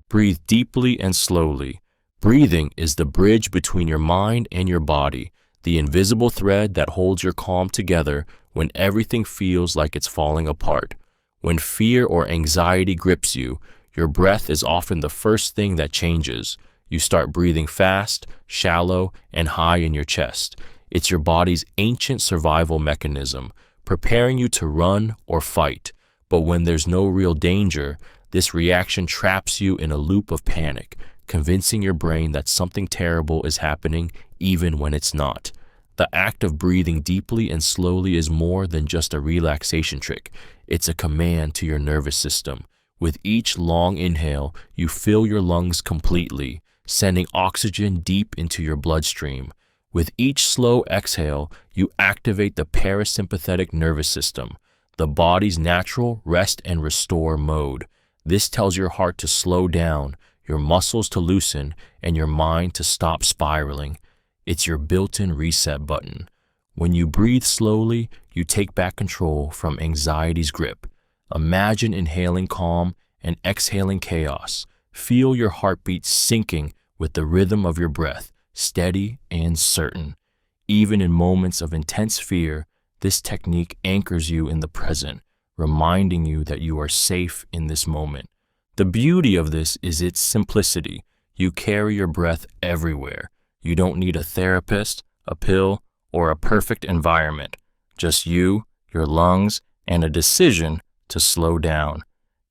Breathe deeply and slowly. Breathing is the bridge between your mind and your body, the invisible thread that holds your calm together when everything feels like it's falling apart. When fear or anxiety grips you, your breath is often the first thing that changes. You start breathing fast, shallow, and high in your chest. It's your body's ancient survival mechanism, preparing you to run or fight. But when there's no real danger, this reaction traps you in a loop of panic, convincing your brain that something terrible is happening even when it's not. The act of breathing deeply and slowly is more than just a relaxation trick. It's a command to your nervous system. With each long inhale, you fill your lungs completely, sending oxygen deep into your bloodstream. With each slow exhale, you activate the parasympathetic nervous system, the body's natural rest and restore mode. This tells your heart to slow down, your muscles to loosen, and your mind to stop spiraling. It's your built-in reset button. When you breathe slowly, you take back control from anxiety's grip. Imagine inhaling calm and exhaling chaos. Feel your heartbeat syncing with the rhythm of your breath, steady and certain. Even in moments of intense fear, this technique anchors you in the present, reminding you that you are safe in this moment. The beauty of this is its simplicity. You carry your breath everywhere. You don't need a therapist, a pill, or a perfect environment. Just you, your lungs, and a decision to slow down.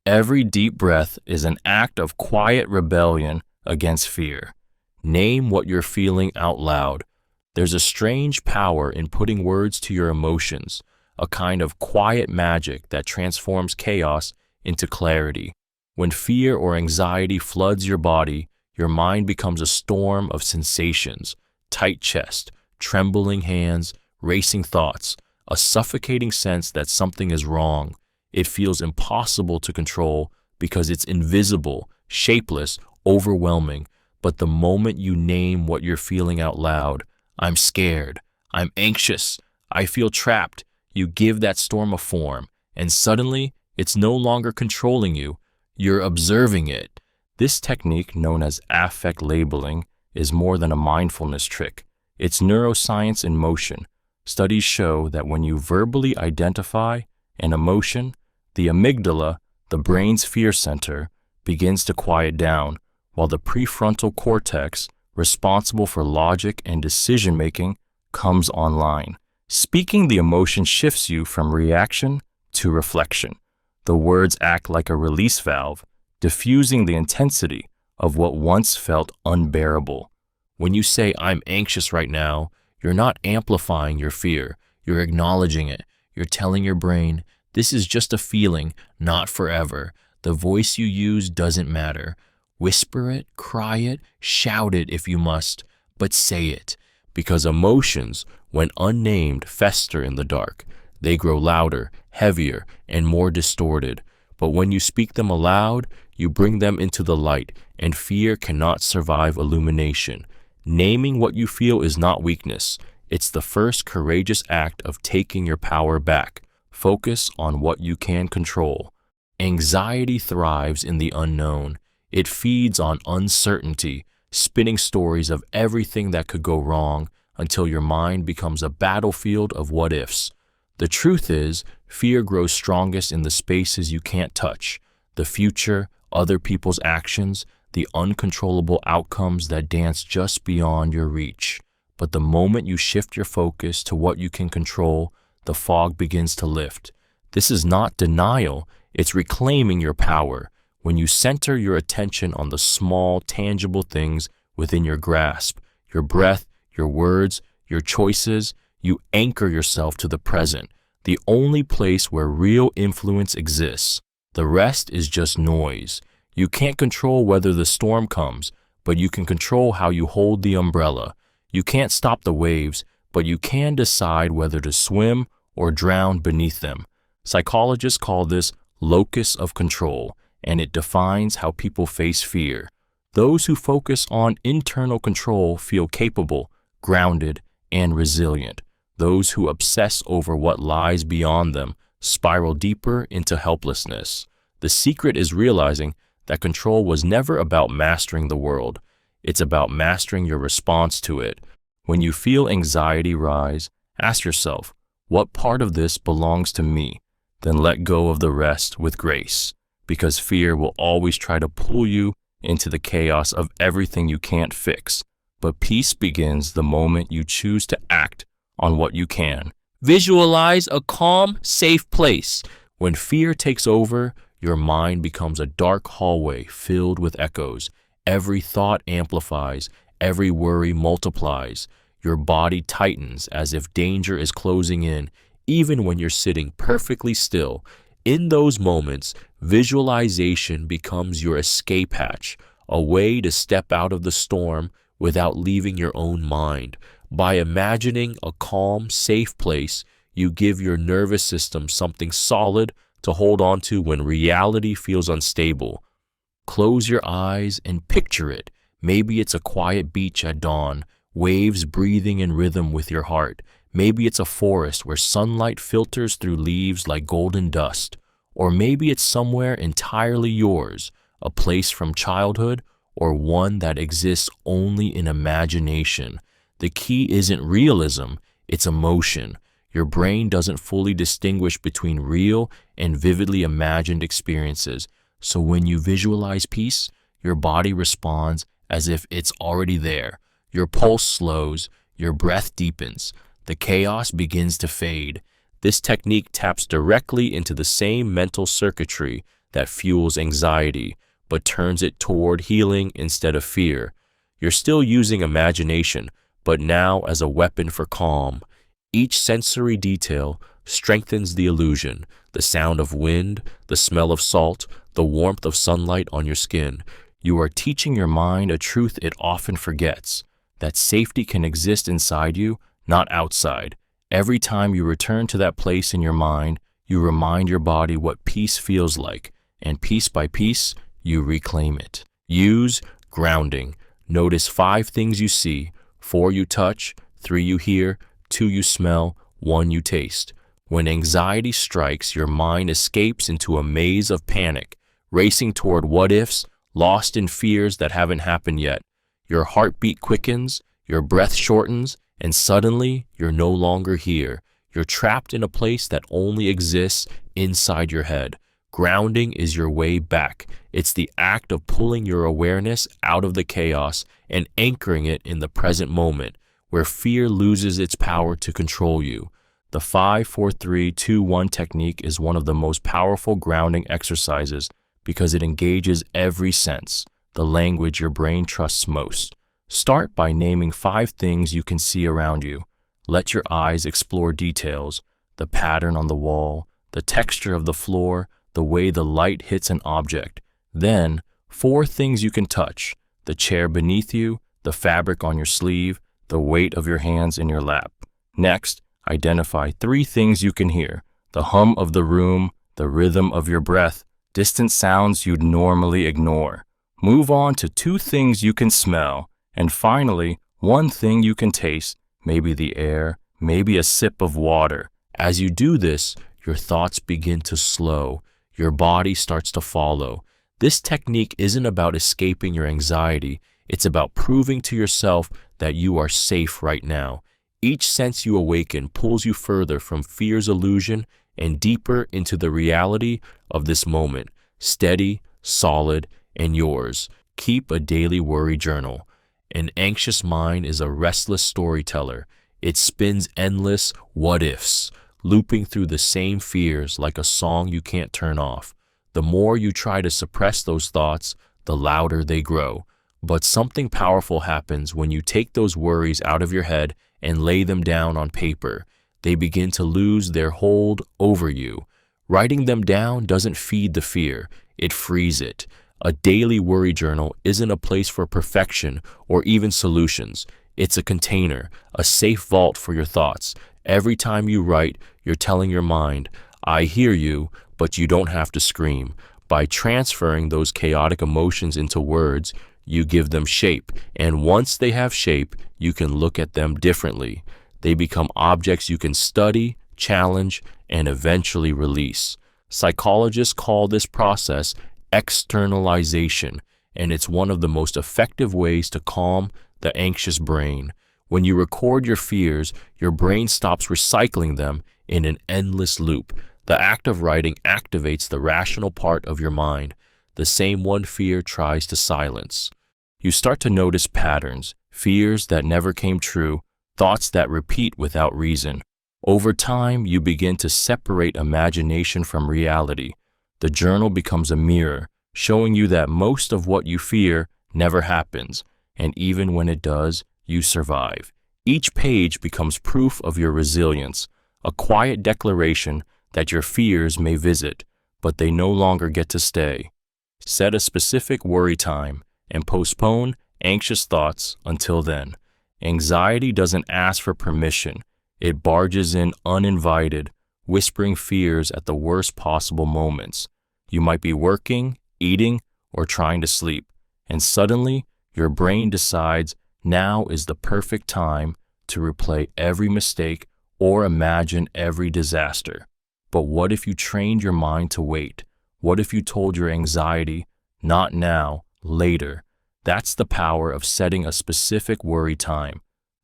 Every deep breath is an act of quiet rebellion against fear. Name what you're feeling out loud. There's a strange power in putting words to your emotions, a kind of quiet magic that transforms chaos into clarity. When fear or anxiety floods your body, your mind becomes a storm of sensations, tight chest, trembling hands, racing thoughts, a suffocating sense that something is wrong. It feels impossible to control because it's invisible, shapeless, overwhelming. But the moment you name what you're feeling out loud, I'm scared, I'm anxious, I feel trapped, you give that storm a form, and suddenly it's no longer controlling you, you're observing it. This technique, known as affect labeling, is more than a mindfulness trick. It's neuroscience in motion. Studies show that when you verbally identify an emotion, the amygdala, the brain's fear center, begins to quiet down, while the prefrontal cortex, responsible for logic and decision-making, comes online. Speaking the emotion shifts you from reaction to reflection. The words act like a release valve, diffusing the intensity of what once felt unbearable. When you say, I'm anxious right now, you're not amplifying your fear. You're acknowledging it. You're telling your brain, this is just a feeling, not forever. The voice you use doesn't matter. Whisper it, cry it, shout it if you must, but say it. Because emotions, when unnamed, fester in the dark. They grow louder, heavier, and more distorted. But when you speak them aloud, you bring them into the light, and fear cannot survive illumination. Naming what you feel is not weakness. It's the first courageous act of taking your power back. Focus on what you can control. Anxiety thrives in the unknown. It feeds on uncertainty, spinning stories of everything that could go wrong until your mind becomes a battlefield of what-ifs. The truth is, fear grows strongest in the spaces you can't touch, the future, other people's actions, the uncontrollable outcomes that dance just beyond your reach. But the moment you shift your focus to what you can control, the fog begins to lift. This is not denial, it's reclaiming your power. When you center your attention on the small, tangible things within your grasp, your breath, your words, your choices, you anchor yourself to the present, the only place where real influence exists. The rest is just noise. You can't control whether the storm comes, but you can control how you hold the umbrella. You can't stop the waves, but you can decide whether to swim or drown beneath them. Psychologists call this locus of control, and it defines how people face fear. Those who focus on internal control feel capable, grounded, and resilient. Those who obsess over what lies beyond them spiral deeper into helplessness. The secret is realizing that control was never about mastering the world. It's about mastering your response to it. When you feel anxiety rise, ask yourself, what part of this belongs to me? Then let go of the rest with grace, because fear will always try to pull you into the chaos of everything you can't fix. But peace begins the moment you choose to act on what you can. Visualize a calm, safe place. When fear takes over, your mind becomes a dark hallway filled with echoes. Every thought amplifies, every worry multiplies. Your body tightens as if danger is closing in, even when you're sitting perfectly still. In those moments, visualization becomes your escape hatch, a way to step out of the storm without leaving your own mind. By imagining a calm, safe place, you give your nervous system something solid to hold on to when reality feels unstable. Close your eyes and picture it. Maybe it's a quiet beach at dawn, waves breathing in rhythm with your heart. Maybe it's a forest where sunlight filters through leaves like golden dust. Or maybe it's somewhere entirely yours, a place from childhood or one that exists only in imagination. The key isn't realism, it's emotion. Your brain doesn't fully distinguish between real and vividly imagined experiences. So when you visualize peace, your body responds as if it's already there. Your pulse slows, your breath deepens, the chaos begins to fade. This technique taps directly into the same mental circuitry that fuels anxiety, but turns it toward healing instead of fear. You're still using imagination, but now as a weapon for calm. Each sensory detail strengthens the illusion, the sound of wind, the smell of salt, the warmth of sunlight on your skin. You are teaching your mind a truth it often forgets, that safety can exist inside you, not outside. Every time you return to that place in your mind, you remind your body what peace feels like, and piece by piece, you reclaim it. Use grounding. Notice 5 things you see, 4 you touch, 3 you hear, 2 you smell, 1 you taste. When anxiety strikes, your mind escapes into a maze of panic, racing toward what-ifs, lost in fears that haven't happened yet. Your heartbeat quickens, your breath shortens, and suddenly you're no longer here. You're trapped in a place that only exists inside your head. Grounding is your way back. It's the act of pulling your awareness out of the chaos and anchoring it in the present moment, where fear loses its power to control you. The 5-4-3-2-1 technique is one of the most powerful grounding exercises because it engages every sense, the language your brain trusts most. Start by naming 5 things you can see around you. Let your eyes explore details, the pattern on the wall, the texture of the floor, the way the light hits an object. Then, 4 things you can touch, the chair beneath you, the fabric on your sleeve, the weight of your hands in your lap. Next, identify 3 things you can hear, the hum of the room, the rhythm of your breath, distant sounds you'd normally ignore. Move on to 2 things you can smell, and finally, 1 thing you can taste, maybe the air, maybe a sip of water. As you do this, your thoughts begin to slow. Your body starts to follow. This technique isn't about escaping your anxiety. It's about proving to yourself that you are safe right now. Each sense you awaken pulls you further from fear's illusion and deeper into the reality of this moment, steady, solid, and yours. Keep a daily worry journal. An anxious mind is a restless storyteller. It spins endless what-ifs, looping through the same fears like a song you can't turn off. The more you try to suppress those thoughts, the louder they grow. But something powerful happens when you take those worries out of your head and lay them down on paper. They begin to lose their hold over you. Writing them down doesn't feed the fear, it frees it. A daily worry journal isn't a place for perfection or even solutions. It's a container, a safe vault for your thoughts. Every time you write, you're telling your mind, I hear you, but you don't have to scream. By transferring those chaotic emotions into words, you give them shape, and once they have shape, you can look at them differently. They become objects you can study, challenge, and eventually release. Psychologists call this process externalization, and it's one of the most effective ways to calm the anxious brain. When you record your fears, your brain stops recycling them in an endless loop. The act of writing activates the rational part of your mind, the same one fear tries to silence. You start to notice patterns, fears that never came true, thoughts that repeat without reason. Over time, you begin to separate imagination from reality. The journal becomes a mirror, showing you that most of what you fear never happens, and even when it does, you survive. Each page becomes proof of your resilience, a quiet declaration that your fears may visit, but they no longer get to stay. Set a specific worry time and postpone anxious thoughts until then. Anxiety doesn't ask for permission. It barges in uninvited, whispering fears at the worst possible moments. You might be working, eating, or trying to sleep, and suddenly your brain decides now is the perfect time to replay every mistake or imagine every disaster. But what if you trained your mind to wait? What if you told your anxiety, not now, later? That's the power of setting a specific worry time.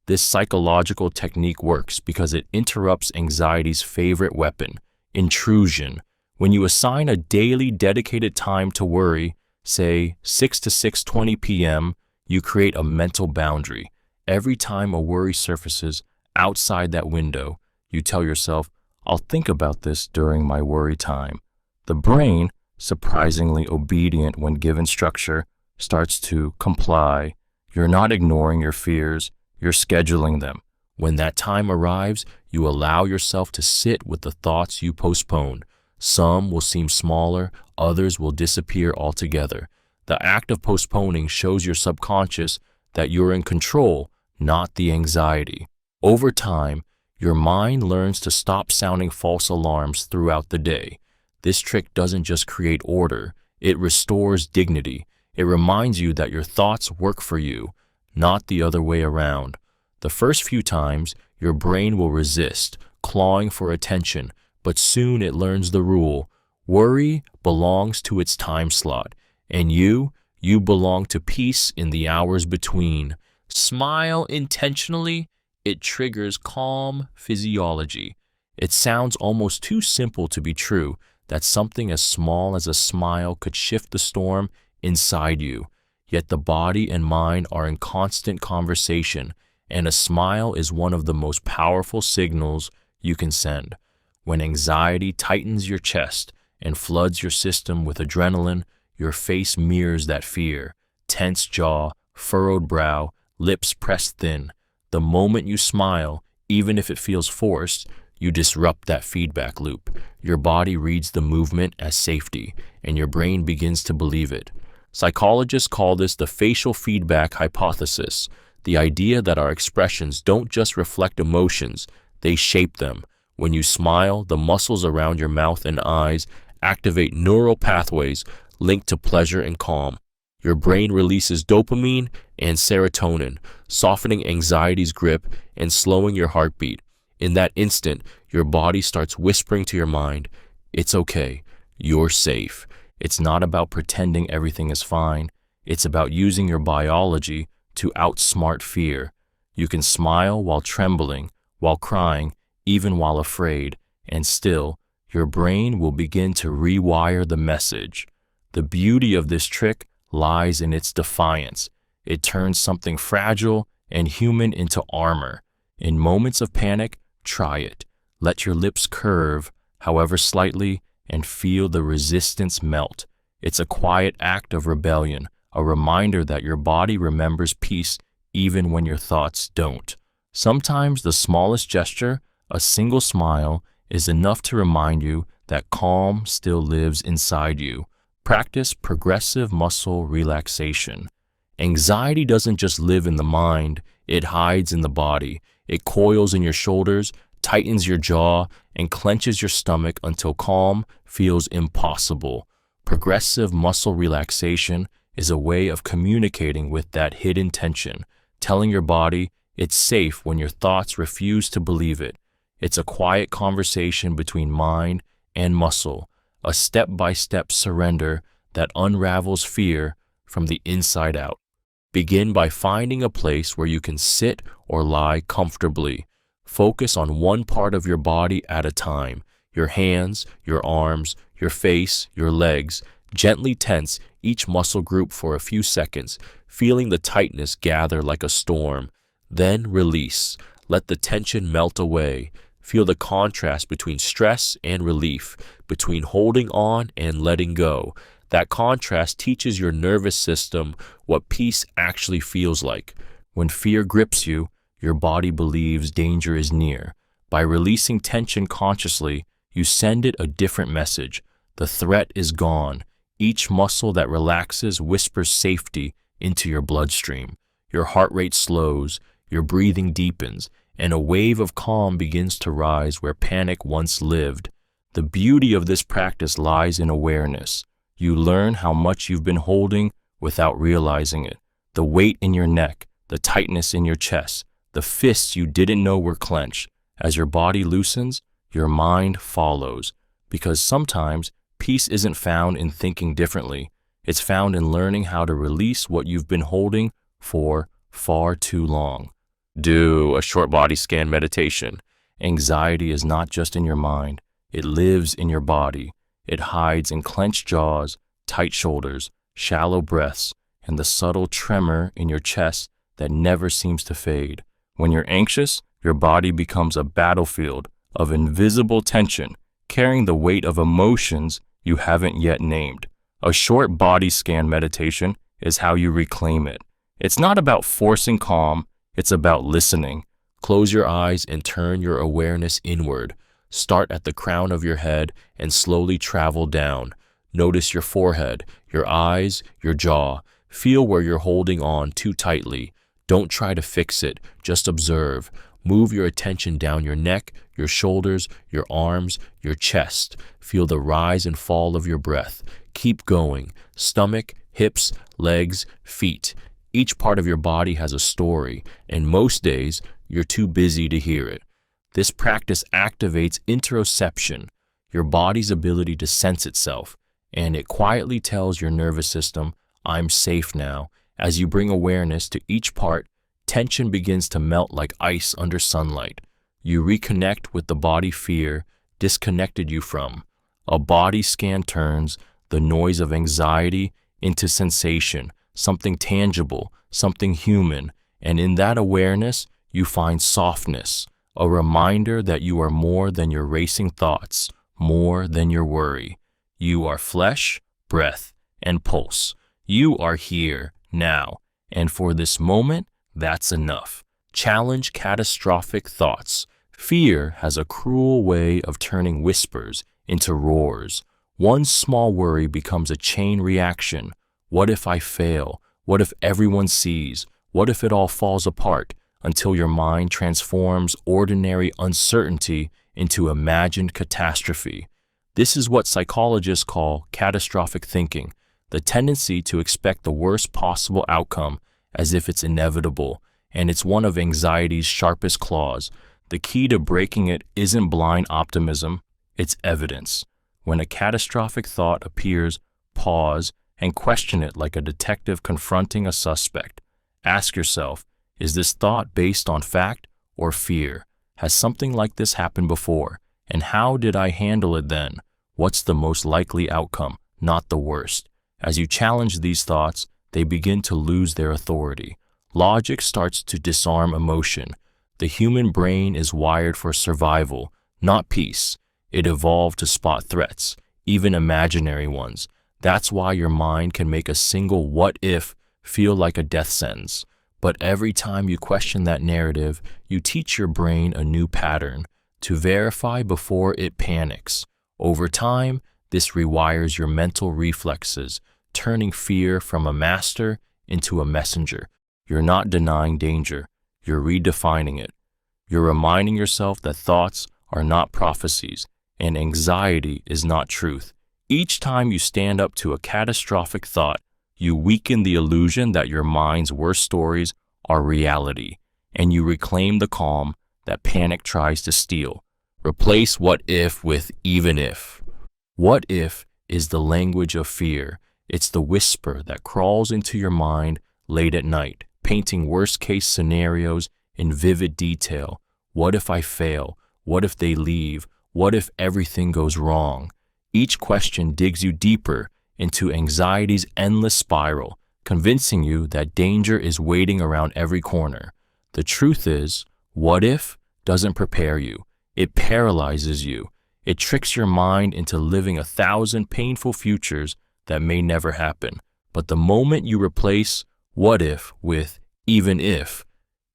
This psychological technique works because it interrupts anxiety's favorite weapon, intrusion. When you assign a daily dedicated time to worry, say 6 to 6:20 p.m., you create a mental boundary. Every time a worry surfaces outside that window, you tell yourself, I'll think about this during my worry time. The brain, surprisingly obedient when given structure, starts to comply. You're not ignoring your fears, you're scheduling them. When that time arrives, you allow yourself to sit with the thoughts you postponed. Some will seem smaller, others will disappear altogether. The act of postponing shows your subconscious that you're in control, not the anxiety. Over time, your mind learns to stop sounding false alarms throughout the day. This trick doesn't just create order, it restores dignity. It reminds you that your thoughts work for you, not the other way around. The first few times, your brain will resist, clawing for attention, but soon it learns the rule. Worry belongs to its time slot, and you belong to peace in the hours between. Smile intentionally. It triggers calm physiology. It sounds almost too simple to be true that something as small as a smile could shift the storm inside you. Yet the body and mind are in constant conversation, and a smile is one of the most powerful signals you can send. When anxiety tightens your chest and floods your system with adrenaline, your face mirrors that fear. Tense jaw, furrowed brow, lips pressed thin. The moment you smile, even if it feels forced, you disrupt that feedback loop. Your body reads the movement as safety, and your brain begins to believe it. Psychologists call this the facial feedback hypothesis, the idea that our expressions don't just reflect emotions, they shape them. When you smile, the muscles around your mouth and eyes activate neural pathways linked to pleasure and calm. Your brain releases dopamine and serotonin, softening anxiety's grip and slowing your heartbeat. In that instant, your body starts whispering to your mind, it's okay, you're safe. It's not about pretending everything is fine. It's about using your biology to outsmart fear. You can smile while trembling, while crying, even while afraid, and still, your brain will begin to rewire the message. The beauty of this trick lies in its defiance. It turns something fragile and human into armor. In moments of panic, try it. Let your lips curve, however slightly, and feel the resistance melt. It's a quiet act of rebellion, a reminder that your body remembers peace even when your thoughts don't. Sometimes the smallest gesture, a single smile, is enough to remind you that calm still lives inside you. Practice progressive muscle relaxation. Anxiety doesn't just live in the mind, it hides in the body. It coils in your shoulders, tightens your jaw, and clenches your stomach until calm feels impossible. Progressive muscle relaxation is a way of communicating with that hidden tension, telling your body it's safe when your thoughts refuse to believe it. It's a quiet conversation between mind and muscle, a step-by-step surrender that unravels fear from the inside out. Begin by finding a place where you can sit or lie comfortably. Focus on one part of your body at a time. Your hands, your arms, your face, your legs. Gently tense each muscle group for a few seconds, feeling the tightness gather like a storm. Then release. Let the tension melt away. Feel the contrast between stress and relief, between holding on and letting go. That contrast teaches your nervous system what peace actually feels like. When fear grips you, your body believes danger is near. By releasing tension consciously, you send it a different message. The threat is gone. Each muscle that relaxes whispers safety into your bloodstream. Your heart rate slows, your breathing deepens, and a wave of calm begins to rise where panic once lived. The beauty of this practice lies in awareness. You learn how much you've been holding without realizing it. The weight in your neck, the tightness in your chest, the fists you didn't know were clenched. As your body loosens, your mind follows. Because sometimes peace isn't found in thinking differently. It's found in learning how to release what you've been holding for far too long. Do a short body scan meditation. Anxiety is not just in your mind. It lives in your body. It hides in clenched jaws, tight shoulders, shallow breaths, and the subtle tremor in your chest that never seems to fade. When you're anxious, your body becomes a battlefield of invisible tension, carrying the weight of emotions you haven't yet named. A short body scan meditation is how you reclaim it. It's not about forcing calm, it's about listening. Close your eyes and turn your awareness inward. Start at the crown of your head and slowly travel down. Notice your forehead, your eyes, your jaw. Feel where you're holding on too tightly. Don't try to fix it, just observe. Move your attention down your neck, your shoulders, your arms, your chest. Feel the rise and fall of your breath. Keep going. Stomach, hips, legs, feet. Each part of your body has a story, and most days, you're too busy to hear it. This practice activates interoception, your body's ability to sense itself, and it quietly tells your nervous system, I'm safe now. As you bring awareness to each part, tension begins to melt like ice under sunlight. You reconnect with the body fear disconnected you from. A body scan turns the noise of anxiety into sensation, something tangible, something human, and in that awareness, you find softness, a reminder that you are more than your racing thoughts, more than your worry. You are flesh, breath, and pulse. You are here, now, and for this moment, that's enough. Challenge catastrophic thoughts. Fear has a cruel way of turning whispers into roars. One small worry becomes a chain reaction. What if I fail? What if everyone sees? What if it all falls apart? Until your mind transforms ordinary uncertainty into imagined catastrophe. This is what psychologists call catastrophic thinking, the tendency to expect the worst possible outcome as if it's inevitable, and it's one of anxiety's sharpest claws. The key to breaking it isn't blind optimism, it's evidence. When a catastrophic thought appears, pause and question it like a detective confronting a suspect. Ask yourself, is this thought based on fact or fear? Has something like this happened before? And how did I handle it then? What's the most likely outcome, not the worst? As you challenge these thoughts, they begin to lose their authority. Logic starts to disarm emotion. The human brain is wired for survival, not peace. It evolved to spot threats, even imaginary ones. That's why your mind can make a single what if feel like a death sentence. But every time you question that narrative, you teach your brain a new pattern to verify before it panics. Over time, this rewires your mental reflexes, turning fear from a master into a messenger. You're not denying danger, you're redefining it. You're reminding yourself that thoughts are not prophecies, and anxiety is not truth. Each time you stand up to a catastrophic thought, you weaken the illusion that your mind's worst stories are reality, and you reclaim the calm that panic tries to steal. Replace what if with even if. What if is the language of fear. It's the whisper that crawls into your mind late at night, painting worst-case scenarios in vivid detail. What if I fail? What if they leave? What if everything goes wrong? Each question digs you deeper into anxiety's endless spiral, convincing you that danger is waiting around every corner. The truth is, what if doesn't prepare you. It paralyzes you. It tricks your mind into living 1,000 painful futures that may never happen. But the moment you replace what if with even if,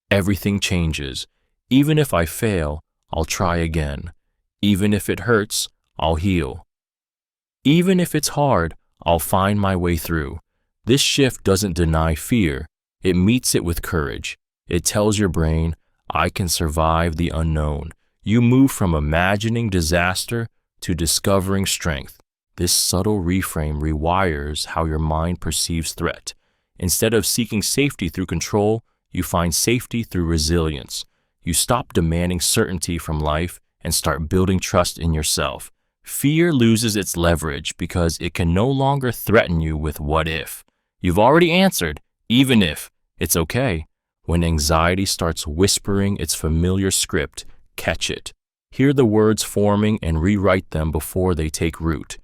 everything changes. Even if I fail, I'll try again. Even if it hurts, I'll heal. Even if it's hard, I'll find my way through. This shift doesn't deny fear. It meets it with courage. It tells your brain, I can survive the unknown. You move from imagining disaster to discovering strength. This subtle reframe rewires how your mind perceives threat. Instead of seeking safety through control, you find safety through resilience. You stop demanding certainty from life and start building trust in yourself. Fear loses its leverage because it can no longer threaten you with what if. You've already answered, even if. It's okay. When anxiety starts whispering its familiar script, catch it. Hear the words forming and rewrite them before they take root.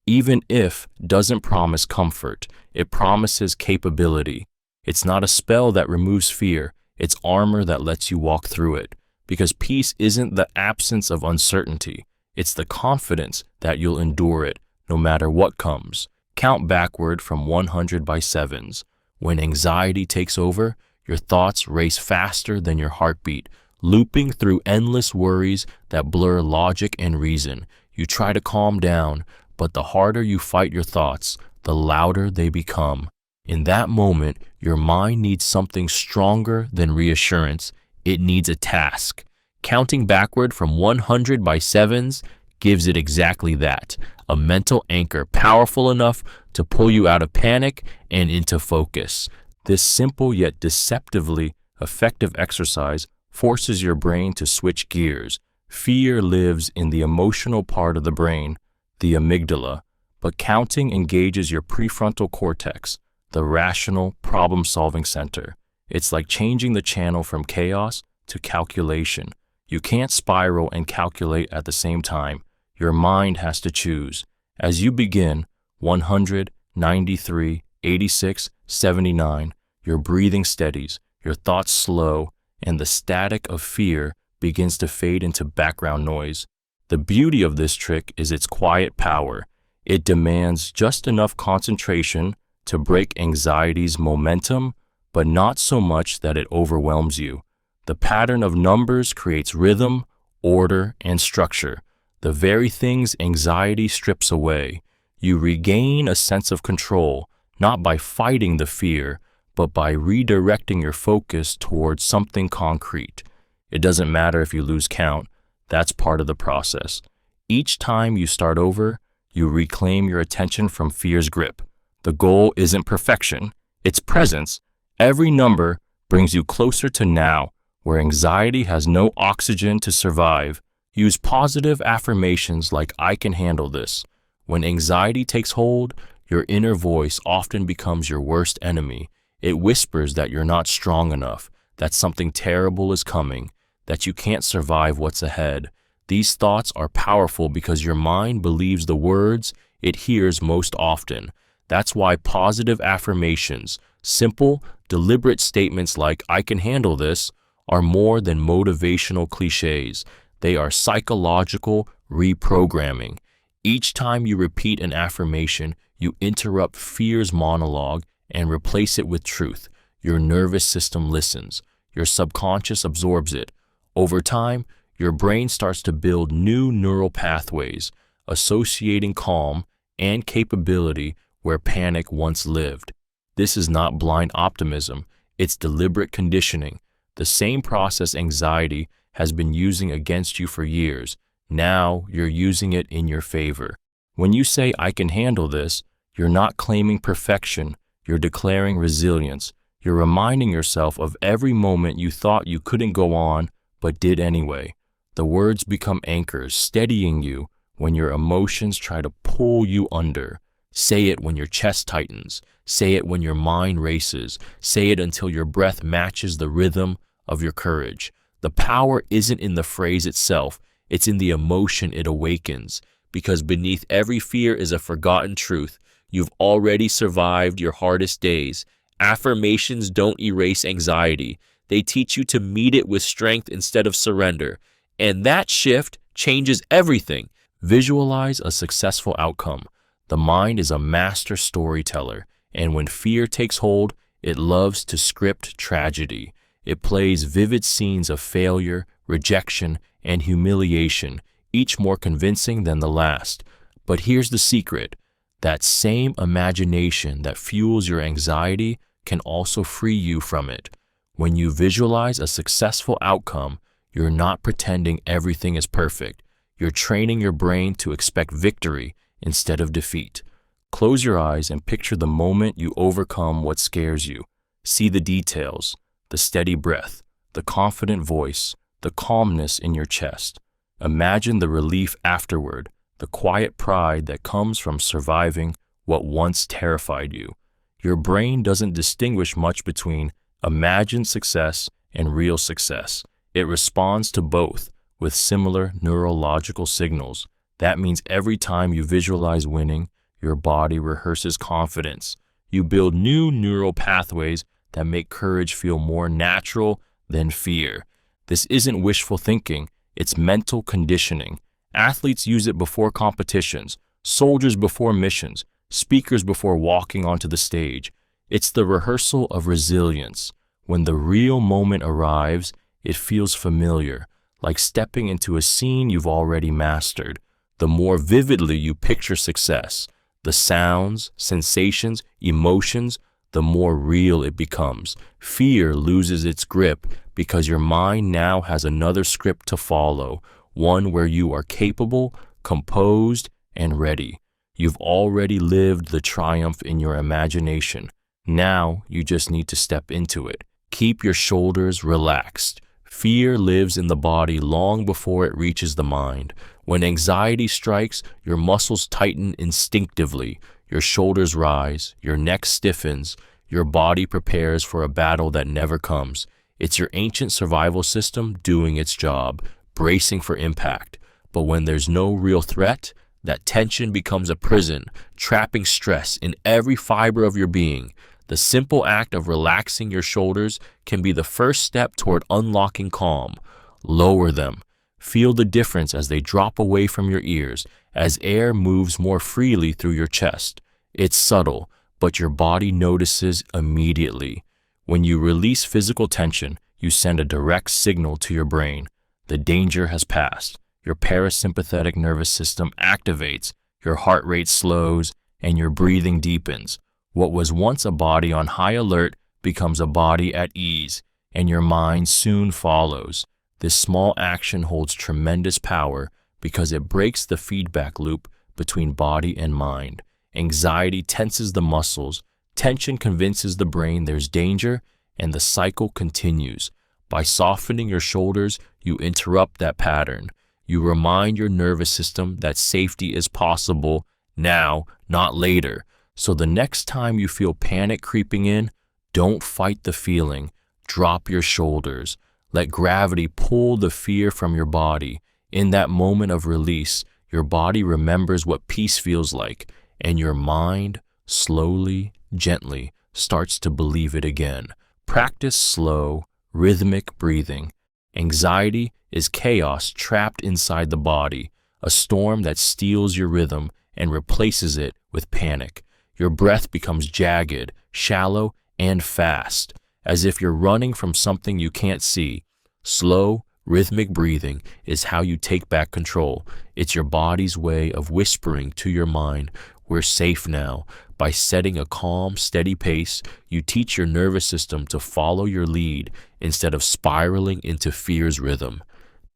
Even if doesn't promise comfort, it promises capability. It's not a spell that removes fear, it's armor that lets you walk through it. Because peace isn't the absence of uncertainty, it's the confidence that you'll endure it, no matter what comes. Count backward from 100 by sevens. When anxiety takes over, your thoughts race faster than your heartbeat, looping through endless worries that blur logic and reason. You try to calm down, but the harder you fight your thoughts, the louder they become. In that moment, your mind needs something stronger than reassurance. It needs a task. Counting backward from 100 by sevens gives it exactly that, a mental anchor powerful enough to pull you out of panic and into focus. This simple yet deceptively effective exercise forces your brain to switch gears. Fear lives in the emotional part of the brain, the amygdala, but counting engages your prefrontal cortex, the rational, problem-solving center. It's like changing the channel from chaos to calculation. You can't spiral and calculate at the same time. Your mind has to choose. As you begin, 100, 93, 86, 79, your breathing steadies, your thoughts slow, and the static of fear begins to fade into background noise. The beauty of this trick is its quiet power. It demands just enough concentration to break anxiety's momentum, but not so much that it overwhelms you. The pattern of numbers creates rhythm, order, and structure, the very things anxiety strips away. You regain a sense of control, not by fighting the fear, but by redirecting your focus towards something concrete. It doesn't matter if you lose count. That's part of the process. Each time you start over, you reclaim your attention from fear's grip. The goal isn't perfection, it's presence. Every number brings you closer to now, where anxiety has no oxygen to survive. Use positive affirmations like I can handle this. When anxiety takes hold, your inner voice often becomes your worst enemy. It whispers that you're not strong enough, that something terrible is coming, that you can't survive what's ahead. These thoughts are powerful because your mind believes the words it hears most often. That's why positive affirmations, simple, deliberate statements like I can handle this, are more than motivational cliches. They are psychological reprogramming. Each time you repeat an affirmation, you interrupt fear's monologue and replace it with truth. Your nervous system listens. Your subconscious absorbs it. Over time, your brain starts to build new neural pathways, associating calm and capability where panic once lived. This is not blind optimism, it's deliberate conditioning. The same process anxiety has been using against you for years. Now you're using it in your favor. When you say, I can handle this, you're not claiming perfection, you're declaring resilience. You're reminding yourself of every moment you thought you couldn't go on, but did anyway. The words become anchors, steadying you when your emotions try to pull you under. Say it when your chest tightens. Say it when your mind races. Say it until your breath matches the rhythm of your courage. The power isn't in the phrase itself, it's in the emotion it awakens. Because beneath every fear is a forgotten truth. You've already survived your hardest days. Affirmations don't erase anxiety. They teach you to meet it with strength instead of surrender. And that shift changes everything. Visualize a successful outcome. The mind is a master storyteller, and when fear takes hold, it loves to script tragedy. It plays vivid scenes of failure, rejection, and humiliation, each more convincing than the last. But here's the secret. That same imagination that fuels your anxiety can also free you from it. When you visualize a successful outcome, you're not pretending everything is perfect. You're training your brain to expect victory instead of defeat. Close your eyes and picture the moment you overcome what scares you. See the details, the steady breath, the confident voice, the calmness in your chest. Imagine the relief afterward, the quiet pride that comes from surviving what once terrified you. Your brain doesn't distinguish much between imagined success and real success. It responds to both with similar neurological signals. That means every time you visualize winning, your body rehearses confidence. You build new neural pathways that make courage feel more natural than fear. This isn't wishful thinking, it's mental conditioning. Athletes use it before competitions, soldiers before missions, speakers before walking onto the stage. It's the rehearsal of resilience. When the real moment arrives, it feels familiar, like stepping into a scene you've already mastered. The more vividly you picture success, the sounds, sensations, emotions, the more real it becomes. Fear loses its grip because your mind now has another script to follow, one where you are capable, composed, and ready. You've already lived the triumph in your imagination. Now you just need to step into it. Keep your shoulders relaxed. Fear lives in the body long before it reaches the mind. When anxiety strikes, your muscles tighten instinctively. Your shoulders rise, your neck stiffens, your body prepares for a battle that never comes. It's your ancient survival system doing its job, bracing for impact. But when there's no real threat, that tension becomes a prison, trapping stress in every fiber of your being. The simple act of relaxing your shoulders can be the first step toward unlocking calm. Lower them. Feel the difference as they drop away from your ears, as air moves more freely through your chest. It's subtle, but your body notices immediately. When you release physical tension, you send a direct signal to your brain. The danger has passed. Your parasympathetic nervous system activates, your heart rate slows, and your breathing deepens. What was once a body on high alert becomes a body at ease, and your mind soon follows. This small action holds tremendous power because it breaks the feedback loop between body and mind. Anxiety tenses the muscles, tension convinces the brain there's danger, and the cycle continues. By softening your shoulders, you interrupt that pattern. You remind your nervous system that safety is possible now, not later. So the next time you feel panic creeping in, don't fight the feeling. Drop your shoulders. Let gravity pull the fear from your body. In that moment of release, your body remembers what peace feels like, and your mind, slowly, gently, starts to believe it again. Practice slow, rhythmic breathing. Anxiety is chaos trapped inside the body, a storm that steals your rhythm and replaces it with panic. Your breath becomes jagged, shallow, and fast, as if you're running from something you can't see. Slow, rhythmic breathing is how you take back control. It's your body's way of whispering to your mind, "We're safe now." By setting a calm, steady pace, you teach your nervous system to follow your lead instead of spiraling into fear's rhythm.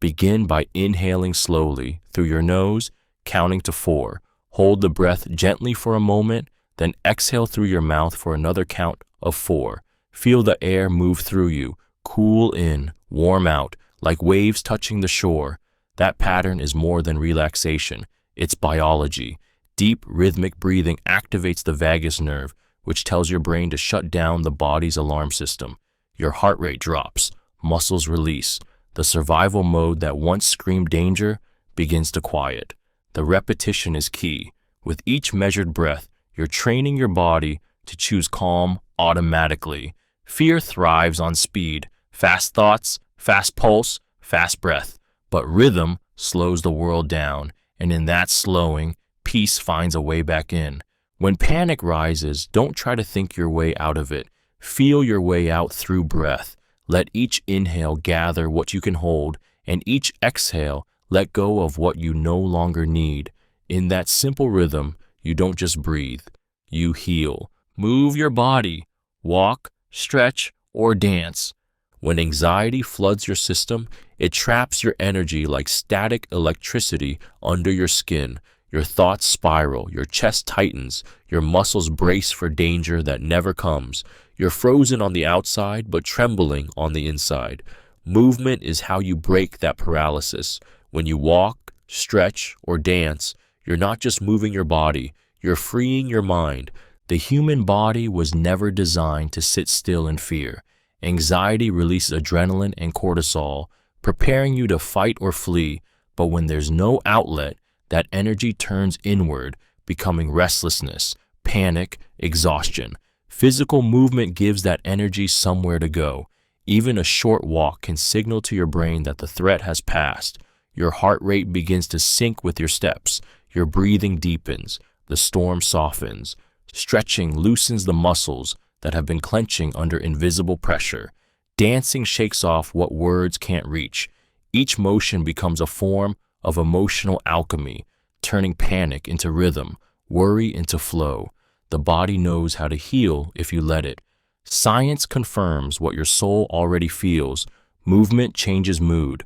Begin by inhaling slowly through your nose, counting to 4. Hold the breath gently for a moment, then exhale through your mouth for another count of 4. Feel the air move through you, cool in, warm out, like waves touching the shore. That pattern is more than relaxation. It's biology. Deep, rhythmic breathing activates the vagus nerve, which tells your brain to shut down the body's alarm system. Your heart rate drops, muscles release. The survival mode that once screamed danger begins to quiet. The repetition is key. With each measured breath, you're training your body to choose calm automatically. Fear thrives on speed, fast thoughts, fast pulse, fast breath. But rhythm slows the world down, and in that slowing, peace finds a way back in. When panic rises, don't try to think your way out of it. Feel your way out through breath. Let each inhale gather what you can hold, and each exhale let go of what you no longer need. In that simple rhythm, you don't just breathe, you heal. Move your body, walk, stretch, or dance. When anxiety floods your system, it traps your energy like static electricity under your skin. Your thoughts spiral, your chest tightens, your muscles brace for danger that never comes. You're frozen on the outside, but trembling on the inside. Movement is how you break that paralysis. When you walk, stretch, or dance, you're not just moving your body, you're freeing your mind. The human body was never designed to sit still in fear. Anxiety releases adrenaline and cortisol, preparing you to fight or flee. But when there's no outlet, that energy turns inward, becoming restlessness, panic, exhaustion. Physical movement gives that energy somewhere to go. Even a short walk can signal to your brain that the threat has passed. Your heart rate begins to sync with your steps. Your breathing deepens. The storm softens. Stretching loosens the muscles that have been clenching under invisible pressure. Dancing shakes off what words can't reach. Each motion becomes a form of emotional alchemy, turning panic into rhythm, worry into flow. The body knows how to heal if you let it. Science confirms what your soul already feels. Movement changes mood.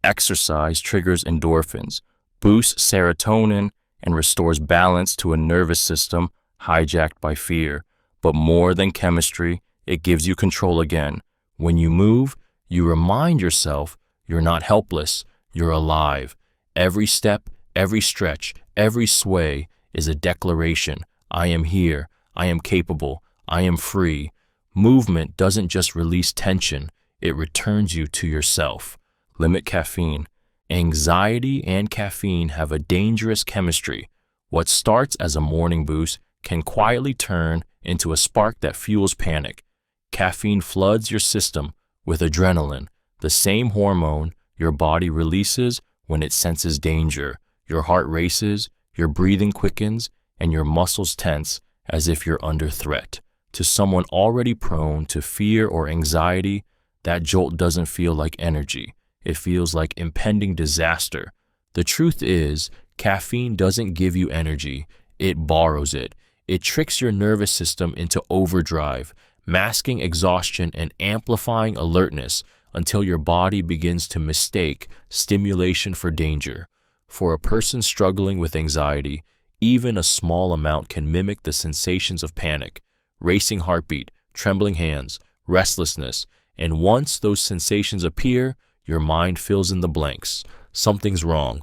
Exercise triggers endorphins, boosts serotonin, and restores balance to a nervous system hijacked by fear. But more than chemistry, it gives you control again. When you move, you remind yourself you're not helpless, you're alive. Every step, every stretch, every sway is a declaration. I am here, I am capable, I am free. Movement doesn't just release tension, it returns you to yourself. Limit caffeine. Anxiety and caffeine have a dangerous chemistry. What starts as a morning boost can quietly turn into a spark that fuels panic. Caffeine floods your system with adrenaline, the same hormone your body releases when it senses danger. Your heart races, your breathing quickens, and your muscles tense as if you're under threat. To someone already prone to fear or anxiety, that jolt doesn't feel like energy. It feels like impending disaster. The truth is, caffeine doesn't give you energy, it borrows it. It tricks your nervous system into overdrive, masking exhaustion and amplifying alertness until your body begins to mistake stimulation for danger. For a person struggling with anxiety, even a small amount can mimic the sensations of panic, racing heartbeat, trembling hands, restlessness, and once those sensations appear, your mind fills in the blanks. Something's wrong.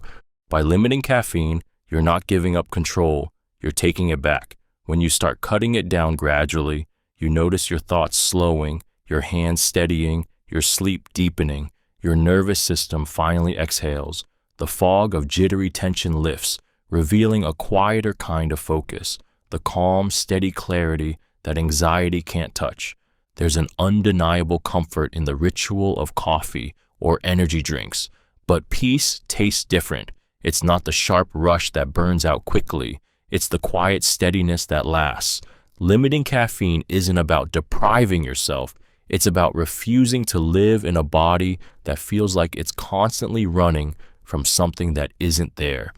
By limiting caffeine, you're not giving up control, you're taking it back. When you start cutting it down gradually, you notice your thoughts slowing, your hands steadying, your sleep deepening, your nervous system finally exhales. The fog of jittery tension lifts, revealing a quieter kind of focus, the calm, steady clarity that anxiety can't touch. There's an undeniable comfort in the ritual of coffee or energy drinks, but peace tastes different. It's not the sharp rush that burns out quickly. It's the quiet steadiness that lasts. Limiting caffeine isn't about depriving yourself. It's about refusing to live in a body that feels like it's constantly running from something that isn't there.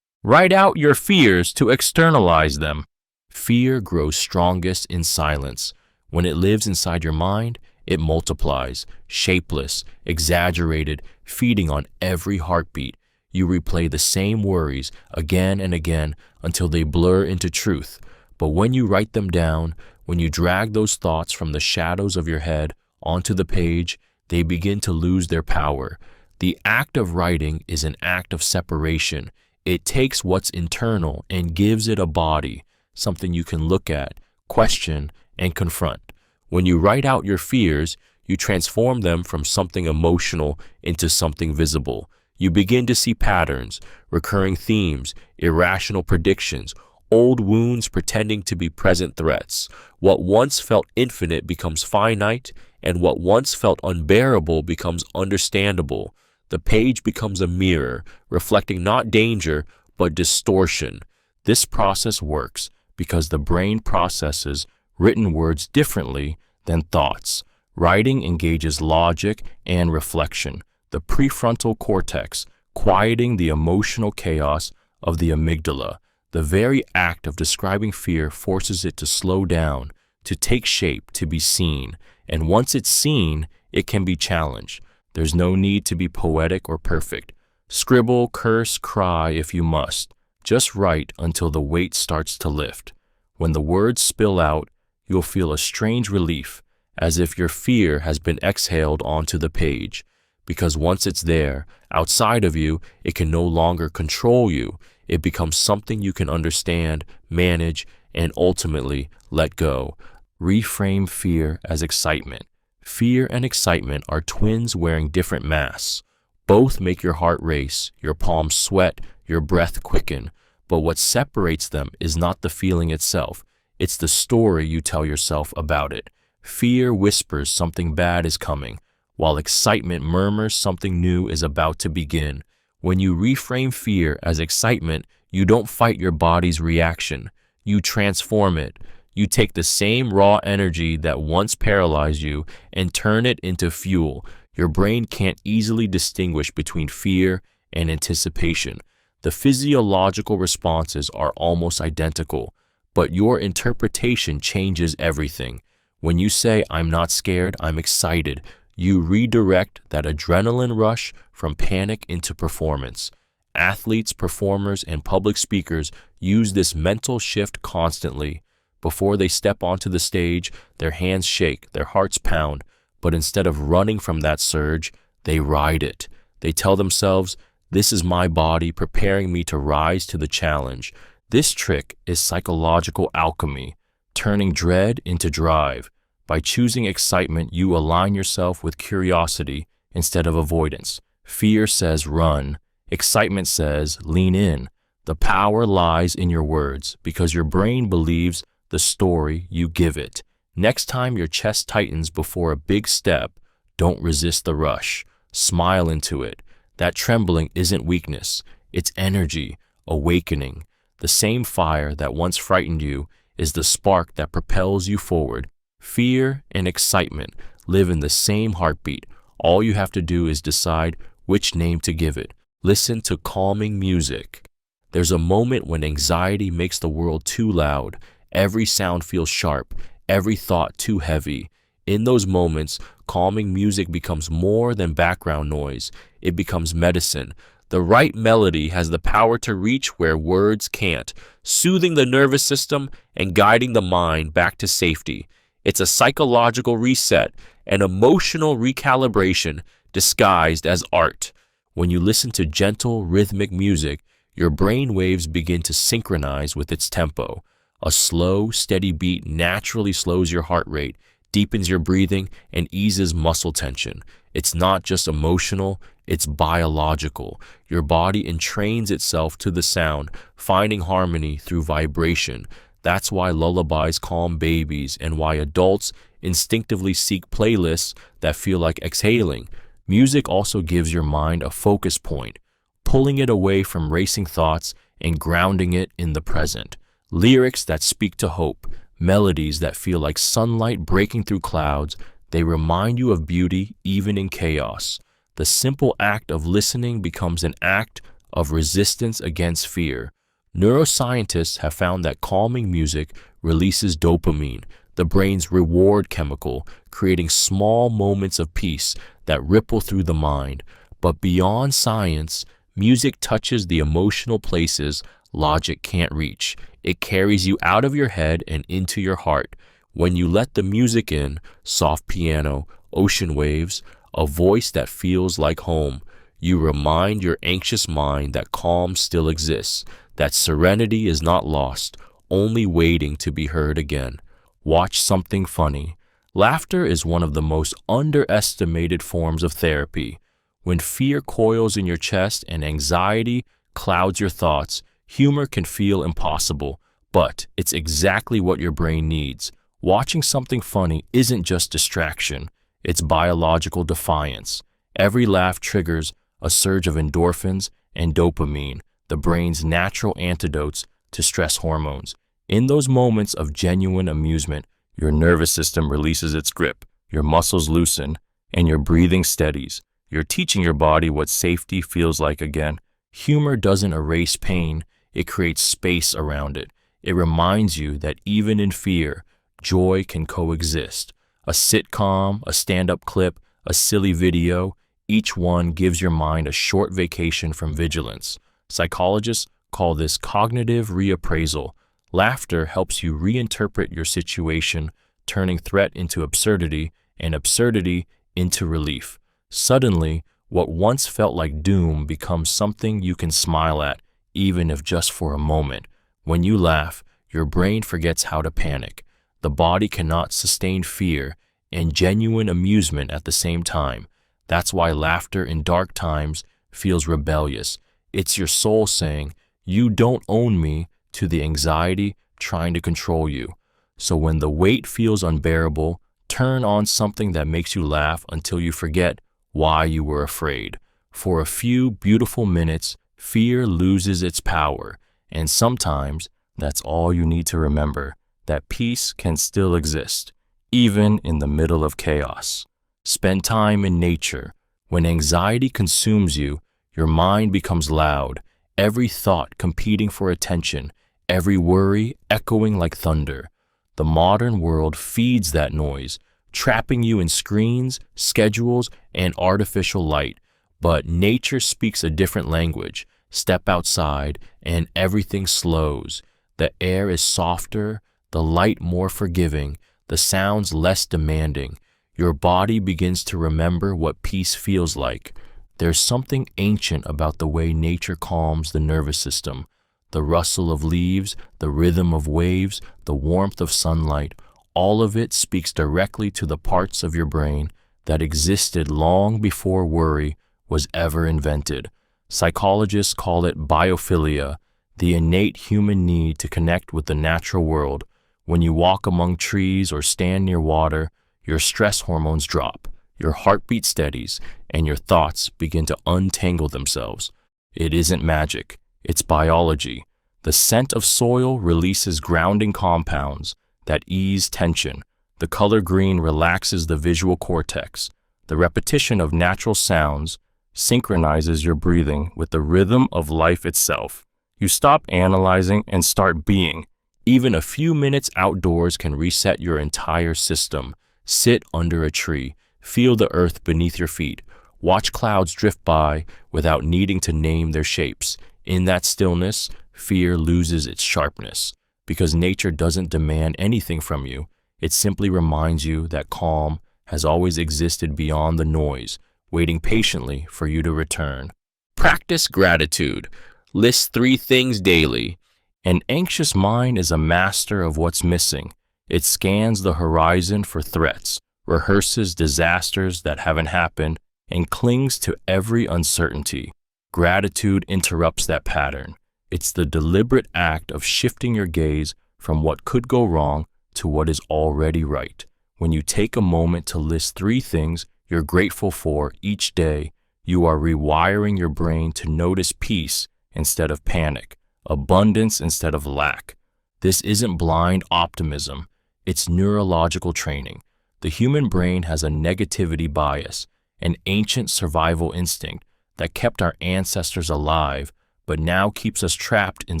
Write out your fears to externalize them. Fear grows strongest in silence. When it lives inside your mind, it multiplies, shapeless, exaggerated, feeding on every heartbeat. You replay the same worries again and again until they blur into truth. But when you write them down, when you drag those thoughts from the shadows of your head onto the page, they begin to lose their power. The act of writing is an act of separation. It takes what's internal and gives it a body, something you can look at, question, and confront. When you write out your fears, you transform them from something emotional into something visible. You begin to see patterns, recurring themes, irrational predictions, old wounds pretending to be present threats. What once felt infinite becomes finite, and what once felt unbearable becomes understandable. The page becomes a mirror, reflecting not danger, but distortion. This process works because the brain processes written words differently than thoughts. Writing engages logic and reflection, the prefrontal cortex, quieting the emotional chaos of the amygdala. The very act of describing fear forces it to slow down, to take shape, to be seen. And once it's seen, it can be challenged. There's no need to be poetic or perfect. Scribble, curse, cry if you must. Just write until the weight starts to lift. When the words spill out, you'll feel a strange relief, as if your fear has been exhaled onto the page. Because once it's there, outside of you, it can no longer control you. It becomes something you can understand, manage, and ultimately let go. Reframe fear as excitement. Fear and excitement are twins wearing different masks. Both make your heart race, your palms sweat, your breath quicken. But what separates them is not the feeling itself. It's the story you tell yourself about it. Fear whispers something bad is coming, while excitement murmurs something new is about to begin. When you reframe fear as excitement, you don't fight your body's reaction. You transform it. You take the same raw energy that once paralyzed you and turn it into fuel. Your brain can't easily distinguish between fear and anticipation. The physiological responses are almost identical, but your interpretation changes everything. When you say, "I'm not scared, I'm excited," you redirect that adrenaline rush from panic into performance. Athletes, performers, and public speakers use this mental shift constantly. Before they step onto the stage, their hands shake, their hearts pound, but instead of running from that surge, they ride it. They tell themselves, "This is my body preparing me to rise to the challenge." This trick is psychological alchemy, turning dread into drive. By choosing excitement, you align yourself with curiosity instead of avoidance. Fear says run. Excitement says lean in. The power lies in your words because your brain believes the story you give it. Next time your chest tightens before a big step, don't resist the rush. Smile into it. That trembling isn't weakness. It's energy, awakening. The same fire that once frightened you is the spark that propels you forward. Fear and excitement live in the same heartbeat. All you have to do is decide which name to give it. Listen to calming music. There's a moment when anxiety makes the world too loud. Every sound feels sharp, every thought too heavy. In those moments, calming music becomes more than background noise. It becomes medicine. The right melody has the power to reach where words can't, soothing the nervous system and guiding the mind back to safety. It's a psychological reset, an emotional recalibration disguised as art. When you listen to gentle, rhythmic music, your brain waves begin to synchronize with its tempo. A slow, steady beat naturally slows your heart rate, deepens your breathing, and eases muscle tension. It's not just emotional, it's biological. Your body entrains itself to the sound, finding harmony through vibration. That's why lullabies calm babies and why adults instinctively seek playlists that feel like exhaling. Music also gives your mind a focus point, pulling it away from racing thoughts and grounding it in the present. Lyrics that speak to hope, melodies that feel like sunlight breaking through clouds, they remind you of beauty even in chaos. The simple act of listening becomes an act of resistance against fear. Neuroscientists have found that calming music releases dopamine, the brain's reward chemical, creating small moments of peace that ripple through the mind. But beyond science, music touches the emotional places logic can't reach. It carries you out of your head and into your heart. When you let the music in, soft piano, ocean waves, a voice that feels like home, You remind your anxious mind that calm still exists, that serenity is not lost, only waiting to be heard again. Watch something funny. Laughter is one of the most underestimated forms of therapy. When fear coils in your chest and anxiety clouds your thoughts, humor can feel impossible, but it's exactly what your brain needs. Watching something funny isn't just distraction, it's biological defiance. Every laugh triggers a surge of endorphins and dopamine, the brain's natural antidotes to stress hormones. In those moments of genuine amusement, your nervous system releases its grip, your muscles loosen, and your breathing steadies. You're teaching your body what safety feels like again. Humor doesn't erase pain, it creates space around it. It reminds you that even in fear, joy can coexist. A sitcom, a stand-up clip, a silly video, each one gives your mind a short vacation from vigilance. Psychologists call this cognitive reappraisal. Laughter helps you reinterpret your situation, turning threat into absurdity and absurdity into relief. Suddenly, what once felt like doom becomes something you can smile at, even if just for a moment. When you laugh, your brain forgets how to panic. The body cannot sustain fear and genuine amusement at the same time. That's why laughter in dark times feels rebellious. It's your soul saying, "You don't own me," to the anxiety trying to control you. So when the weight feels unbearable, turn on something that makes you laugh until you forget why you were afraid. For a few beautiful minutes, fear loses its power, and sometimes that's all you need to remember, that peace can still exist, even in the middle of chaos. Spend time in nature. When anxiety consumes you, your mind becomes loud, every thought competing for attention, every worry echoing like thunder. The modern world feeds that noise, trapping you in screens, schedules, and artificial light. But nature speaks a different language. Step outside, and everything slows. The air is softer, the light more forgiving, the sounds less demanding. Your body begins to remember what peace feels like. There's something ancient about the way nature calms the nervous system. The rustle of leaves, the rhythm of waves, the warmth of sunlight, all of it speaks directly to the parts of your brain that existed long before worry was ever invented. Psychologists call it biophilia, the innate human need to connect with the natural world. When you walk among trees or stand near water, your stress hormones drop, your heartbeat steadies, and your thoughts begin to untangle themselves. It isn't magic, it's biology. The scent of soil releases grounding compounds that ease tension. The color green relaxes the visual cortex. The repetition of natural sounds synchronizes your breathing with the rhythm of life itself. You stop analyzing and start being. Even a few minutes outdoors can reset your entire system. Sit under a tree. Feel the earth beneath your feet. Watch clouds drift by without needing to name their shapes. In that stillness, fear loses its sharpness. Because nature doesn't demand anything from you. It simply reminds you that calm has always existed beyond the noise, waiting patiently for you to return. Practice gratitude. List 3 things daily. An anxious mind is a master of what's missing. It scans the horizon for threats, rehearses disasters that haven't happened, and clings to every uncertainty. Gratitude interrupts that pattern. It's the deliberate act of shifting your gaze from what could go wrong to what is already right. When you take a moment to list 3 things you're grateful for each day, you are rewiring your brain to notice peace instead of panic, abundance instead of lack. This isn't blind optimism, it's neurological training. The human brain has a negativity bias, an ancient survival instinct that kept our ancestors alive, but now keeps us trapped in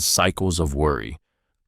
cycles of worry.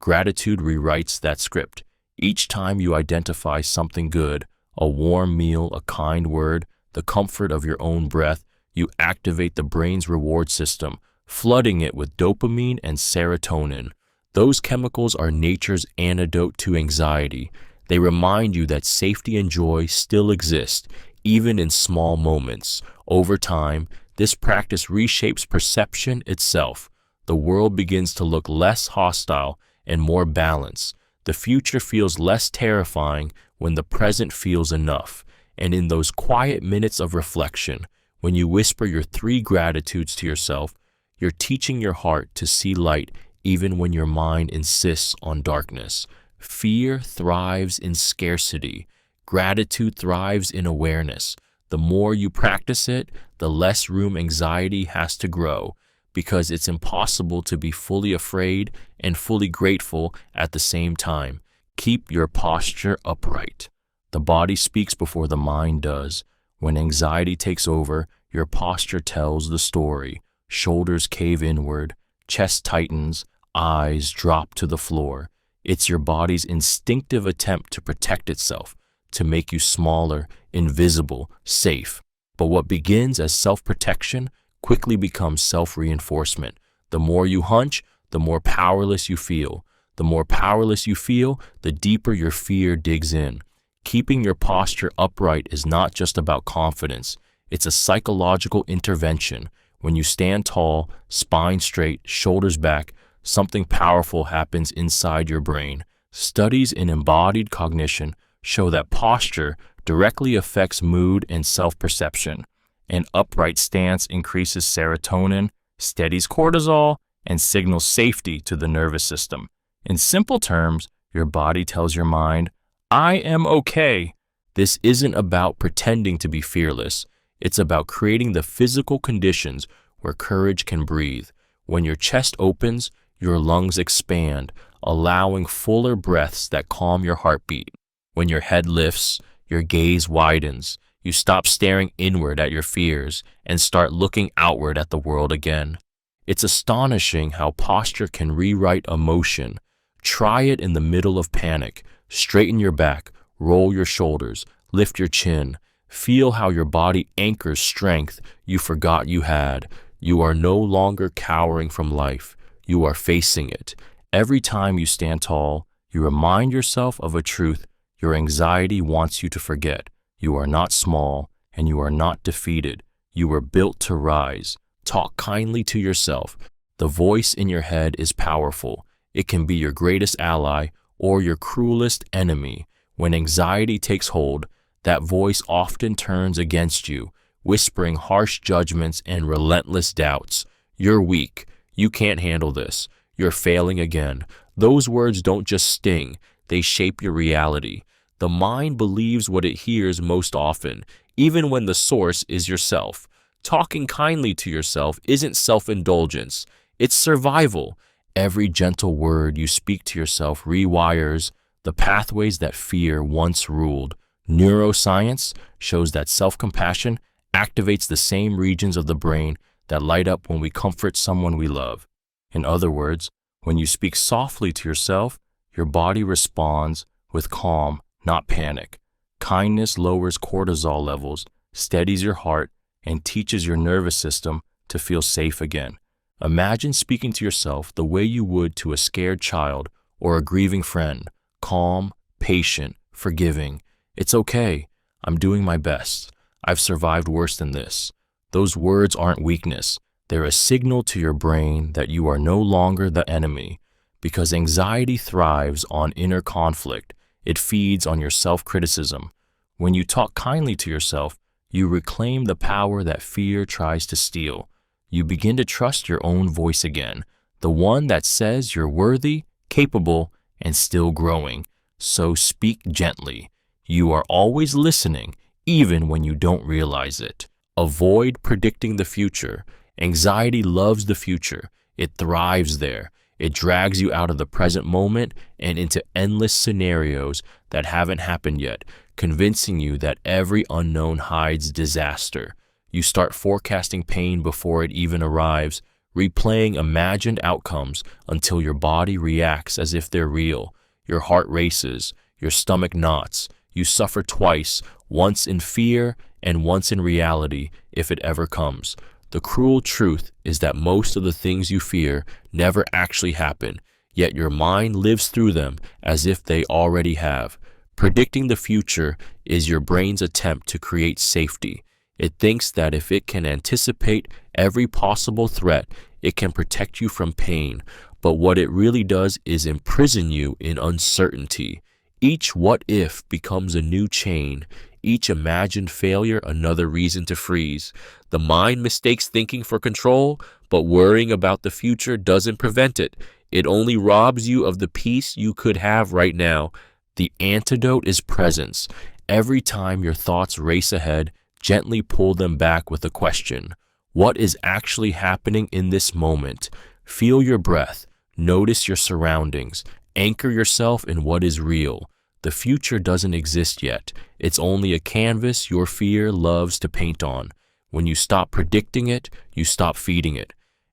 Gratitude rewrites that script. Each time you identify something good, a warm meal, a kind word, the comfort of your own breath, you activate the brain's reward system, flooding it with dopamine and serotonin. Those chemicals are nature's antidote to anxiety. They remind you that safety and joy still exist, even in small moments. Over time, This practice reshapes perception itself. The world begins to look less hostile and more balanced. The future feels less terrifying when the present feels enough. And in those quiet minutes of reflection, when you whisper your 3 gratitudes to yourself, you're teaching your heart to see light even when your mind insists on darkness. Fear thrives in scarcity. Gratitude thrives in awareness. The more you practice it, the less room anxiety has to grow, because it's impossible to be fully afraid and fully grateful at the same time. Keep your posture upright. The body speaks before the mind does. When anxiety takes over, your posture tells the story. Shoulders cave inward, chest tightens, eyes drop to the floor. It's your body's instinctive attempt to protect itself, to make you smaller, invisible, safe. But what begins as self-protection quickly becomes self-reinforcement. The more you hunch, the more powerless you feel. The more powerless you feel, the deeper your fear digs in. Keeping your posture upright is not just about confidence. It's a psychological intervention. When you stand tall, spine straight, shoulders back, something powerful happens inside your brain. Studies in embodied cognition show that posture directly affects mood and self-perception. An upright stance increases serotonin, steadies cortisol, and signals safety to the nervous system. In simple terms, your body tells your mind, I am okay. This isn't about pretending to be fearless. It's about creating the physical conditions where courage can breathe. When your chest opens, your lungs expand, allowing fuller breaths that calm your heartbeat. When your head lifts, your gaze widens. You stop staring inward at your fears and start looking outward at the world again. It's astonishing how posture can rewrite emotion. Try it in the middle of panic. Straighten your back, roll your shoulders, lift your chin. Feel how your body anchors strength you forgot you had. You are no longer cowering from life. You are facing it. Every time you stand tall, you remind yourself of a truth your anxiety wants you to forget. You are not small, and you are not defeated. You were built to rise. Talk kindly to yourself. The voice in your head is powerful. It can be your greatest ally or your cruelest enemy. When anxiety takes hold, that voice often turns against you, whispering harsh judgments and relentless doubts. You're weak. You can't handle this. You're failing again. Those words don't just sting, they shape your reality. The mind believes what it hears most often, even when the source is yourself. Talking kindly to yourself isn't self-indulgence, it's survival. Every gentle word you speak to yourself rewires the pathways that fear once ruled. Neuroscience shows that self-compassion activates the same regions of the brain that light up when we comfort someone we love. In other words, when you speak softly to yourself, your body responds with calm, not panic. Kindness lowers cortisol levels, steadies your heart, and teaches your nervous system to feel safe again. Imagine speaking to yourself the way you would to a scared child or a grieving friend, calm, patient, forgiving. It's okay. I'm doing my best. I've survived worse than this. Those words aren't weakness. They're a signal to your brain that you are no longer the enemy, because anxiety thrives on inner conflict. It feeds on your self-criticism. When you talk kindly to yourself, you reclaim the power that fear tries to steal. You begin to trust your own voice again, the one that says you're worthy, capable, and still growing. So speak gently. You are always listening, even when you don't realize it. Avoid predicting the future. Anxiety loves the future. It thrives there. It drags you out of the present moment and into endless scenarios that haven't happened yet, convincing you that every unknown hides disaster. You start forecasting pain before it even arrives, replaying imagined outcomes until your body reacts as if they're real. Your heart races, your stomach knots. You suffer twice, once in fear and once in reality, if it ever comes. The cruel truth is that most of the things you fear never actually happen, yet your mind lives through them as if they already have. Predicting the future is your brain's attempt to create safety. It thinks that if it can anticipate every possible threat, it can protect you from pain. But what it really does is imprison you in uncertainty. Each what if becomes a new chain. Each imagined failure another reason to freeze. The mind mistakes thinking for control, but worrying about the future doesn't prevent it. It only robs you of the peace you could have right now. The antidote is presence. Every time your thoughts race ahead, gently pull them back with a question. What is actually happening in this moment? Feel your breath. Notice your surroundings. Anchor yourself in what is real. The future doesn't exist yet. It's only a canvas your fear loves to paint on. When you stop predicting it, you stop feeding it.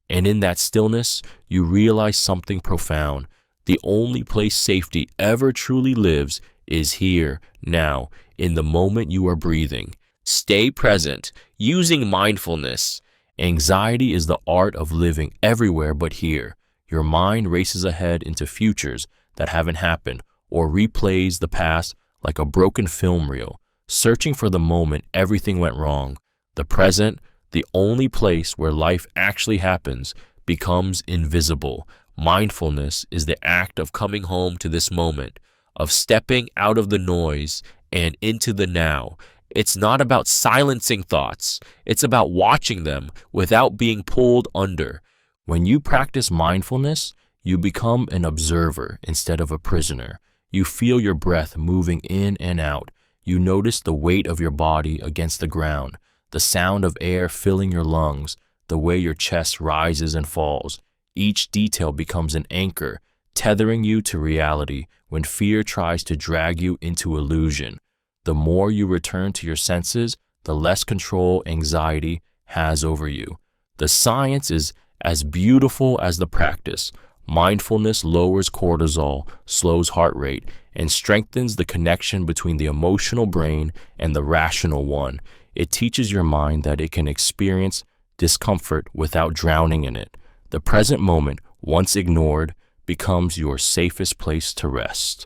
And in that stillness, you realize something profound. The only place safety ever truly lives is here, now, in the moment you are breathing. Stay present, using mindfulness. Anxiety is the art of living everywhere but here. Your mind races ahead into futures that haven't happened or replays the past like a broken film reel, searching for the moment everything went wrong. The present, the only place where life actually happens, becomes invisible. Mindfulness is the act of coming home to this moment, of stepping out of the noise and into the now. It's not about silencing thoughts. It's about watching them without being pulled under. When you practice mindfulness, you become an observer instead of a prisoner. You feel your breath moving in and out. You notice the weight of your body against the ground, the sound of air filling your lungs, the way your chest rises and falls. Each detail becomes an anchor, tethering you to reality when fear tries to drag you into illusion. The more you return to your senses, the less control anxiety has over you. The science is as beautiful as the practice. Mindfulness lowers cortisol, slows heart rate, and strengthens the connection between the emotional brain and the rational one. It teaches your mind that it can experience discomfort without drowning in it. The present moment, once ignored, becomes your safest place to rest.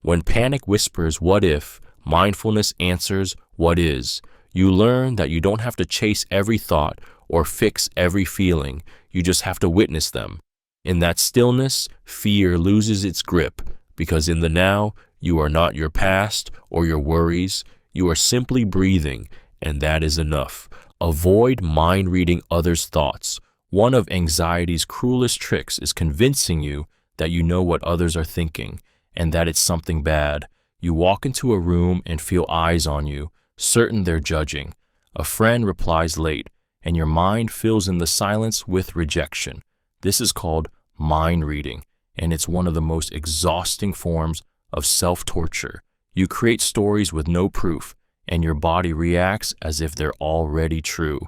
When panic whispers, "What if?" mindfulness answers, "What is?" You learn that you don't have to chase every thought or fix every feeling. You just have to witness them. In that stillness, fear loses its grip, because in the now, you are not your past or your worries. You are simply breathing, and that is enough. Avoid mind reading others' thoughts. One of anxiety's cruelest tricks is convincing you that you know what others are thinking, and that it's something bad. You walk into a room and feel eyes on you, certain they're judging. A friend replies late, and your mind fills in the silence with rejection. This is called mind reading, and it's one of the most exhausting forms of self-torture. You create stories with no proof, and your body reacts as if they're already true.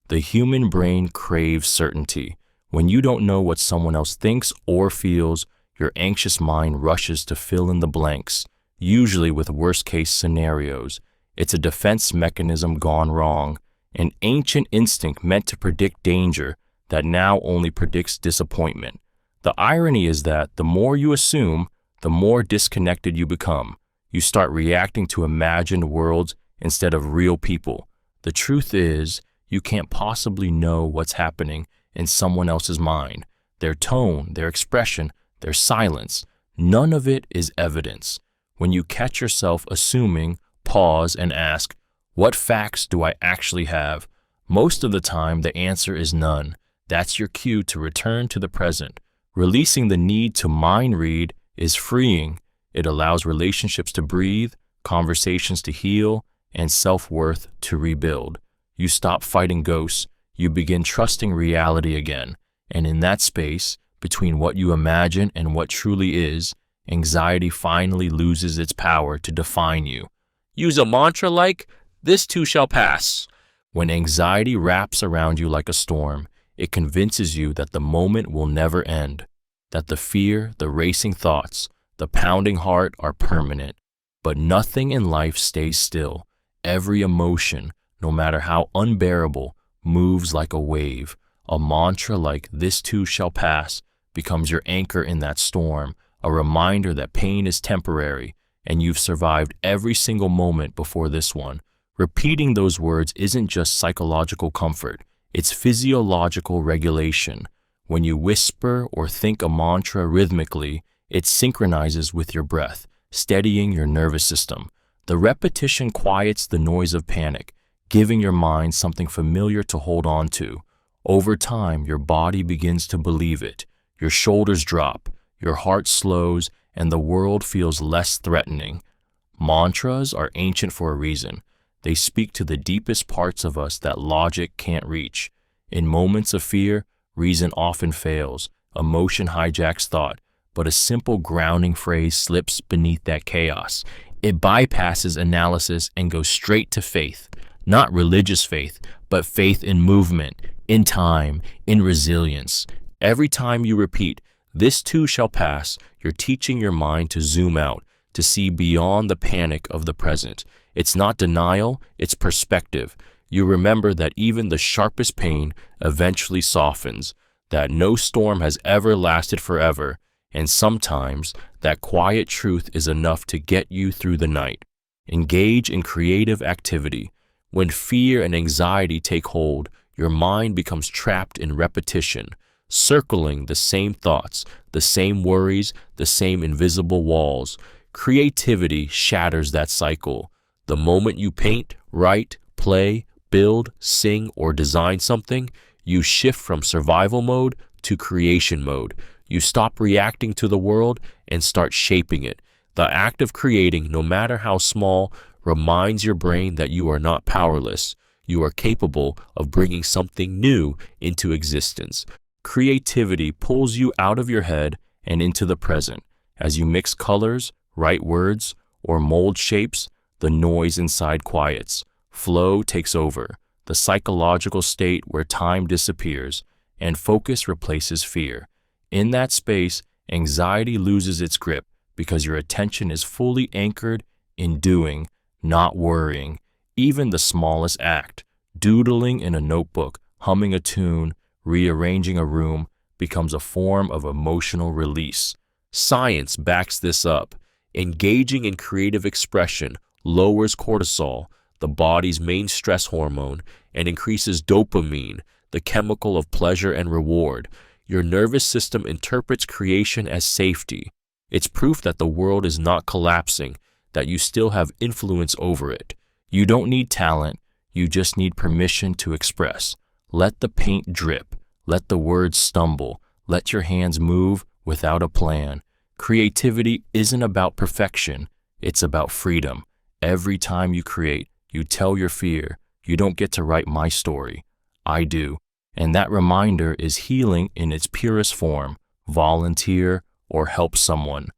The human brain craves certainty. When you don't know what someone else thinks or feels, your anxious mind rushes to fill in the blanks, usually with worst-case scenarios. It's a defense mechanism gone wrong, an ancient instinct meant to predict danger that now only predicts disappointment. The irony is that the more you assume, the more disconnected you become. You start reacting to imagined worlds instead of real people. The truth is, you can't possibly know what's happening in someone else's mind. Their tone, their expression, their silence, none of it is evidence. When you catch yourself assuming, pause and ask, what facts do I actually have? Most of the time, the answer is none. That's your cue to return to the present. Releasing the need to mind read is freeing. It allows relationships to breathe, conversations to heal, and self-worth to rebuild. You stop fighting ghosts. You begin trusting reality again. And in that space, between what you imagine and what truly is, anxiety finally loses its power to define you. Use a mantra like, "This too shall pass." When anxiety wraps around you like a storm, it convinces you that the moment will never end, that the fear, the racing thoughts, the pounding heart are permanent. But nothing in life stays still. Every emotion, no matter how unbearable, moves like a wave. A mantra like, "This too shall pass," becomes your anchor in that storm, a reminder that pain is temporary, and you've survived every single moment before this one. Repeating those words isn't just psychological comfort, it's physiological regulation. When you whisper or think a mantra rhythmically, it synchronizes with your breath, steadying your nervous system. The repetition quiets the noise of panic, giving your mind something familiar to hold on to. Over time, your body begins to believe it. Your shoulders drop, your heart slows, and the world feels less threatening. Mantras are ancient for a reason. They speak to the deepest parts of us that logic can't reach. In moments of fear, reason often fails, emotion hijacks thought, but a simple grounding phrase slips beneath that chaos. It bypasses analysis and goes straight to faith. Not religious faith, but faith in movement, in time, in resilience. Every time you repeat, "This too shall pass," you're teaching your mind to zoom out, to see beyond the panic of the present. It's not denial, it's perspective. You remember that even the sharpest pain eventually softens, that no storm has ever lasted forever, and sometimes that quiet truth is enough to get you through the night. Engage in creative activity. When fear and anxiety take hold, your mind becomes trapped in repetition, circling the same thoughts, the same worries, the same invisible walls. Creativity shatters that cycle. The moment you paint, write, play, build, sing, or design something, you shift from survival mode to creation mode. You stop reacting to the world and start shaping it. The act of creating, no matter how small, reminds your brain that you are not powerless. You are capable of bringing something new into existence. Creativity pulls you out of your head and into the present. As you mix colors, write words, or mold shapes, the noise inside quiets. Flow takes over, the psychological state where time disappears and focus replaces fear. In that space, anxiety loses its grip because your attention is fully anchored in doing, not worrying. Even the smallest act, doodling in a notebook, humming a tune, rearranging a room, becomes a form of emotional release. Science backs this up. Engaging in creative expression lowers cortisol, the body's main stress hormone, and increases dopamine, the chemical of pleasure and reward. Your nervous system interprets creation as safety. It's proof that the world is not collapsing, that you still have influence over it. You don't need talent, you just need permission to express. Let the paint drip, let the words stumble, let your hands move without a plan. Creativity isn't about perfection, it's about freedom. Every time you create, you tell your fear, you don't get to write my story. I do. And that reminder is healing in its purest form. Volunteer or help someone.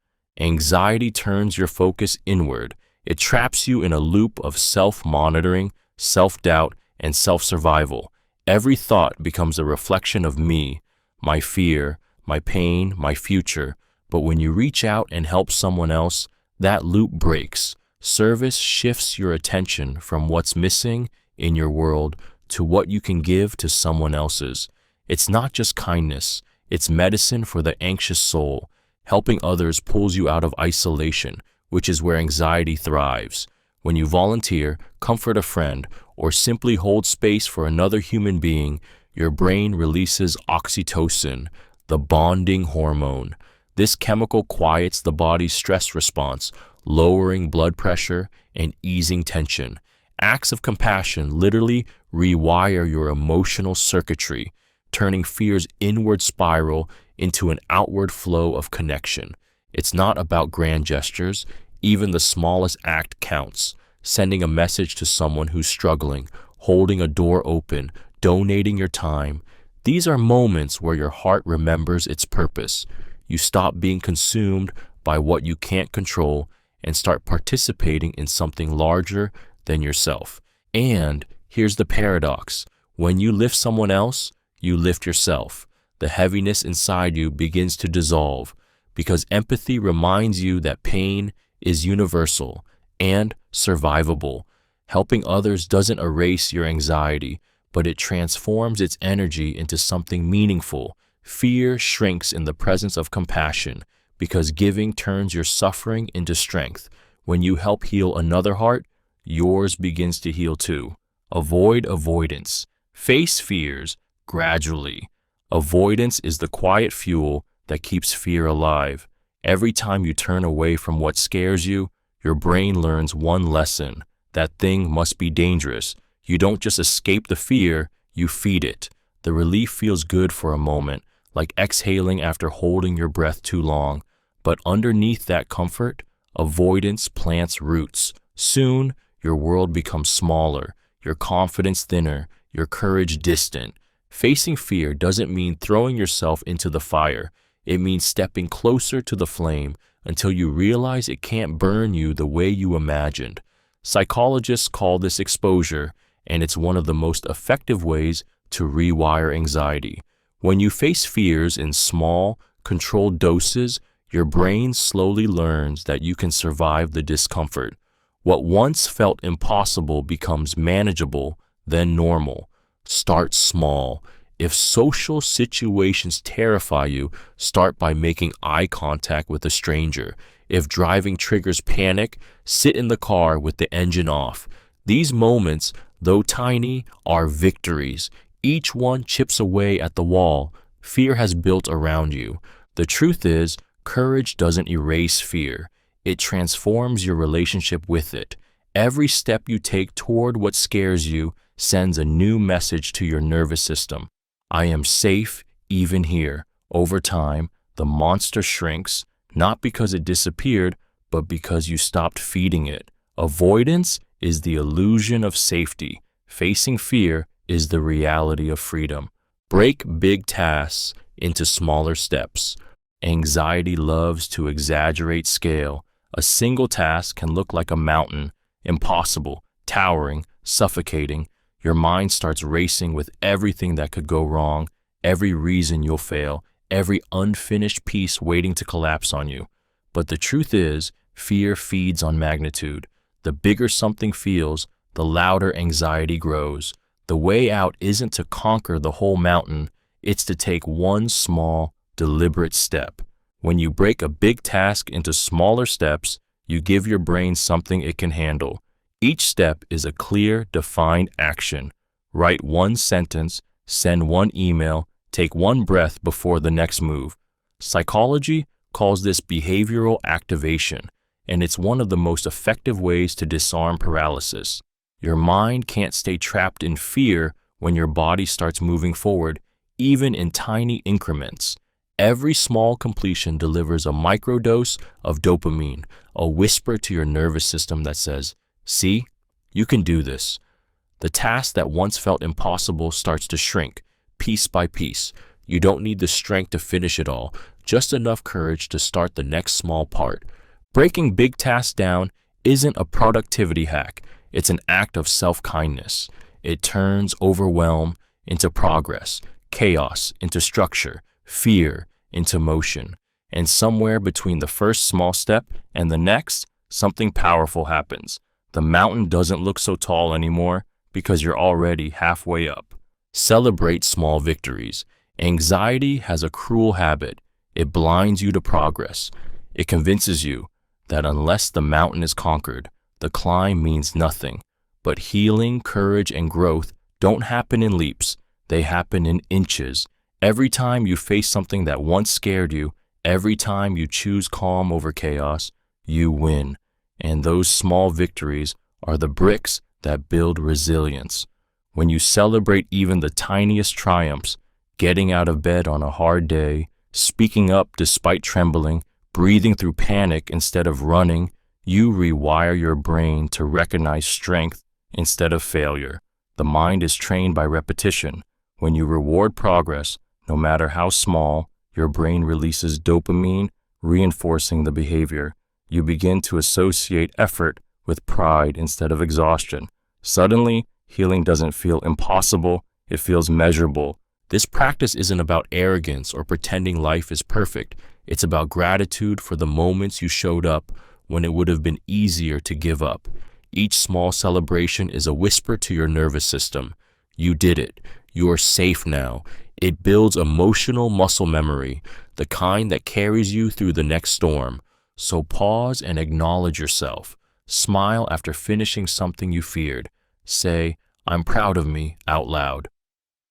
Anxiety turns your focus inward. It traps you in a loop of self-monitoring, self-doubt, and self-survival. Every thought becomes a reflection of me, my fear, my pain, my future. But when you reach out and help someone else, that loop breaks. Service shifts your attention from what's missing in your world to what you can give to someone else's. It's not just kindness, it's medicine for the anxious soul. Helping others pulls you out of isolation, which is where anxiety thrives. When you volunteer, comfort a friend, or simply hold space for another human being, your brain releases oxytocin, the bonding hormone. This chemical quiets the body's stress response, lowering blood pressure and easing tension. Acts of compassion literally rewire your emotional circuitry, turning fear's inward spiral into an outward flow of connection. It's not about grand gestures. Even the smallest act counts. Sending a message to someone who's struggling, holding a door open, donating your time. These are moments where your heart remembers its purpose. You stop being consumed by what you can't control and start participating in something larger than yourself. And here's the paradox. When you lift someone else, you lift yourself. The heaviness inside you begins to dissolve because empathy reminds you that pain is universal and survivable. Helping others doesn't erase your anxiety, but it transforms its energy into something meaningful. Fear shrinks in the presence of compassion because giving turns your suffering into strength. When you help heal another heart, yours begins to heal too. Avoid avoidance. Face fears gradually. Avoidance is the quiet fuel that keeps fear alive. Every time you turn away from what scares you, your brain learns one lesson. That thing must be dangerous. You don't just escape the fear, you feed it. The relief feels good for a moment, like exhaling after holding your breath too long. But underneath that comfort, avoidance plants roots. Soon, your world becomes smaller, your confidence thinner, your courage distant. Facing fear doesn't mean throwing yourself into the fire. It means stepping closer to the flame until you realize it can't burn you the way you imagined. Psychologists call this exposure, and it's one of the most effective ways to rewire anxiety. When you face fears in small, controlled doses, your brain slowly learns that you can survive the discomfort. What once felt impossible becomes manageable, then normal. Start small. If social situations terrify you, start by making eye contact with a stranger. If driving triggers panic, sit in the car with the engine off. These moments, though tiny, are victories. Each one chips away at the wall fear has built around you. The truth is, courage doesn't erase fear. It transforms your relationship with it. Every step you take toward what scares you sends a new message to your nervous system. I am safe even here. Over time, the monster shrinks, not because it disappeared, but because you stopped feeding it. Avoidance is the illusion of safety. Facing fear is the reality of freedom. Break big tasks into smaller steps. Anxiety loves to exaggerate scale. A single task can look like a mountain, impossible, towering, suffocating. Your mind starts racing with everything that could go wrong, every reason you'll fail, every unfinished piece waiting to collapse on you. But the truth is, fear feeds on magnitude. The bigger something feels, the louder anxiety grows. The way out isn't to conquer the whole mountain, it's to take one small, deliberate step. When you break a big task into smaller steps, you give your brain something it can handle. Each step is a clear, defined action. Write one sentence, send one email, take one breath before the next move. Psychology calls this behavioral activation, and it's one of the most effective ways to disarm paralysis. Your mind can't stay trapped in fear when your body starts moving forward, even in tiny increments. Every small completion delivers a microdose of dopamine, a whisper to your nervous system that says, "See, you can do this." The task that once felt impossible starts to shrink, piece by piece. You don't need the strength to finish it all, just enough courage to start the next small part. Breaking big tasks down isn't a productivity hack, it's an act of self-kindness. It turns overwhelm into progress, chaos into structure, fear into motion. And somewhere between the first small step and the next, something powerful happens. The mountain doesn't look so tall anymore because you're already halfway up. Celebrate small victories. Anxiety has a cruel habit. It blinds you to progress. It convinces you that unless the mountain is conquered, the climb means nothing. But healing, courage, and growth don't happen in leaps. They happen in inches. Every time you face something that once scared you, every time you choose calm over chaos, you win. And those small victories are the bricks that build resilience. When you celebrate even the tiniest triumphs, getting out of bed on a hard day, speaking up despite trembling, breathing through panic instead of running, you rewire your brain to recognize strength instead of failure. The mind is trained by repetition. When you reward progress, no matter how small, your brain releases dopamine, reinforcing the behavior. You begin to associate effort with pride instead of exhaustion. Suddenly, healing doesn't feel impossible, it feels measurable. This practice isn't about arrogance or pretending life is perfect. It's about gratitude for the moments you showed up when it would have been easier to give up. Each small celebration is a whisper to your nervous system. You did it. You are safe now. It builds emotional muscle memory, the kind that carries you through the next storm. So pause and acknowledge yourself. Smile after finishing something you feared. Say, "I'm proud of me," out loud.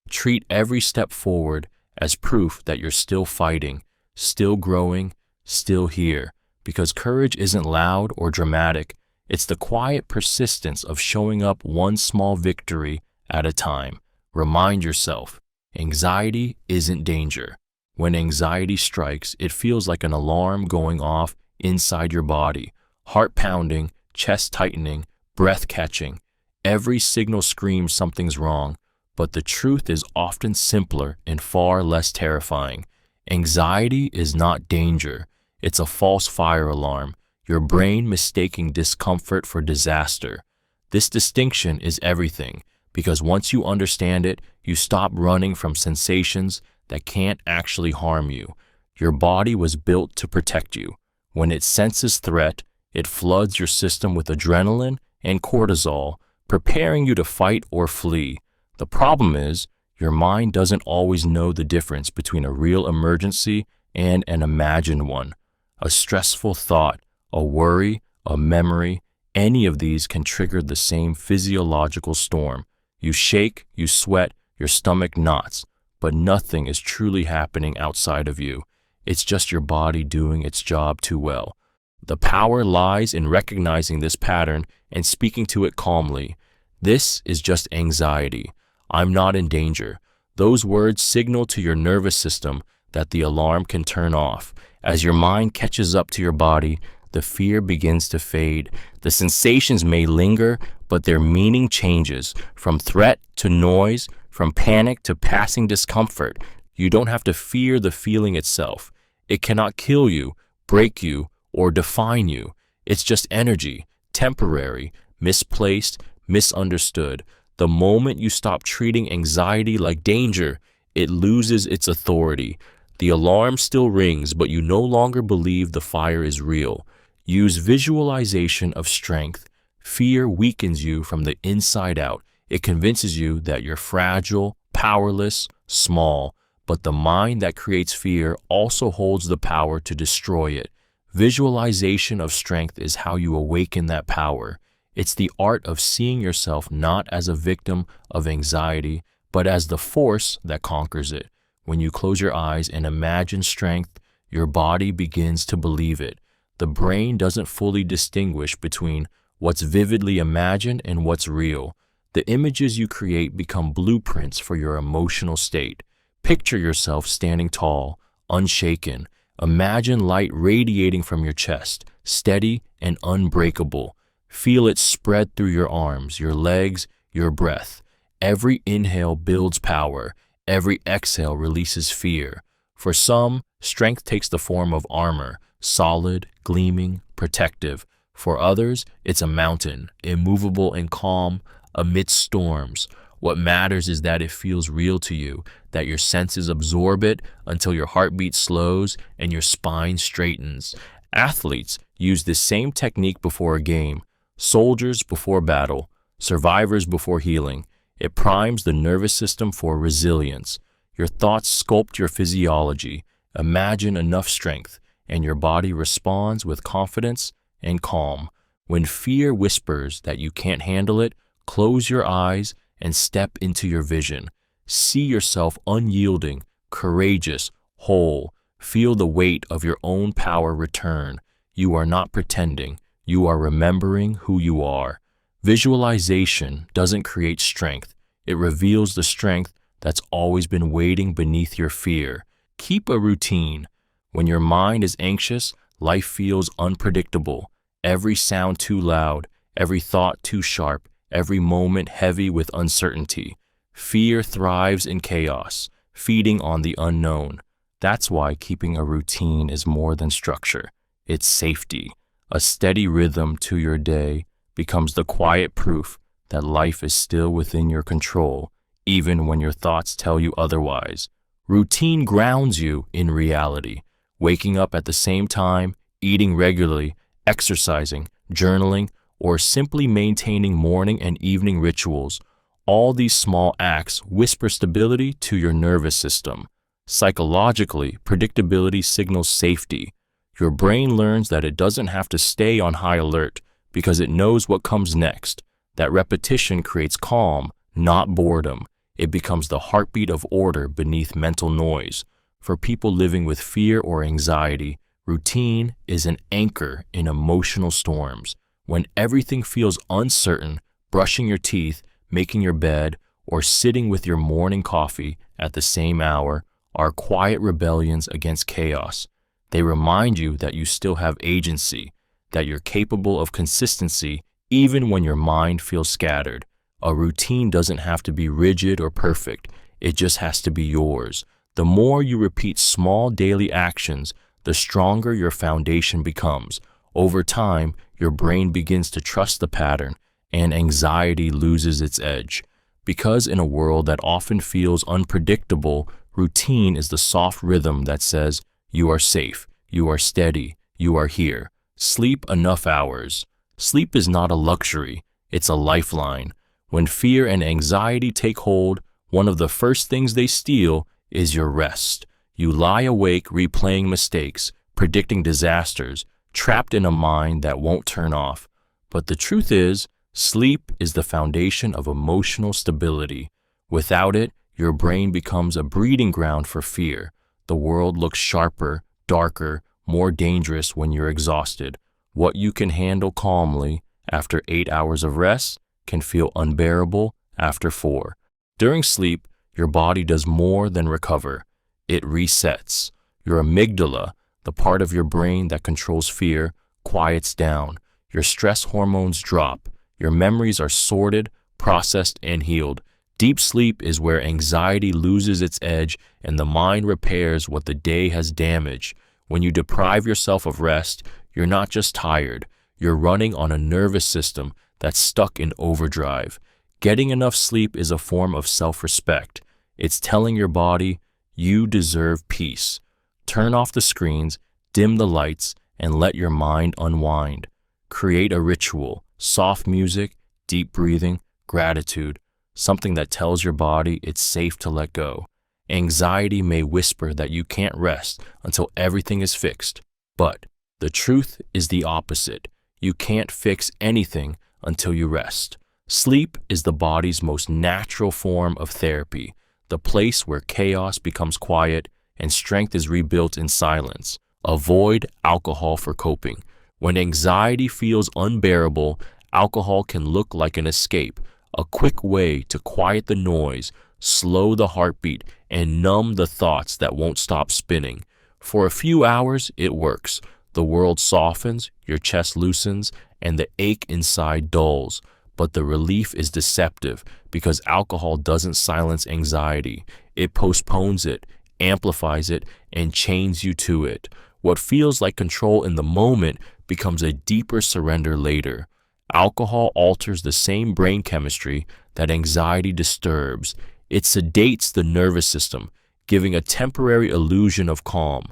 Treat every step forward as proof that you're still fighting, still growing, still here. Because courage isn't loud or dramatic. It's the quiet persistence of showing up one small victory at a time. Remind yourself, anxiety isn't danger. When anxiety strikes, it feels like an alarm going off inside your body. Heart pounding, chest tightening, breath catching. Every signal screams something's wrong, but the truth is often simpler and far less terrifying. Anxiety is not danger. It's a false fire alarm, your brain mistaking discomfort for disaster. This distinction is everything, because once you understand it, you stop running from sensations that can't actually harm you. Your body was built to protect you. When it senses threat, it floods your system with adrenaline and cortisol, preparing you to fight or flee. The problem is, your mind doesn't always know the difference between a real emergency and an imagined one. A stressful thought, a worry, a memory, any of these can trigger the same physiological storm. You shake, you sweat, your stomach knots, but nothing is truly happening outside of you. It's just your body doing its job too well. The power lies in recognizing this pattern and speaking to it calmly. This is just anxiety. I'm not in danger. Those words signal to your nervous system that the alarm can turn off. As your mind catches up to your body, the fear begins to fade. The sensations may linger, but their meaning changes from threat to noise, from panic to passing discomfort. You don't have to fear the feeling itself. It cannot kill you, break you, or define you. It's just energy, temporary, misplaced, misunderstood. The moment you stop treating anxiety like danger, it loses its authority. The alarm still rings, but you no longer believe the fire is real. Use visualization of strength. Fear weakens you from the inside out. It convinces you that you're fragile, powerless, small, but the mind that creates fear also holds the power to destroy it. Visualization of strength is how you awaken that power. It's the art of seeing yourself not as a victim of anxiety, but as the force that conquers it. When you close your eyes and imagine strength, your body begins to believe it. The brain doesn't fully distinguish between what's vividly imagined and what's real. The images you create become blueprints for your emotional state. Picture yourself standing tall, unshaken. Imagine light radiating from your chest, steady and unbreakable. Feel it spread through your arms, your legs, your breath. Every inhale builds power. Every exhale releases fear. For some, strength takes the form of armor, solid, gleaming, protective. For others, it's a mountain, immovable and calm amidst storms. What matters is that it feels real to you, that your senses absorb it until your heartbeat slows and your spine straightens. Athletes use this same technique before a game, soldiers before battle, survivors before healing. It primes the nervous system for resilience. Your thoughts sculpt your physiology. Imagine enough strength, and your body responds with confidence and calm. When fear whispers that you can't handle it, close your eyes and step into your vision. See yourself unyielding, courageous, whole. Feel the weight of your own power return. You are not pretending. You are remembering who you are. Visualization doesn't create strength. It reveals the strength that's always been waiting beneath your fear. Keep a routine. When your mind is anxious, life feels unpredictable. Every sound too loud, every thought too sharp, every moment heavy with uncertainty. Fear thrives in chaos, feeding on the unknown. That's why keeping a routine is more than structure. It's safety. A steady rhythm to your day becomes the quiet proof that life is still within your control, even when your thoughts tell you otherwise. Routine grounds you in reality. Waking up at the same time, eating regularly, exercising, journaling, or simply maintaining morning and evening rituals. All these small acts whisper stability to your nervous system. Psychologically, predictability signals safety. Your brain learns that it doesn't have to stay on high alert because it knows what comes next. That repetition creates calm, not boredom. It becomes the heartbeat of order beneath mental noise. For people living with fear or anxiety, routine is an anchor in emotional storms. When everything feels uncertain, brushing your teeth, making your bed, or sitting with your morning coffee at the same hour are quiet rebellions against chaos. They remind you that you still have agency, that you're capable of consistency even when your mind feels scattered. A routine doesn't have to be rigid or perfect. It just has to be yours. The more you repeat small daily actions, the stronger your foundation becomes. Over time, your brain begins to trust the pattern, and anxiety loses its edge. Because in a world that often feels unpredictable, routine is the soft rhythm that says, you are safe, you are steady, you are here. Sleep enough hours. Sleep is not a luxury, it's a lifeline. When fear and anxiety take hold, one of the first things they steal is your rest. You lie awake replaying mistakes, predicting disasters, trapped in a mind that won't turn off. But the truth is, sleep is the foundation of emotional stability. Without it, your brain becomes a breeding ground for fear. The world looks sharper, darker, more dangerous when you're exhausted. What you can handle calmly after 8 hours of rest can feel unbearable after 4. During sleep, your body does more than recover. It resets. Your amygdala, the part of your brain that controls fear, quiets down. Your stress hormones drop. Your memories are sorted, processed, and healed. Deep sleep is where anxiety loses its edge and the mind repairs what the day has damaged. When you deprive yourself of rest, you're not just tired, you're running on a nervous system that's stuck in overdrive. Getting enough sleep is a form of self-respect. It's telling your body, you deserve peace. Turn off the screens, dim the lights, and let your mind unwind. Create a ritual, soft music, deep breathing, gratitude, something that tells your body it's safe to let go. Anxiety may whisper that you can't rest until everything is fixed, but the truth is the opposite. You can't fix anything until you rest. Sleep is the body's most natural form of therapy, the place where chaos becomes quiet and strength is rebuilt in silence. Avoid alcohol for coping. When anxiety feels unbearable, alcohol can look like an escape, a quick way to quiet the noise, slow the heartbeat, and numb the thoughts that won't stop spinning. For a few hours, it works. The world softens, your chest loosens, and the ache inside dulls. But the relief is deceptive because alcohol doesn't silence anxiety. It postpones it, amplifies it, and chains you to it. What feels like control in the moment becomes a deeper surrender later. Alcohol alters the same brain chemistry that anxiety disturbs. It sedates the nervous system, giving a temporary illusion of calm.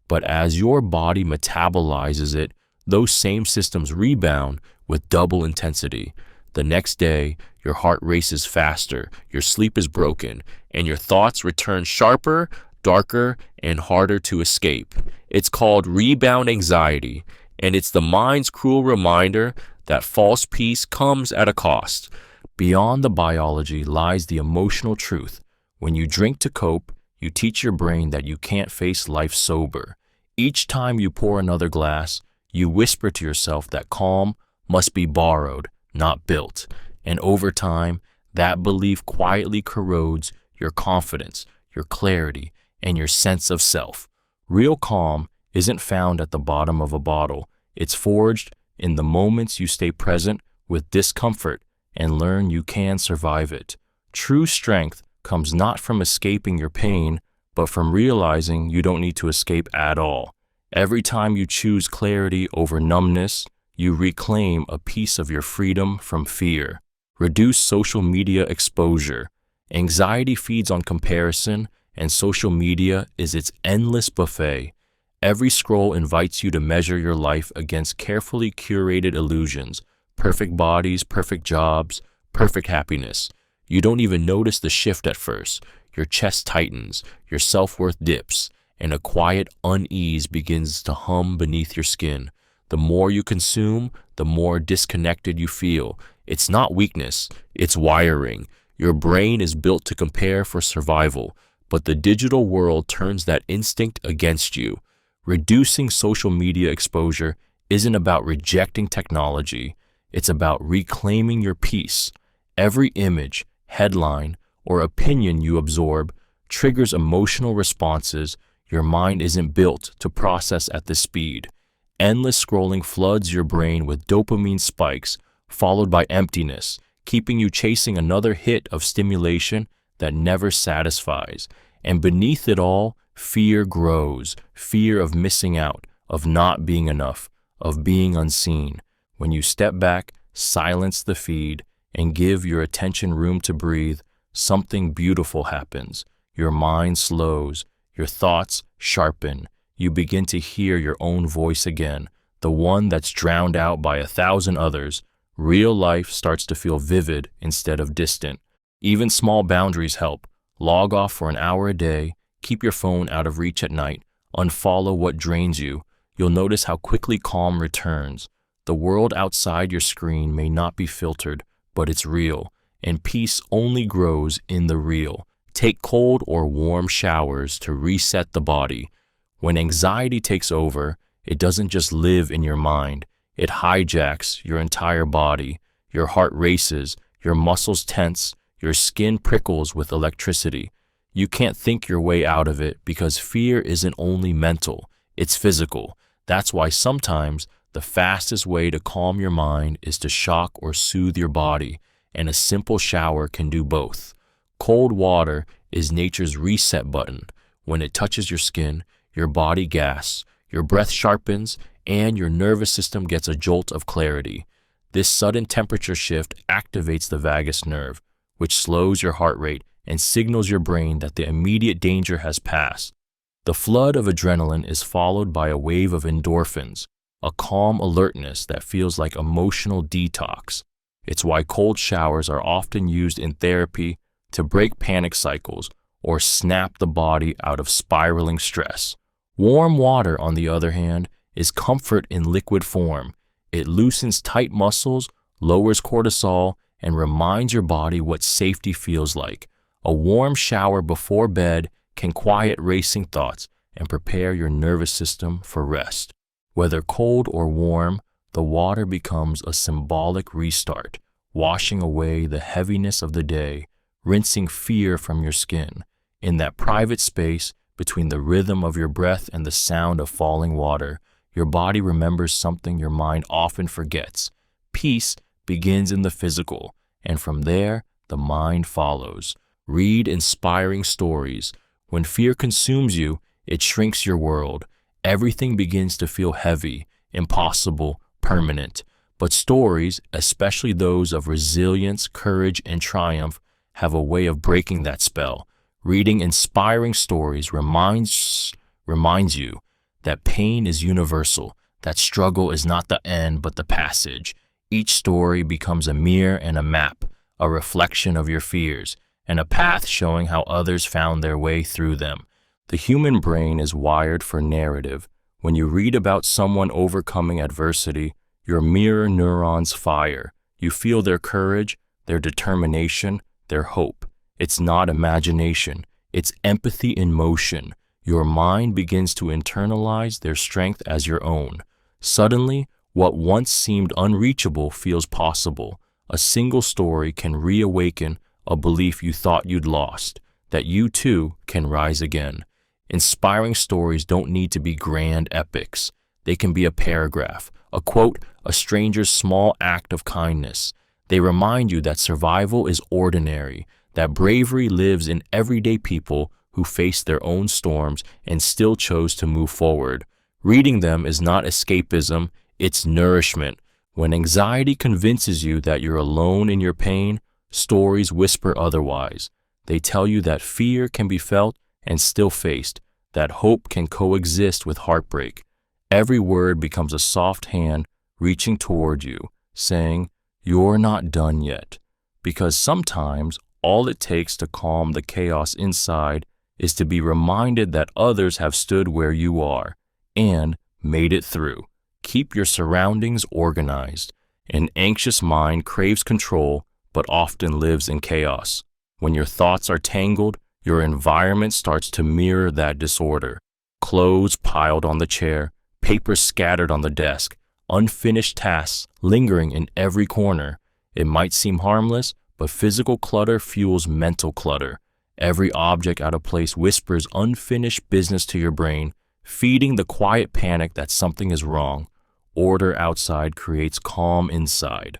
But as your body metabolizes it, those same systems rebound with double intensity. The next day, your heart races faster, your sleep is broken, and your thoughts return sharper, darker, and harder to escape. It's called rebound anxiety, and it's the mind's cruel reminder that false peace comes at a cost. Beyond the biology lies the emotional truth. When you drink to cope, you teach your brain that you can't face life sober. Each time you pour another glass, you whisper to yourself that calm must be borrowed, not built. And over time, that belief quietly corrodes your confidence, your clarity, and your sense of self. Real calm isn't found at the bottom of a bottle. It's forged in the moments you stay present with discomfort and learn you can survive it. True strength comes not from escaping your pain, but from realizing you don't need to escape at all. Every time you choose clarity over numbness, you reclaim a piece of your freedom from fear. Reduce social media exposure. Anxiety feeds on comparison, and social media is its endless buffet. Every scroll invites you to measure your life against carefully curated illusions. Perfect bodies, perfect jobs, perfect happiness. You don't even notice the shift at first. Your chest tightens, your self-worth dips, and a quiet unease begins to hum beneath your skin. The more you consume, the more disconnected you feel. It's not weakness, it's wiring. Your brain is built to compare for survival, but the digital world turns that instinct against you. Reducing social media exposure isn't about rejecting technology, it's about reclaiming your peace. Every image, headline, or opinion you absorb triggers emotional responses your mind isn't built to process at this speed. Endless scrolling floods your brain with dopamine spikes, followed by emptiness, keeping you chasing another hit of stimulation that never satisfies. And beneath it all, fear grows, fear of missing out, of not being enough, of being unseen. When you step back, silence the feed, and give your attention room to breathe, something beautiful happens. Your mind slows, your thoughts sharpen. You begin to hear your own voice again, the one that's drowned out by 1,000 others. Real life starts to feel vivid instead of distant. Even small boundaries help. Log off for an hour a day, keep your phone out of reach at night, unfollow what drains you. You'll notice how quickly calm returns. The world outside your screen may not be filtered, but it's real, and peace only grows in the real. Take cold or warm showers to reset the body. When anxiety takes over, it doesn't just live in your mind, it hijacks your entire body. Your heart races, your muscles tense, your skin prickles with electricity. You can't think your way out of it because fear isn't only mental, it's physical. That's why sometimes the fastest way to calm your mind is to shock or soothe your body, and a simple shower can do both. Cold water is nature's reset button. When it touches your skin, your body gasps, your breath sharpens, and your nervous system gets a jolt of clarity. This sudden temperature shift activates the vagus nerve, which slows your heart rate and signals your brain that the immediate danger has passed. The flood of adrenaline is followed by a wave of endorphins, a calm alertness that feels like emotional detox. It's why cold showers are often used in therapy to break panic cycles or snap the body out of spiraling stress. Warm water, on the other hand, is comfort in liquid form. It loosens tight muscles, lowers cortisol, and reminds your body what safety feels like. A warm shower before bed can quiet racing thoughts and prepare your nervous system for rest. Whether cold or warm, the water becomes a symbolic restart, washing away the heaviness of the day, rinsing fear from your skin. In that private space between the rhythm of your breath and the sound of falling water, your body remembers something your mind often forgets. Peace begins in the physical, and from there, the mind follows. Read inspiring stories. When fear consumes you, it shrinks your world. Everything begins to feel heavy, impossible, permanent. But stories, especially those of resilience, courage, and triumph, have a way of breaking that spell. Reading inspiring stories reminds you that pain is universal, that struggle is not the end but the passage. Each story becomes a mirror and a map, a reflection of your fears, and a path showing how others found their way through them. The human brain is wired for narrative. When you read about someone overcoming adversity, your mirror neurons fire. You feel their courage, their determination, their hope. It's not imagination, it's empathy in motion. Your mind begins to internalize their strength as your own. Suddenly, what once seemed unreachable feels possible. A single story can reawaken a belief you thought you'd lost, that you too can rise again. Inspiring stories don't need to be grand epics. They can be a paragraph, a quote, a stranger's small act of kindness. They remind you that survival is ordinary, that bravery lives in everyday people who face their own storms and still chose to move forward. Reading them is not escapism, it's nourishment. When anxiety convinces you that you're alone in your pain, stories whisper otherwise. They tell you that fear can be felt and still faced, that hope can coexist with heartbreak. Every word becomes a soft hand reaching toward you, saying, "You're not done yet." Because sometimes all it takes to calm the chaos inside is to be reminded that others have stood where you are and made it through. Keep your surroundings organized. An anxious mind craves control, but often lives in chaos. When your thoughts are tangled, your environment starts to mirror that disorder. Clothes piled on the chair, papers scattered on the desk, unfinished tasks lingering in every corner. It might seem harmless, but physical clutter fuels mental clutter. Every object out of place whispers unfinished business to your brain, feeding the quiet panic that something is wrong. Order outside creates calm inside.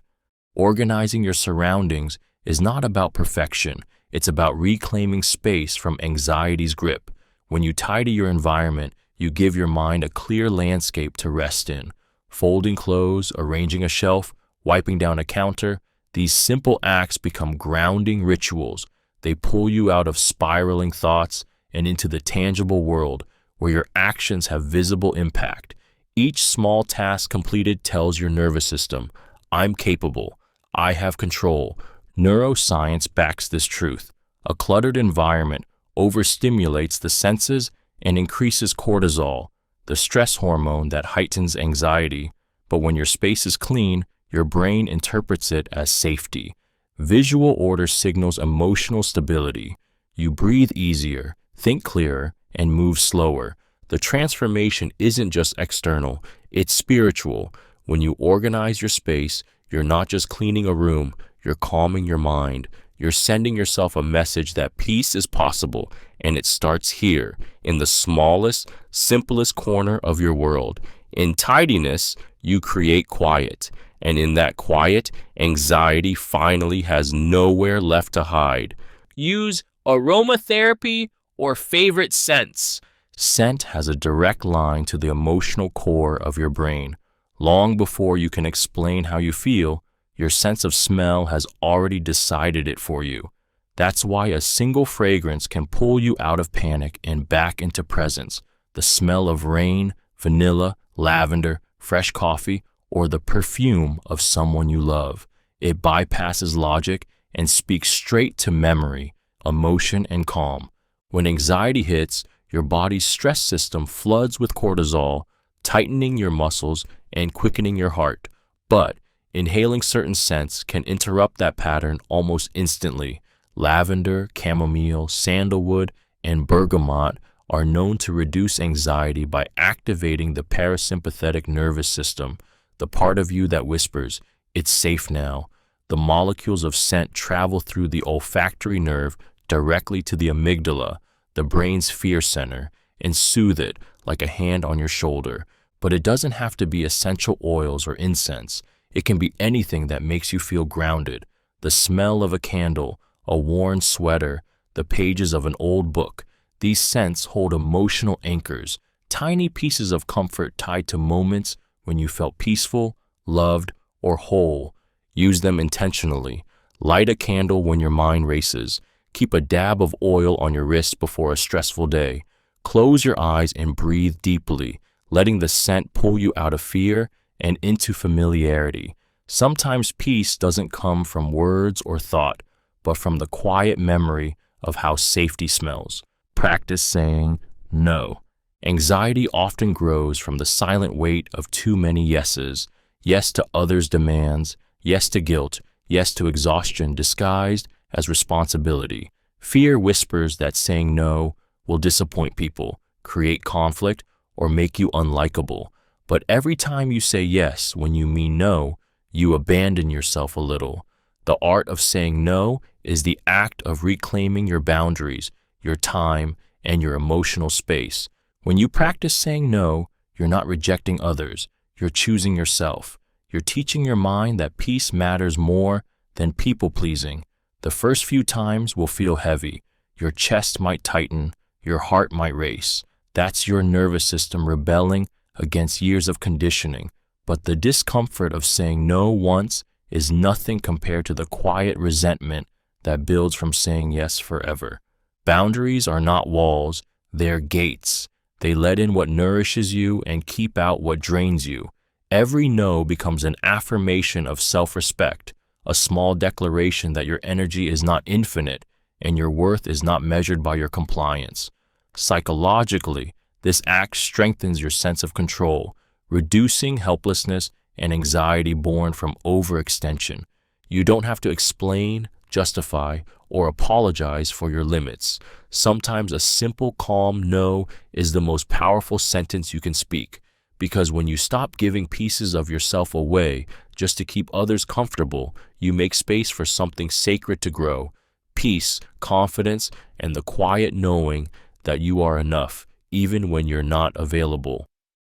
Organizing your surroundings is not about perfection. It's about reclaiming space from anxiety's grip. When you tidy your environment, you give your mind a clear landscape to rest in. Folding clothes, arranging a shelf, wiping down a counter, these simple acts become grounding rituals. They pull you out of spiraling thoughts and into the tangible world where your actions have visible impact. Each small task completed tells your nervous system, I'm capable, I have control. Neuroscience backs this truth. A cluttered environment overstimulates the senses and increases cortisol, the stress hormone that heightens anxiety. But when your space is clean, your brain interprets it as safety. Visual order signals emotional stability. You breathe easier, think clearer, and move slower. The transformation isn't just external, it's spiritual. When you organize your space, you're not just cleaning a room, you're calming your mind. You're sending yourself a message that peace is possible, and it starts here, in the smallest, simplest corner of your world. In tidiness, you create quiet, and in that quiet, anxiety finally has nowhere left to hide. Use aromatherapy or favorite scents. Scent has a direct line to the emotional core of your brain. Long before you can explain how you feel, your sense of smell has already decided it for you. That's why a single fragrance can pull you out of panic and back into presence. The smell of rain, vanilla, lavender, fresh coffee, or the perfume of someone you love. It bypasses logic and speaks straight to memory, emotion, and calm. When anxiety hits, your body's stress system floods with cortisol, tightening your muscles and quickening your heart. But inhaling certain scents can interrupt that pattern almost instantly. Lavender, chamomile, sandalwood, and bergamot are known to reduce anxiety by activating the parasympathetic nervous system, the part of you that whispers, "It's safe now." The molecules of scent travel through the olfactory nerve directly to the amygdala, the brain's fear center, and soothe it like a hand on your shoulder. But it doesn't have to be essential oils or incense. It can be anything that makes you feel grounded. The smell of a candle, a worn sweater, the pages of an old book. These scents hold emotional anchors, tiny pieces of comfort tied to moments when you felt peaceful, loved, or whole. Use them intentionally. Light a candle when your mind races. Keep a dab of oil on your wrist before a stressful day. Close your eyes and breathe deeply, letting the scent pull you out of fear and into familiarity. Sometimes peace doesn't come from words or thought, but from the quiet memory of how safety smells. Practice saying no. Anxiety often grows from the silent weight of too many yeses. Yes to others' demands, yes to guilt, yes to exhaustion disguised as responsibility. Fear whispers that saying no will disappoint people, create conflict, or make you unlikable. But every time you say yes when you mean no, you abandon yourself a little. The art of saying no is the act of reclaiming your boundaries, your time, and your emotional space. When you practice saying no, you're not rejecting others, you're choosing yourself. You're teaching your mind that peace matters more than people-pleasing. The first few times will feel heavy. Your chest might tighten, your heart might race. That's your nervous system rebelling against years of conditioning. But the discomfort of saying no once is nothing compared to the quiet resentment that builds from saying yes forever. Boundaries are not walls, they're gates. They let in what nourishes you and keep out what drains you. Every no becomes an affirmation of self-respect, a small declaration that your energy is not infinite and your worth is not measured by your compliance. Psychologically, this act strengthens your sense of control. reducing helplessness and anxiety born from overextension. You don't have to explain, justify, or apologize for your limits. Sometimes a simple, calm no is the most powerful sentence you can speak, because when you stop giving pieces of yourself away just to keep others comfortable, you make space for something sacred to grow: peace, confidence, and the quiet knowing that you are enough, even when you're not available.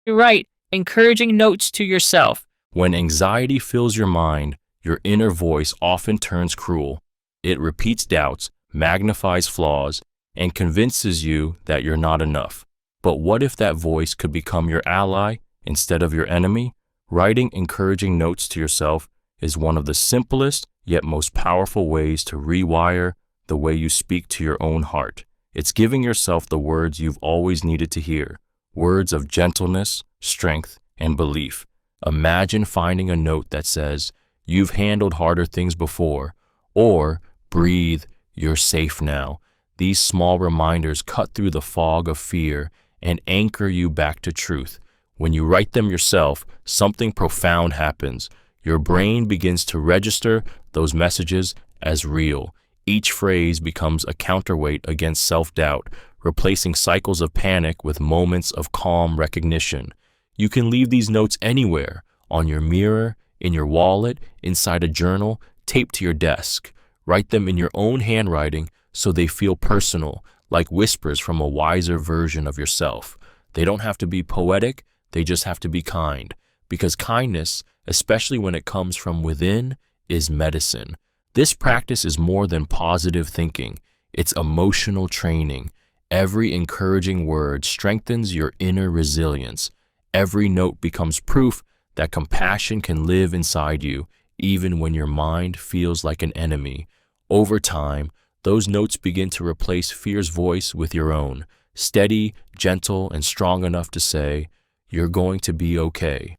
You're right. Encouraging notes to yourself. When anxiety fills your mind, your inner voice often turns cruel. It repeats doubts, magnifies flaws, and convinces you that you're not enough. But what if that voice could become your ally instead of your enemy? Writing encouraging notes to yourself is one of the simplest yet most powerful ways to rewire the way you speak to your own heart. It's giving yourself the words you've always needed to hear, words of gentleness, strength, and belief. Imagine finding a note that says, "You've handled harder things before," or "Breathe, you're safe now." These small reminders cut through the fog of fear and anchor you back to truth. When you write them yourself, something profound happens. Your brain begins to register those messages as real. Each phrase becomes a counterweight against self-doubt, replacing cycles of panic with moments of calm recognition. You can leave these notes anywhere: on your mirror, in your wallet, inside a journal, taped to your desk. Write them in your own handwriting so they feel personal, like whispers from a wiser version of yourself. They don't have to be poetic, they just have to be kind. Because kindness, especially when it comes from within, is medicine. This practice is more than positive thinking. It's emotional training. Every encouraging word strengthens your inner resilience. Every note becomes proof that compassion can live inside you, even when your mind feels like an enemy. Over time, those notes begin to replace fear's voice with your own, steady, gentle, and strong enough to say, "You're going to be okay."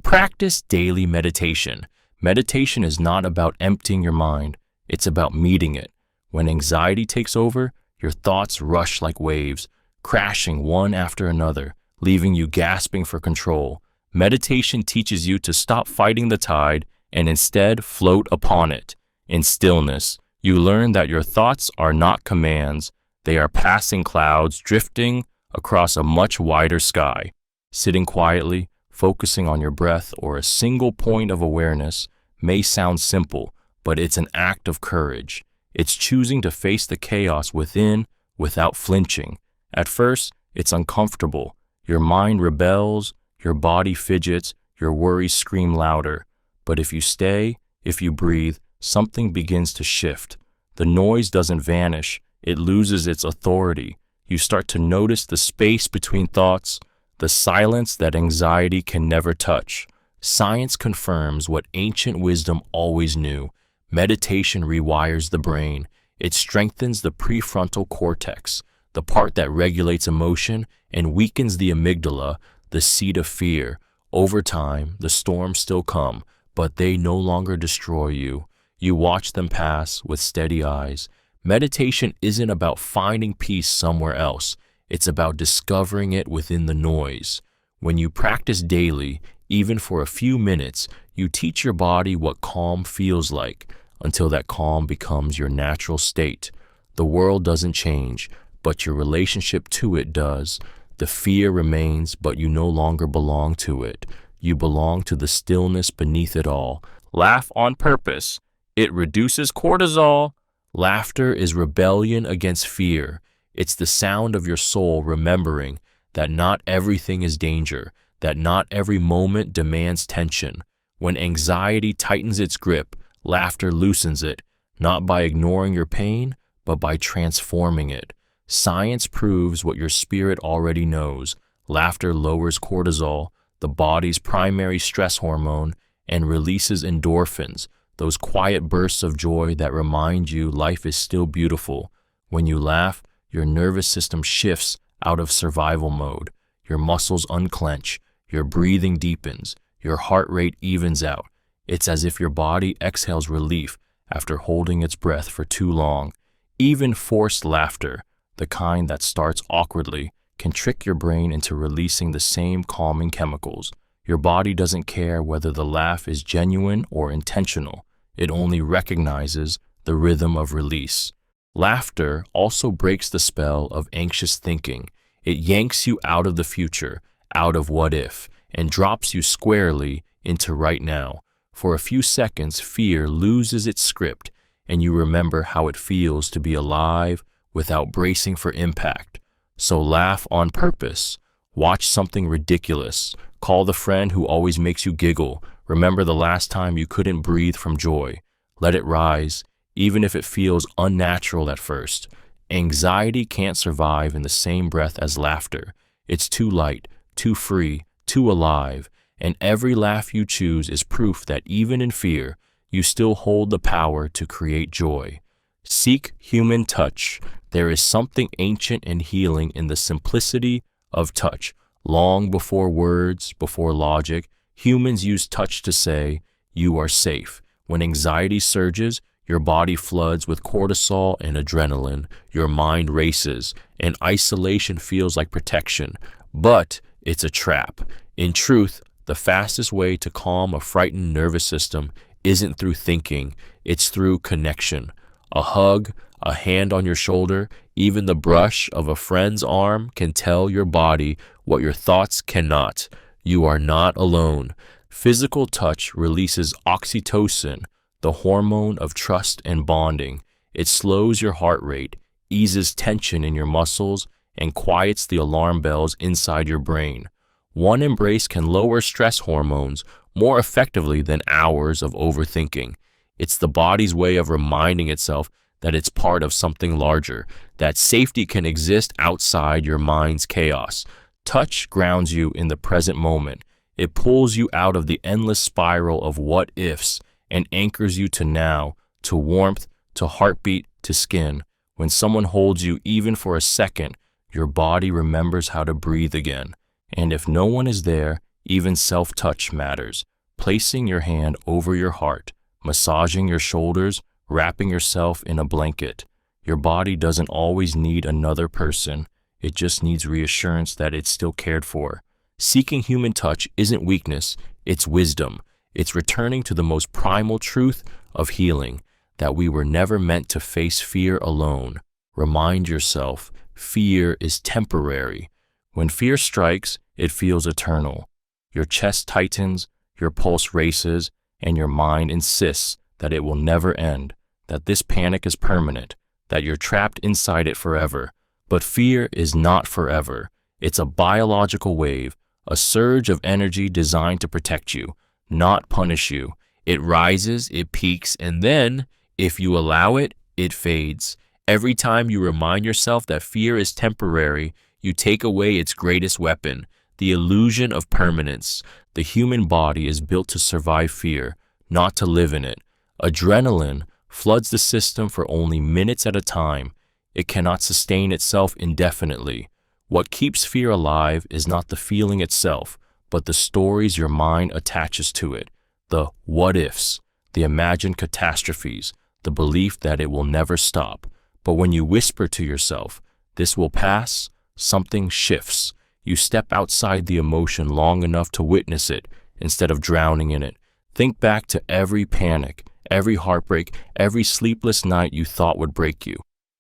Practice daily meditation. Meditation is not about emptying your mind, it's about meeting it. When anxiety takes over, your thoughts rush like waves, crashing one after another, leaving you gasping for control. Meditation teaches you to stop fighting the tide and instead float upon it. In stillness, you learn that your thoughts are not commands, they are passing clouds drifting across a much wider sky. Sitting quietly, focusing on your breath or a single point of awareness may sound simple, but it's an act of courage. It's choosing to face the chaos within without flinching. At first, it's uncomfortable. Your mind rebels, your body fidgets, your worries scream louder. But if you stay, if you breathe, something begins to shift. The noise doesn't vanish, it loses its authority. You start to notice the space between thoughts, the silence that anxiety can never touch. Science confirms what ancient wisdom always knew. Meditation rewires the brain. It strengthens the prefrontal cortex, the part that regulates emotion, and weakens the amygdala, the seat of fear. Over time, the storms still come, but they no longer destroy you. You watch them pass with steady eyes. Meditation isn't about finding peace somewhere else. It's about discovering it within the noise. When you practice daily, even for a few minutes, you teach your body what calm feels like, until that calm becomes your natural state. The world doesn't change, but your relationship to it does. The fear remains, but you no longer belong to it. You belong to the stillness beneath it all. Laugh on purpose. It reduces cortisol. Laughter is rebellion against fear. It's the sound of your soul remembering that not everything is danger, that not every moment demands tension. When anxiety tightens its grip, laughter loosens it, not by ignoring your pain, but by transforming it. Science proves what your spirit already knows. Laughter lowers cortisol, the body's primary stress hormone, and releases endorphins, those quiet bursts of joy that remind you life is still beautiful. When you laugh, your nervous system shifts out of survival mode. Your muscles unclench, your breathing deepens, your heart rate evens out. It's as if your body exhales relief after holding its breath for too long. Even forced laughter, the kind that starts awkwardly, can trick your brain into releasing the same calming chemicals. Your body doesn't care whether the laugh is genuine or intentional. It only recognizes the rhythm of release. Laughter also breaks the spell of anxious thinking. It yanks you out of the future, out of what if, and drops you squarely into right now. For a few seconds, fear loses its script, and you remember how it feels to be alive without bracing for impact. So laugh on purpose. Watch something ridiculous. Call the friend who always makes you giggle. Remember the last time you couldn't breathe from joy. Let it rise, even if it feels unnatural at first. Anxiety can't survive in the same breath as laughter. It's too light, too free, too alive, and every laugh you choose is proof that even in fear, you still hold the power to create joy. Seek human touch. There is something ancient and healing in the simplicity of touch. Long before words, before logic, humans used touch to say, "You are safe." When anxiety surges, your body floods with cortisol and adrenaline. Your mind races, and isolation feels like protection. But it's a trap. In truth, the fastest way to calm a frightened nervous system isn't through thinking, it's through connection. A hug, a hand on your shoulder, even the brush of a friend's arm can tell your body what your thoughts cannot. You are not alone. Physical touch releases oxytocin, the hormone of trust and bonding. It slows your heart rate, eases tension in your muscles, and quiets the alarm bells inside your brain. One embrace can lower stress hormones more effectively than hours of overthinking. It's the body's way of reminding itself that it's part of something larger, that safety can exist outside your mind's chaos. Touch grounds you in the present moment. It pulls you out of the endless spiral of what ifs and anchors you to now, to warmth, to heartbeat, to skin. When someone holds you even for a second, your body remembers how to breathe again. And if no one is there, even self-touch matters. Placing your hand over your heart, massaging your shoulders, wrapping yourself in a blanket. Your body doesn't always need another person. It just needs reassurance that it's still cared for. Seeking human touch isn't weakness, it's wisdom. It's returning to the most primal truth of healing, that we were never meant to face fear alone. Remind yourself, fear is temporary. When fear strikes, it feels eternal. Your chest tightens, your pulse races, and your mind insists that it will never end, that this panic is permanent, that you're trapped inside it forever. But fear is not forever. It's a biological wave, a surge of energy designed to protect you, not punish you. It rises, it peaks, and then, if you allow it, it fades. Every time you remind yourself that fear is temporary, you take away its greatest weapon, the illusion of permanence. The human body is built to survive fear, not to live in it. Adrenaline floods the system for only minutes at a time. It cannot sustain itself indefinitely. What keeps fear alive is not the feeling itself, but the stories your mind attaches to it, the what-ifs, the imagined catastrophes, the belief that it will never stop. But when you whisper to yourself, "This will pass," something shifts. You step outside the emotion long enough to witness it instead of drowning in it. Think back to every panic, every heartbreak, every sleepless night you thought would break you.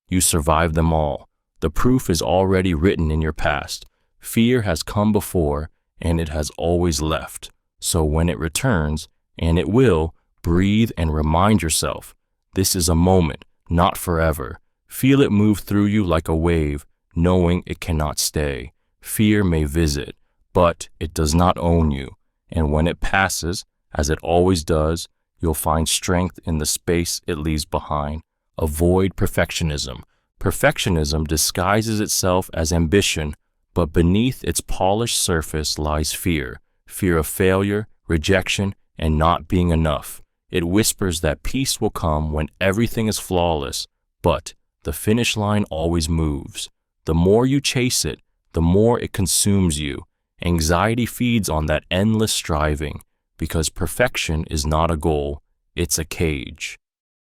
You survived them all. The proof is already written in your past. Fear has come before, and it has always left. So when it returns, and it will, breathe and remind yourself, this is a moment, not forever. Feel it move through you like a wave, knowing it cannot stay. Fear may visit, but it does not own you. And when it passes, as it always does, you'll find strength in the space it leaves behind. Avoid perfectionism. Perfectionism disguises itself as ambition, but beneath its polished surface lies fear. Fear of failure, rejection, and not being enough. It whispers that peace will come when everything is flawless, but the finish line always moves. The more you chase it, the more it consumes you. Anxiety feeds on that endless striving, because perfection is not a goal, it's a cage.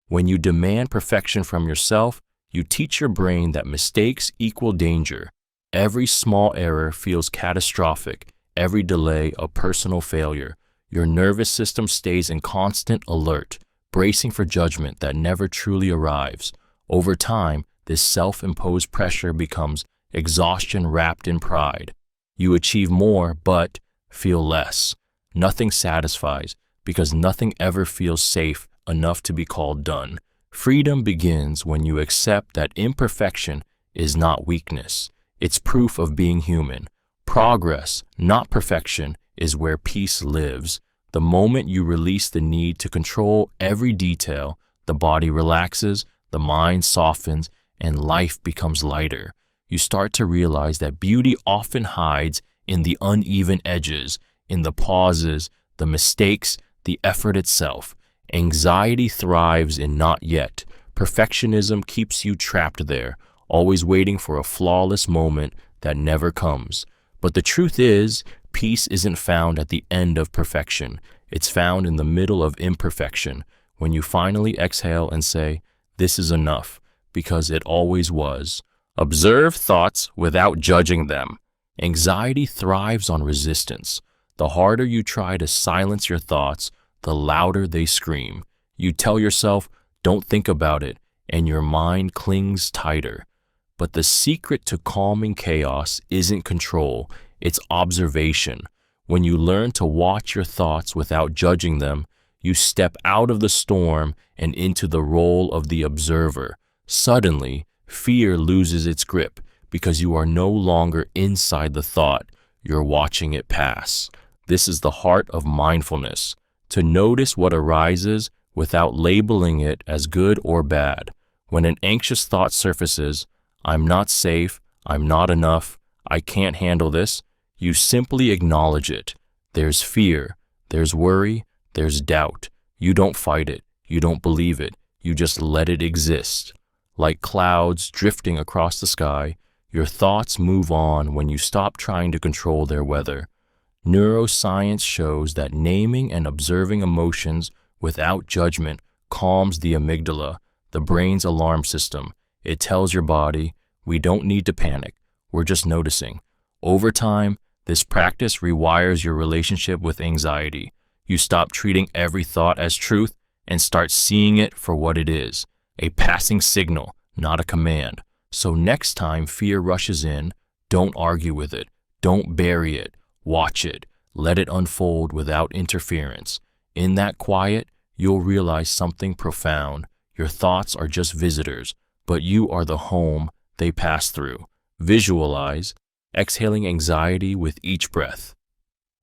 When you demand perfection from yourself, you teach your brain that mistakes equal danger. Every small error feels catastrophic. every delay a personal failure. Your nervous system stays in constant alert, bracing for judgment that never truly arrives. Over time, this self-imposed pressure becomes exhaustion wrapped in pride. You achieve more, but feel less. Nothing satisfies because nothing ever feels safe enough to be called done. Freedom begins when you accept that imperfection is not weakness. It's proof of being human. Progress, not perfection, is where peace lives. The moment you release the need to control every detail, the body relaxes, the mind softens, and life becomes lighter. You start to realize that beauty often hides in the uneven edges, in the pauses, the mistakes, the effort itself. Anxiety thrives in not yet. Perfectionism keeps you trapped there, always waiting for a flawless moment that never comes. But the truth is, peace isn't found at the end of perfection. It's found in the middle of imperfection, when you finally exhale and say, "This is enough," because it always was. Observe thoughts without judging them. Anxiety thrives on resistance. The harder you try to silence your thoughts, the louder they scream. You tell yourself, "Don't think about it," and your mind clings tighter. But the secret to calming chaos isn't control, it's observation. When you learn to watch your thoughts without judging them, you step out of the storm and into the role of the observer. Suddenly, fear loses its grip because you are no longer inside the thought, you're watching it pass. This is the heart of mindfulness, to notice what arises without labeling it as good or bad. When an anxious thought surfaces, "I'm not safe, I'm not enough, I can't handle this," you simply acknowledge it. There's fear, there's worry, there's doubt. You don't fight it, you don't believe it, you just let it exist. Like clouds drifting across the sky, your thoughts move on when you stop trying to control their weather. Neuroscience shows that naming and observing emotions without judgment calms the amygdala, the brain's alarm system. It tells your body, "We don't need to panic, we're just noticing." Over time, this practice rewires your relationship with anxiety. You stop treating every thought as truth and start seeing it for what it is, a passing signal, not a command. So next time fear rushes in, don't argue with it, don't bury it, watch it, let it unfold without interference. In that quiet, you'll realize something profound. Your thoughts are just visitors, but you are the home they pass through. Visualize, exhaling anxiety with each breath.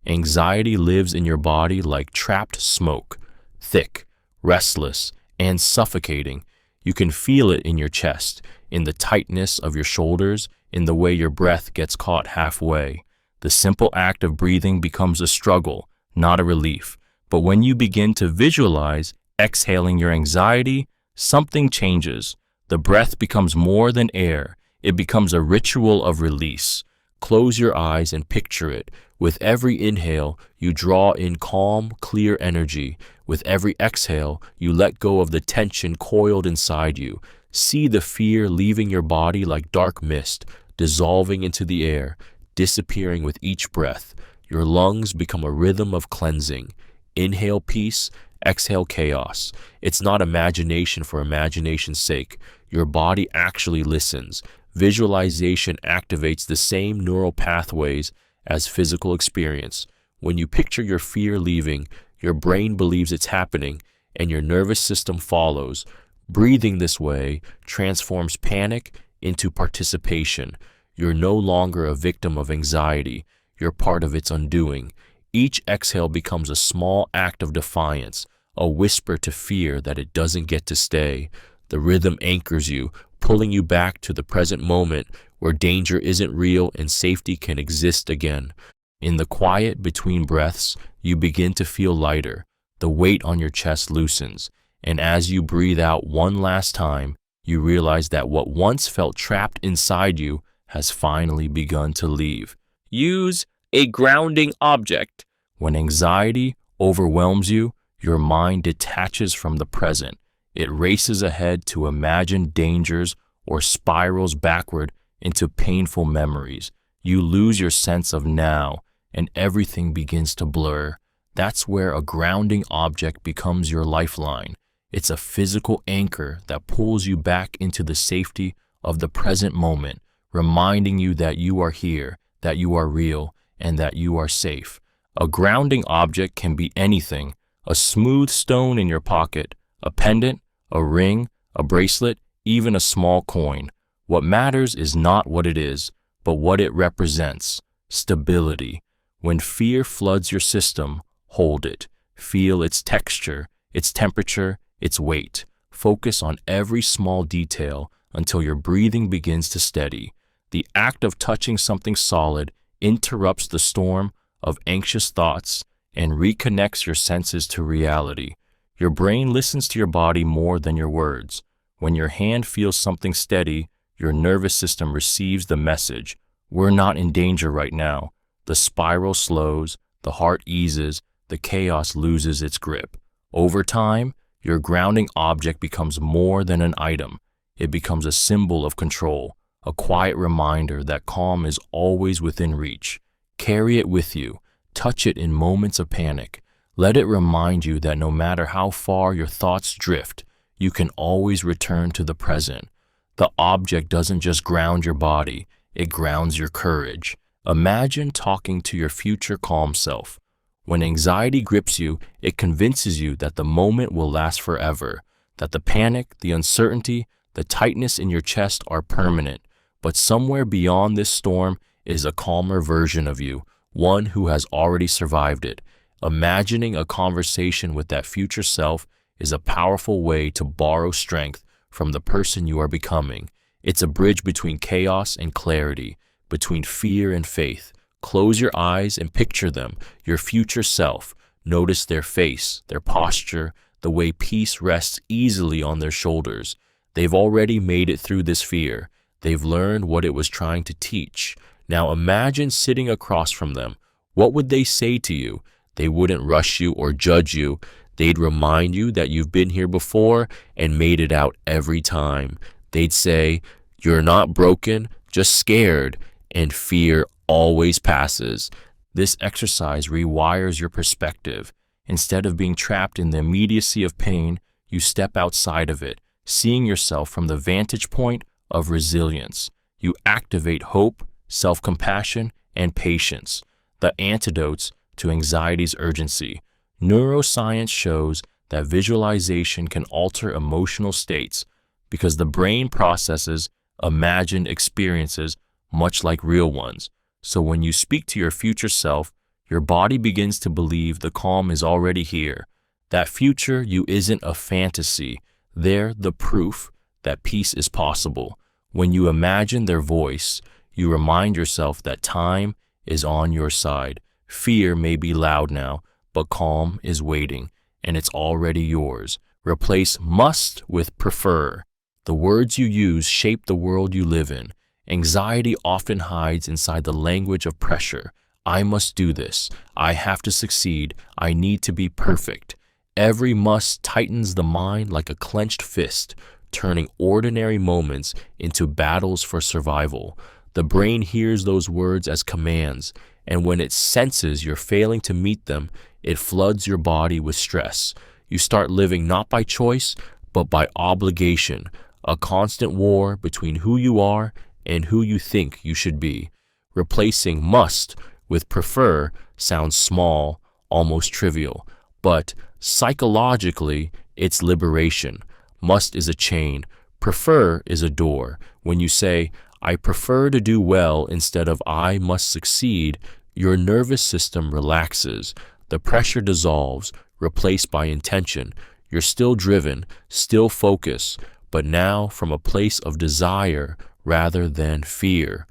Anxiety lives in your body like trapped smoke, thick, restless, and suffocating. You can feel it in your chest, in the tightness of your shoulders, in the way your breath gets caught halfway. The simple act of breathing becomes a struggle, not a relief. But when you begin to visualize exhaling your anxiety, something changes. The breath becomes more than air. It becomes a ritual of release. Close your eyes and picture it. With every inhale, you draw in calm, clear energy. With every exhale, you let go of the tension coiled inside you. See the fear leaving your body like dark mist, dissolving into the air, disappearing with each breath. Your lungs become a rhythm of cleansing. Inhale peace, exhale chaos. It's not imagination for imagination's sake. Your body actually listens. Visualization activates the same neural pathways as physical experience. When you picture your fear leaving, your brain believes it's happening, and your nervous system follows. Breathing this way transforms panic into participation. You're no longer a victim of anxiety. You're part of its undoing. Each exhale becomes a small act of defiance, a whisper to fear that it doesn't get to stay. The rhythm anchors you, pulling you back to the present moment where danger isn't real and safety can exist again. In the quiet between breaths, you begin to feel lighter. The weight on your chest loosens, and as you breathe out one last time, you realize that what once felt trapped inside you has finally begun to leave. Use a grounding object. When anxiety overwhelms you, your mind detaches from the present. It races ahead to imagined dangers or spirals backward into painful memories. You lose your sense of now, and everything begins to blur. That's where a grounding object becomes your lifeline. It's a physical anchor that pulls you back into the safety of the present moment, reminding you that you are here, that you are real, and that you are safe. A grounding object can be anything: a smooth stone in your pocket, a pendant, a ring, a bracelet, even a small coin. What matters is not what it is, but what it represents: stability. When fear floods your system, hold it. Feel its texture, its temperature, its weight. Focus on every small detail until your breathing begins to steady. The act of touching something solid interrupts the storm of anxious thoughts and reconnects your senses to reality. Your brain listens to your body more than your words. When your hand feels something steady, your nervous system receives the message: we're not in danger right now. The spiral slows, the heart eases, the chaos loses its grip. Over time, your grounding object becomes more than an item. It becomes a symbol of control, a quiet reminder that calm is always within reach. Carry it with you. Touch it in moments of panic. Let it remind you that no matter how far your thoughts drift, you can always return to the present. The object doesn't just ground your body, it grounds your courage. Imagine talking to your future calm self. When anxiety grips you, it convinces you that the moment will last forever, that the panic, the uncertainty, the tightness in your chest are permanent. But somewhere beyond this storm is a calmer version of you, one who has already survived it. Imagining a conversation with that future self is a powerful way to borrow strength from the person you are becoming. It's a bridge between chaos and clarity, between fear and faith. Close your eyes and picture them, your future self. Notice their face, their posture, the way peace rests easily on their shoulders. They've already made it through this fear. They've learned what it was trying to teach. Now imagine sitting across from them. What would they say to you? They wouldn't rush you or judge you. They'd remind you that you've been here before and made it out every time. They'd say, "You're not broken, just scared, and fear always passes." This exercise rewires your perspective. Instead of being trapped in the immediacy of pain, you step outside of it, seeing yourself from the vantage point of resilience. You activate hope, self-compassion, and patience, the antidotes to anxiety's urgency. Neuroscience shows that visualization can alter emotional states because the brain processes imagined experiences much like real ones. So when you speak to your future self, your body begins to believe the calm is already here. That future you isn't a fantasy. They're the proof that peace is possible. When you imagine their voice, you remind yourself that time is on your side. Fear may be loud now, but calm is waiting, and it's already yours. Replace must with prefer. The words you use shape the world you live in. Anxiety often hides inside the language of pressure. I must do this. I have to succeed. I need to be perfect. Every must tightens the mind like a clenched fist, turning ordinary moments into battles for survival. The brain hears those words as commands, and when it senses you're failing to meet them, it floods your body with stress. You start living not by choice, but by obligation, a constant war between who you are and who you think you should be. Replacing must with prefer sounds small, almost trivial, but psychologically, it's liberation. Must is a chain, prefer is a door. When you say, I prefer to do well instead of I must succeed, your nervous system relaxes. The pressure dissolves, replaced by intention. You're still driven, still focused, but now from a place of desire rather than fear.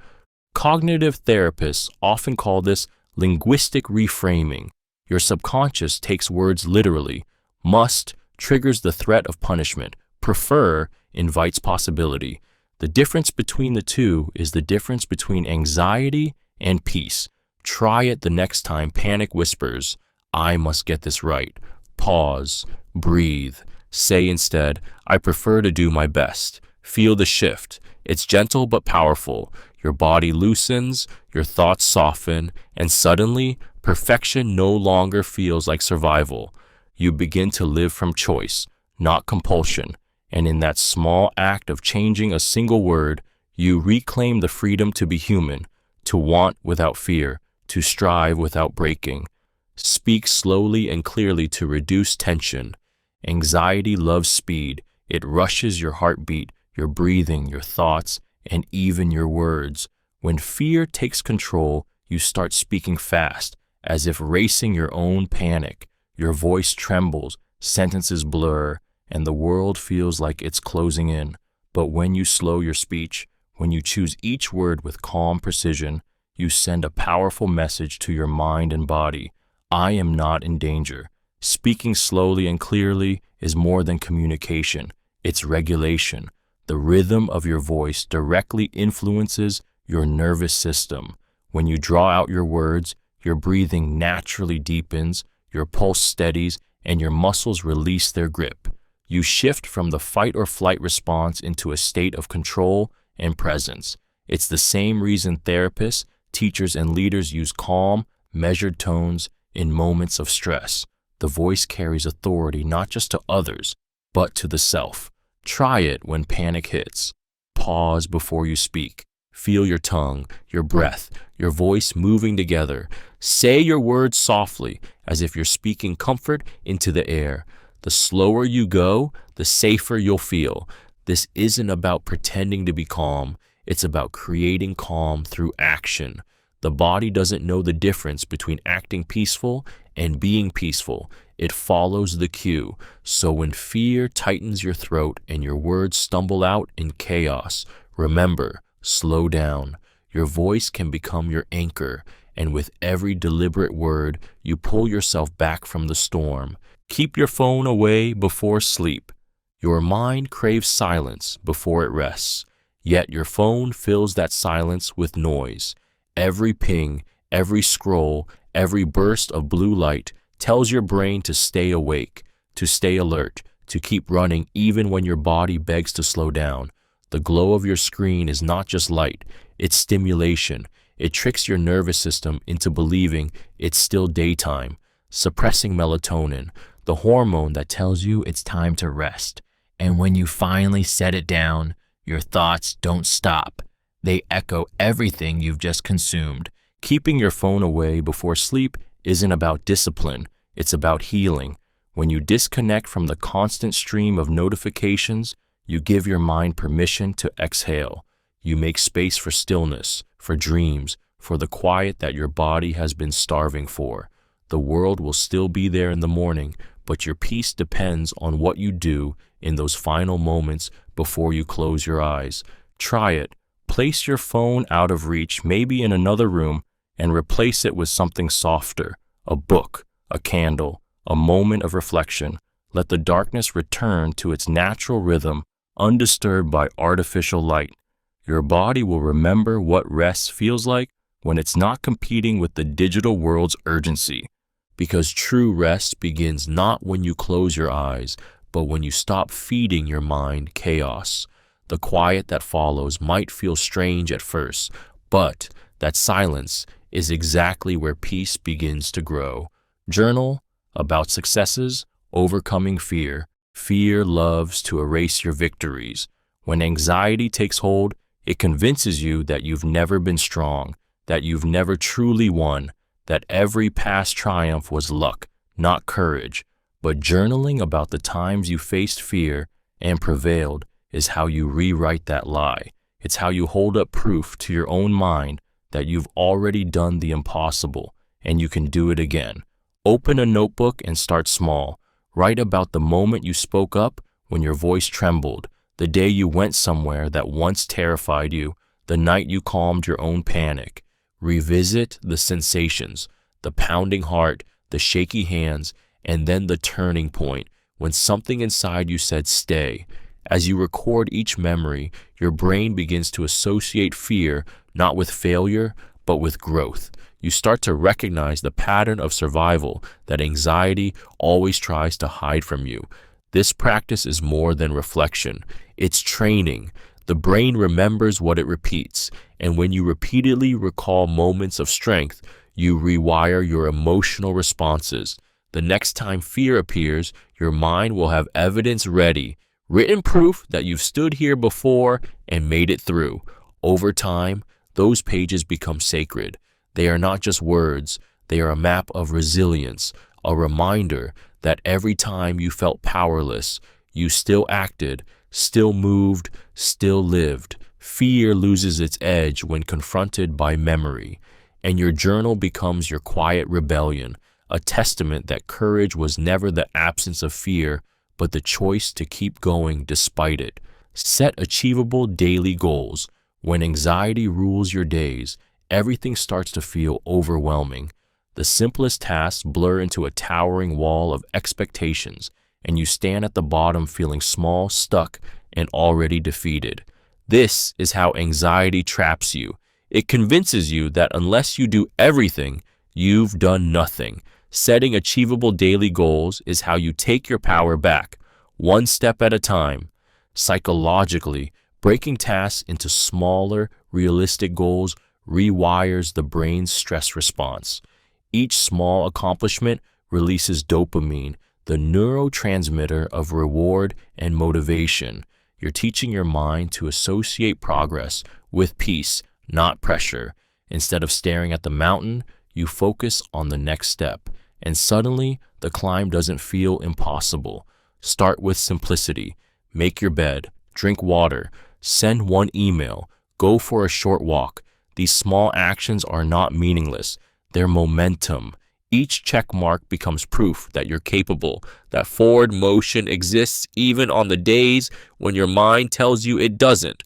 Cognitive therapists often call this linguistic reframing. Your subconscious takes words literally. Must triggers the threat of punishment. Prefer invites possibility. The difference between the two is the difference between anxiety and peace. Try it the next time panic whispers, I must get this right. Pause, breathe. Say instead, I prefer to do my best. Feel the shift. It's gentle but powerful. Your body loosens, your thoughts soften, and suddenly, perfection no longer feels like survival. You begin to live from choice, not compulsion. And in that small act of changing a single word, you reclaim the freedom to be human, to want without fear, to strive without breaking. Speak slowly and clearly to reduce tension. Anxiety loves speed. It rushes your heartbeat, your breathing, your thoughts, and even your words. When fear takes control, you start speaking fast, as if racing your own panic. Your voice trembles, sentences blur, and the world feels like it's closing in. But when you slow your speech, when you choose each word with calm precision, you send a powerful message to your mind and body. I am not in danger. Speaking slowly and clearly is more than communication. It's regulation. The rhythm of your voice directly influences your nervous system. When you draw out your words, your breathing naturally deepens, your pulse steadies, and your muscles release their grip. You shift from the fight or flight response into a state of control and presence. It's the same reason therapists, teachers, and leaders use calm, measured tones in moments of stress. The voice carries authority not just to others, but to the self. Try it when panic hits. Pause before you speak. Feel your tongue, your breath, your voice moving together. Say your words softly, as if you're speaking comfort into the air. The slower you go, the safer you'll feel. This isn't about pretending to be calm. It's about creating calm through action. The body doesn't know the difference between acting peaceful and being peaceful. It follows the cue. So when fear tightens your throat and your words stumble out in chaos, remember, slow down. Your voice can become your anchor, and with every deliberate word, you pull yourself back from the storm. Keep your phone away before sleep. Your mind craves silence before it rests, yet your phone fills that silence with noise. Every ping, every scroll, every burst of blue light tells your brain to stay awake, to stay alert, to keep running even when your body begs to slow down. The glow of your screen is not just light, it's stimulation. It tricks your nervous system into believing it's still daytime, suppressing melatonin, the hormone that tells you it's time to rest. And when you finally set it down, your thoughts don't stop. They echo everything you've just consumed. Keeping your phone away before sleep isn't about discipline, it's about healing. When you disconnect from the constant stream of notifications, you give your mind permission to exhale. You make space for stillness, for dreams, for the quiet that your body has been starving for. The world will still be there in the morning, but your peace depends on what you do in those final moments before you close your eyes. Try it. Place your phone out of reach, maybe in another room, and replace it with something softer, a book, a candle, a moment of reflection. Let the darkness return to its natural rhythm, undisturbed by artificial light. Your body will remember what rest feels like when it's not competing with the digital world's urgency. Because true rest begins not when you close your eyes, but when you stop feeding your mind chaos. The quiet that follows might feel strange at first, but that silence is exactly where peace begins to grow. Journal about successes, overcoming fear. Fear loves to erase your victories. When anxiety takes hold, it convinces you that you've never been strong, that you've never truly won, that every past triumph was luck, not courage. But journaling about the times you faced fear and prevailed is how you rewrite that lie. It's how you hold up proof to your own mind that you've already done the impossible and you can do it again. Open a notebook and start small. Write about the moment you spoke up when your voice trembled, the day you went somewhere that once terrified you, the night you calmed your own panic. Revisit the sensations, the pounding heart, the shaky hands, and then the turning point when something inside you said stay. As you record each memory, your brain begins to associate fear not with failure, but with growth. You start to recognize the pattern of survival that anxiety always tries to hide from you. This practice is more than reflection. It's training. The brain remembers what it repeats, and when you repeatedly recall moments of strength, you rewire your emotional responses. The next time fear appears, your mind will have evidence ready, written proof that you've stood here before and made it through. Over time, those pages become sacred. They are not just words, they are a map of resilience, a reminder that every time you felt powerless, you still acted, still moved, still lived. Fear loses its edge when confronted by memory, and your journal becomes your quiet rebellion, a testament that courage was never the absence of fear, but the choice to keep going despite it. Set achievable daily goals. When anxiety rules your days, everything starts to feel overwhelming. The simplest tasks blur into a towering wall of expectations, and you stand at the bottom feeling small, stuck, and already defeated. This is how anxiety traps you. It convinces you that unless you do everything, you've done nothing. Setting achievable daily goals is how you take your power back, one step at a time. Psychologically, breaking tasks into smaller, realistic goals rewires the brain's stress response. Each small accomplishment releases dopamine, the neurotransmitter of reward and motivation. You're teaching your mind to associate progress with peace, not pressure. Instead of staring at the mountain, you focus on the next step, and suddenly the climb doesn't feel impossible. Start with simplicity. Make your bed, drink water, send one email, go for a short walk. These small actions are not meaningless. They're momentum. Each check mark becomes proof that you're capable, that forward motion exists even on the days when your mind tells you it doesn't.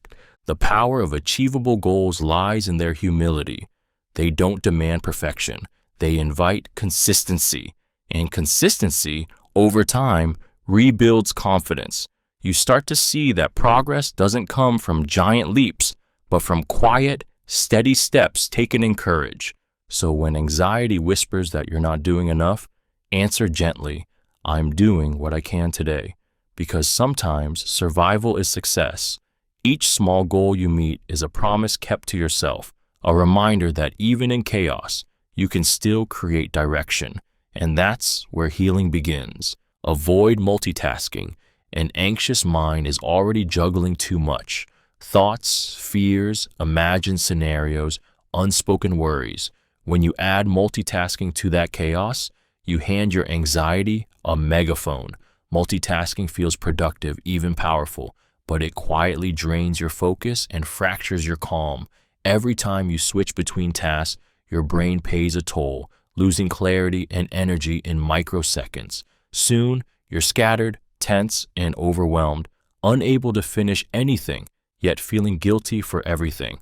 The power of achievable goals lies in their humility. They don't demand perfection. They invite consistency. And consistency, over time, rebuilds confidence. You start to see that progress doesn't come from giant leaps, but from quiet, steady steps taken in courage. So when anxiety whispers that you're not doing enough, answer gently, I'm doing what I can today. Because sometimes survival is success. Each small goal you meet is a promise kept to yourself, a reminder that even in chaos, you can still create direction. And that's where healing begins. Avoid multitasking. An anxious mind is already juggling too much. Thoughts, fears, imagined scenarios, unspoken worries. When you add multitasking to that chaos, you hand your anxiety a megaphone. Multitasking feels productive, even powerful, but it quietly drains your focus and fractures your calm. Every time you switch between tasks, your brain pays a toll, losing clarity and energy in microseconds. Soon, you're scattered, tense, and overwhelmed, unable to finish anything, yet feeling guilty for everything.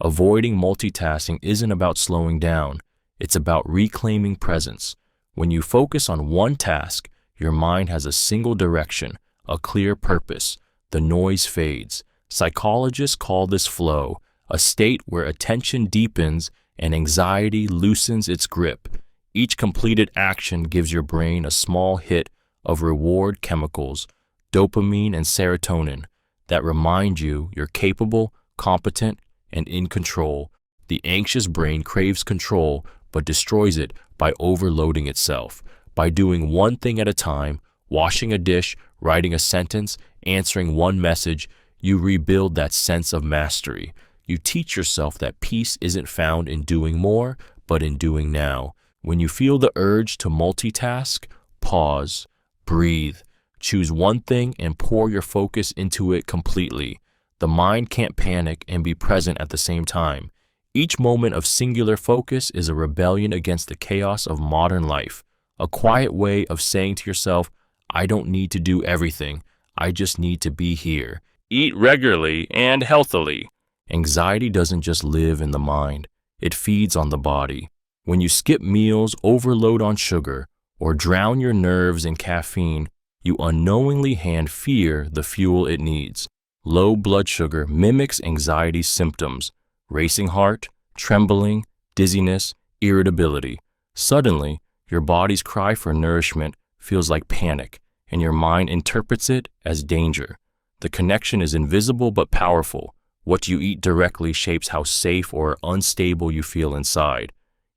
Avoiding multitasking isn't about slowing down. It's about reclaiming presence. When you focus on one task, your mind has a single direction, a clear purpose. The noise fades. Psychologists call this flow, a state where attention deepens and anxiety loosens its grip. Each completed action gives your brain a small hit of reward chemicals, dopamine and serotonin, that remind you you're capable, competent, and in control. The anxious brain craves control but destroys it by overloading itself. By doing one thing at a time, washing a dish, writing a sentence, answering one message, you rebuild that sense of mastery. You teach yourself that peace isn't found in doing more, but in doing now. When you feel the urge to multitask, pause, breathe, choose one thing and pour your focus into it completely. The mind can't panic and be present at the same time. Each moment of singular focus is a rebellion against the chaos of modern life, a quiet way of saying to yourself, I don't need to do everything, I just need to be here. Eat regularly and healthily. Anxiety doesn't just live in the mind, it feeds on the body. When you skip meals, overload on sugar, or drown your nerves in caffeine, you unknowingly hand fear the fuel it needs. Low blood sugar mimics anxiety's symptoms: racing heart, trembling, dizziness, irritability. Suddenly, your body's cry for nourishment feels like panic, and your mind interprets it as danger. The connection is invisible but powerful. What you eat directly shapes how safe or unstable you feel inside.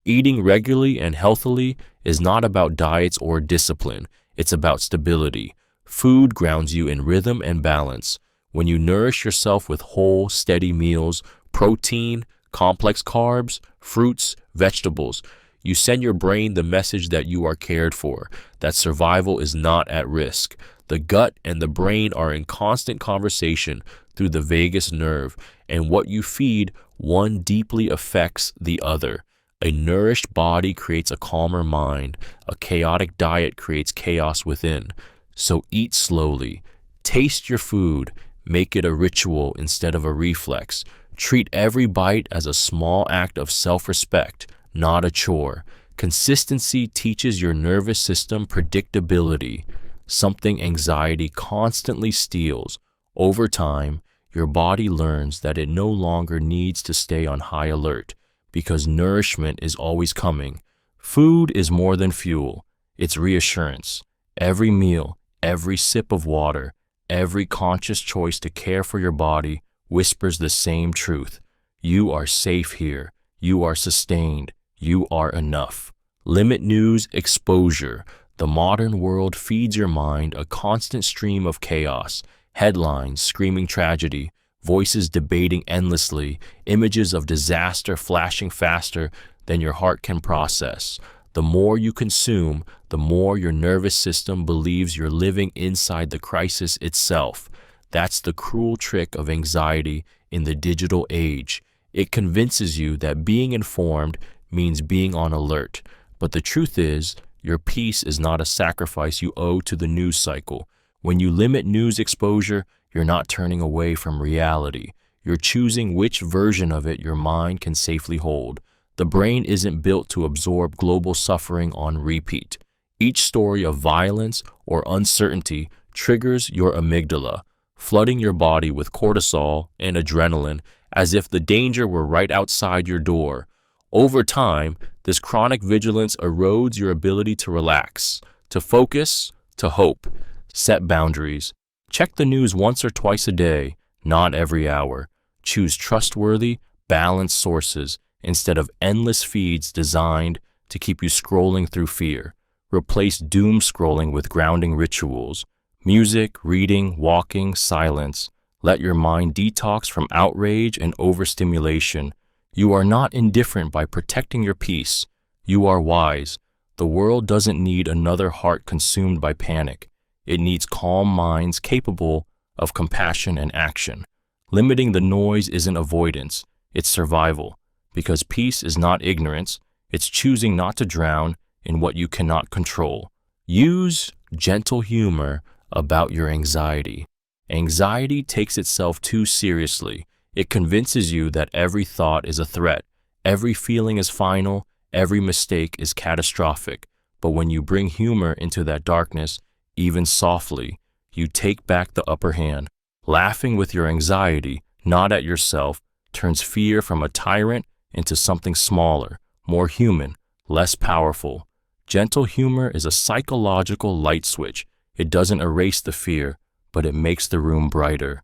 Eating regularly and healthily is not about diets or discipline. It's about stability. Food grounds you in rhythm and balance. When you nourish yourself with whole, steady meals, protein, complex carbs, fruits, vegetables, you send your brain the message that you are cared for, that survival is not at risk. The gut and the brain are in constant conversation through the vagus nerve, and what you feed one deeply affects the other. A nourished body creates a calmer mind. A chaotic diet creates chaos within. So eat slowly. Taste your food. Make it a ritual instead of a reflex. Treat every bite as a small act of self-respect, not a chore. Consistency teaches your nervous system predictability, something anxiety constantly steals. Over time, your body learns that it no longer needs to stay on high alert because nourishment is always coming. Food is more than fuel. It's reassurance. Every meal, every sip of water, every conscious choice to care for your body whispers the same truth. You are safe here. You are sustained. You are enough. Limit news exposure. The modern world feeds your mind a constant stream of chaos, headlines screaming tragedy, voices debating endlessly, images of disaster flashing faster than your heart can process. The more you consume, the more your nervous system believes you're living inside the crisis itself. That's the cruel trick of anxiety in the digital age. It convinces you that being informed means being on alert. But the truth is, your peace is not a sacrifice you owe to the news cycle. When you limit news exposure, you're not turning away from reality. You're choosing which version of it your mind can safely hold. The brain isn't built to absorb global suffering on repeat. Each story of violence or uncertainty triggers your amygdala, flooding your body with cortisol and adrenaline as if the danger were right outside your door. Over time, this chronic vigilance erodes your ability to relax, to focus, to hope. Set boundaries. Check the news once or twice a day, not every hour. Choose trustworthy, balanced sources instead of endless feeds designed to keep you scrolling through fear. Replace doom scrolling with grounding rituals. Music, reading, walking, silence. Let your mind detox from outrage and overstimulation. You are not indifferent by protecting your peace. You are wise. The world doesn't need another heart consumed by panic. It needs calm minds capable of compassion and action. Limiting the noise isn't avoidance, it's survival. Because peace is not ignorance, it's choosing not to drown in what you cannot control. Use gentle humor about your anxiety. Anxiety takes itself too seriously. It convinces you that every thought is a threat, every feeling is final, every mistake is catastrophic. But when you bring humor into that darkness, even softly, you take back the upper hand. Laughing with your anxiety, not at yourself, turns fear from a tyrant into something smaller, more human, less powerful. Gentle humor is a psychological light switch. It doesn't erase the fear, but it makes the room brighter.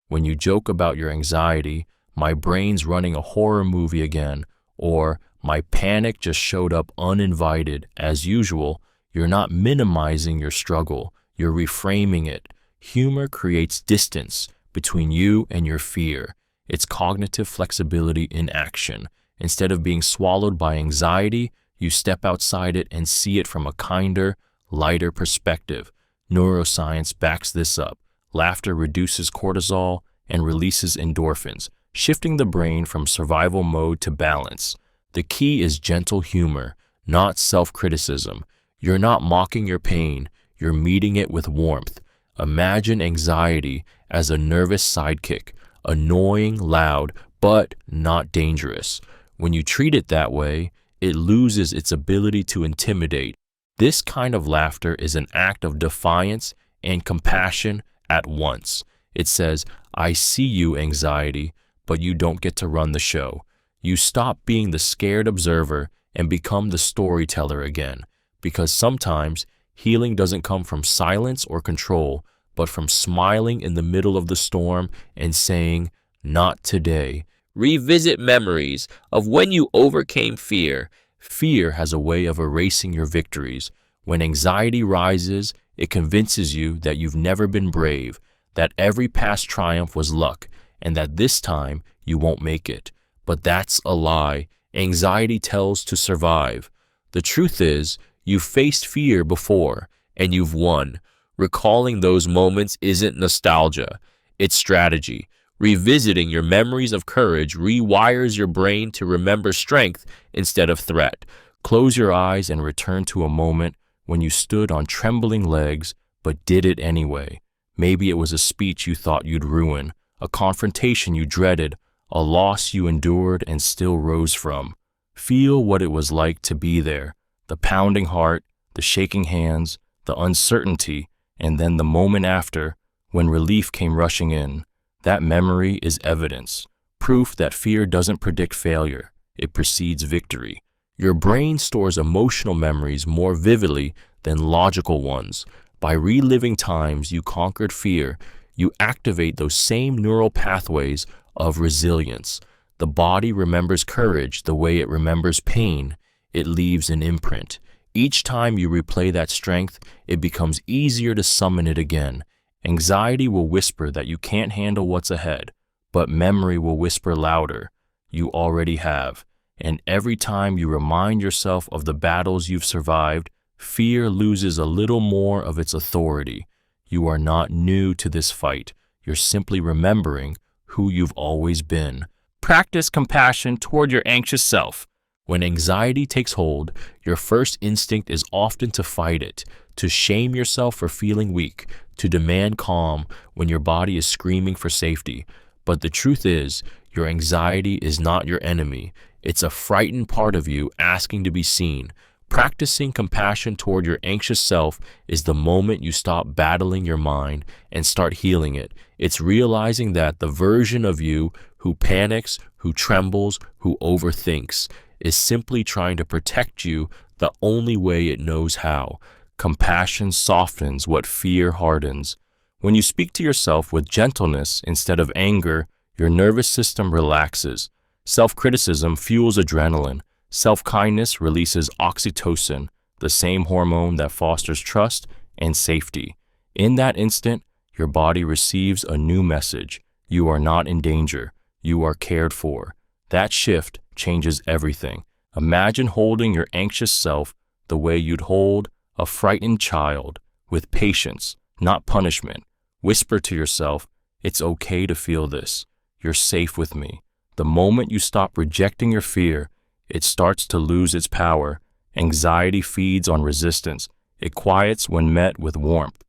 When you joke about your anxiety, my brain's running a horror movie again, or my panic just showed up uninvited, as usual, you're not minimizing your struggle, you're reframing it. Humor creates distance between you and your fear. It's cognitive flexibility in action. Instead of being swallowed by anxiety, you step outside it and see it from a kinder, lighter perspective. Neuroscience backs this up. Laughter reduces cortisol and releases endorphins, shifting the brain from survival mode to balance. The key is gentle humor, not self-criticism. You're not mocking your pain, you're meeting it with warmth. Imagine anxiety as a nervous sidekick, annoying, loud, but not dangerous. When you treat it that way, it loses its ability to intimidate. This kind of laughter is an act of defiance and compassion at once. It says, I see you, anxiety, but you don't get to run the show. You stop being the scared observer and become the storyteller again. Because sometimes healing doesn't come from silence or control, but from smiling in the middle of the storm and saying, "Not today." Revisit memories of when you overcame fear. Fear has a way of erasing your victories. When anxiety rises, it convinces you that you've never been brave, that every past triumph was luck, and that this time you won't make it. But that's a lie. Anxiety tells to survive. The truth is, you've faced fear before, and you've won. Recalling those moments isn't nostalgia, it's strategy. Revisiting your memories of courage rewires your brain to remember strength instead of threat. Close your eyes and return to a moment when you stood on trembling legs but did it anyway. Maybe it was a speech you thought you'd ruin, a confrontation you dreaded, a loss you endured and still rose from. Feel what it was like to be there, the pounding heart, the shaking hands, the uncertainty, and then the moment after, when relief came rushing in. That memory is evidence, proof that fear doesn't predict failure, it precedes victory. Your brain stores emotional memories more vividly than logical ones. By reliving times you conquered fear, you activate those same neural pathways of resilience. The body remembers courage the way it remembers pain. It leaves an imprint. Each time you replay that strength, it becomes easier to summon it again. Anxiety will whisper that you can't handle what's ahead, but memory will whisper louder, "You already have." And every time you remind yourself of the battles you've survived, fear loses a little more of its authority. You are not new to this fight. You're simply remembering who you've always been. Practice compassion toward your anxious self. When anxiety takes hold, your first instinct is often to fight it, to shame yourself for feeling weak, to demand calm when your body is screaming for safety. But the truth is, your anxiety is not your enemy. It's a frightened part of you asking to be seen. Practicing compassion toward your anxious self is the moment you stop battling your mind and start healing it. It's realizing that the version of you who panics, who trembles, who overthinks is simply trying to protect you the only way it knows how. Compassion softens what fear hardens. When you speak to yourself with gentleness instead of anger, your nervous system relaxes. Self-criticism fuels adrenaline. Self-kindness releases oxytocin, the same hormone that fosters trust and safety. In that instant, your body receives a new message. You are not in danger. You are cared for. That shift changes everything. Imagine holding your anxious self the way you'd hold a frightened child, with patience, not punishment. Whisper to yourself, "It's okay to feel this. You're safe with me." The moment you stop rejecting your fear, it starts to lose its power. Anxiety feeds on resistance. It quiets when met with warmth.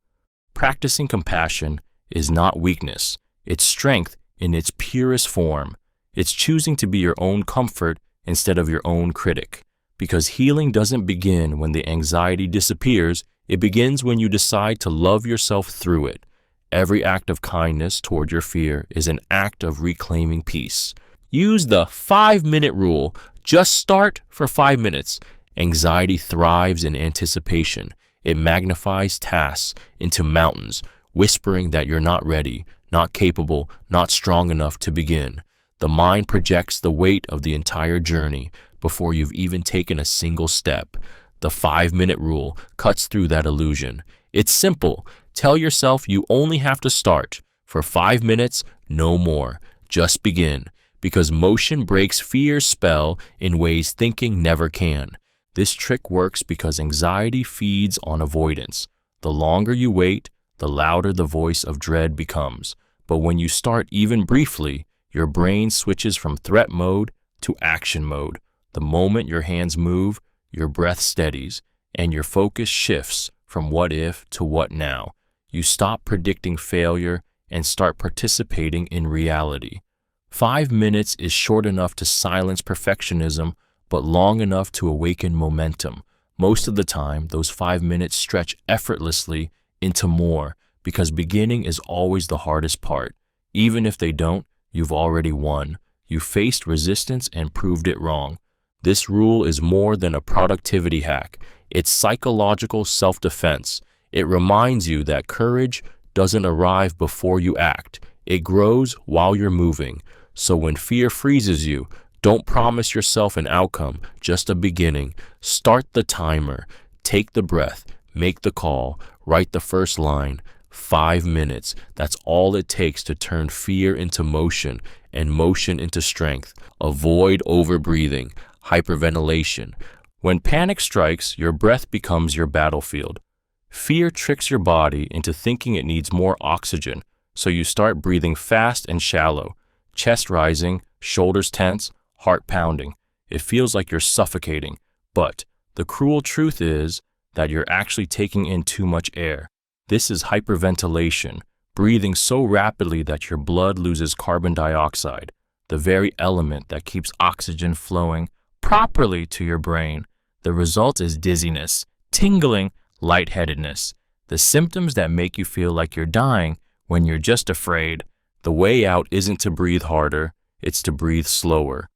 Practicing compassion is not weakness. It's strength in its purest form. It's choosing to be your own comfort instead of your own critic. Because healing doesn't begin when the anxiety disappears, it begins when you decide to love yourself through it. Every act of kindness toward your fear is an act of reclaiming peace. Use the 5-minute rule. Just start for 5 minutes. Anxiety thrives in anticipation. It magnifies tasks into mountains, whispering that you're not ready, not capable, not strong enough to begin. The mind projects the weight of the entire journey before you've even taken a single step. The 5-minute rule cuts through that illusion. It's simple. Tell yourself you only have to start. For 5 minutes, no more. Just begin. Because motion breaks fear's spell in ways thinking never can. This trick works because anxiety feeds on avoidance. The longer you wait, the louder the voice of dread becomes. But when you start even briefly, your brain switches from threat mode to action mode. The moment your hands move, your breath steadies, and your focus shifts from what if to what now. You stop predicting failure and start participating in reality. 5 minutes is short enough to silence perfectionism, but long enough to awaken momentum. Most of the time, those 5 minutes stretch effortlessly into more, because beginning is always the hardest part. Even if they don't, you've already won. You faced resistance and proved it wrong. This rule is more than a productivity hack. It's psychological self-defense. It reminds you that courage doesn't arrive before you act. It grows while you're moving. So when fear freezes you, don't promise yourself an outcome, just a beginning. Start the timer. Take the breath. Make the call. Write the first line. 5 minutes. That's all it takes to turn fear into motion and motion into strength. Avoid overbreathing. Hyperventilation. When panic strikes, your breath becomes your battlefield. Fear tricks your body into thinking it needs more oxygen, so you start breathing fast and shallow, chest rising, shoulders tense, heart pounding. It feels like you're suffocating, but the cruel truth is that you're actually taking in too much air. This is hyperventilation, breathing so rapidly that your blood loses carbon dioxide, the very element that keeps oxygen flowing properly to your brain. The result is dizziness, tingling, lightheadedness, the symptoms that make you feel like you're dying when you're just afraid. The way out isn't to breathe harder, it's to breathe slower.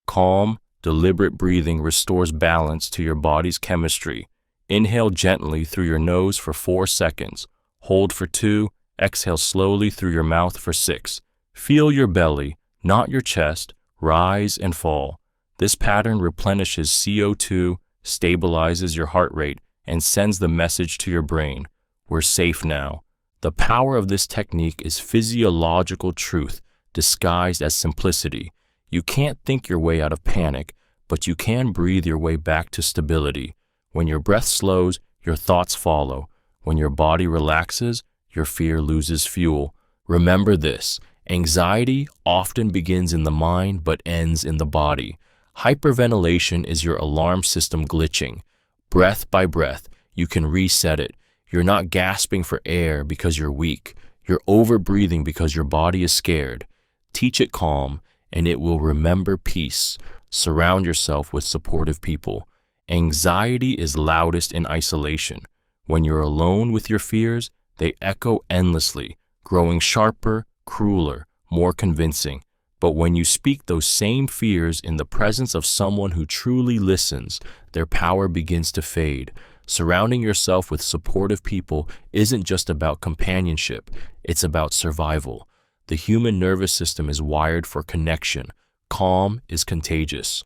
Calm, deliberate breathing restores balance to your body's chemistry. Inhale gently through your nose for 4 seconds. Hold for 2. Exhale slowly through your mouth for 6. Feel your belly, not your chest, rise and fall. This pattern replenishes CO2, stabilizes your heart rate, and sends the message to your brain. We're safe now. The power of this technique is physiological truth disguised as simplicity. You can't think your way out of panic, but you can breathe your way back to stability. When your breath slows, your thoughts follow. When your body relaxes, your fear loses fuel. Remember this: anxiety often begins in the mind but ends in the body. Hyperventilation is your alarm system glitching. Breath by breath, you can reset it. You're not gasping for air because you're weak. You're overbreathing because your body is scared. Teach it calm, and it will remember peace. Surround yourself with supportive people. Anxiety is loudest in isolation. When you're alone with your fears, they echo endlessly, growing sharper, crueler, more convincing. But when you speak those same fears in the presence of someone who truly listens, their power begins to fade. Surrounding yourself with supportive people isn't just about companionship, it's about survival. The human nervous system is wired for connection. Calm is contagious.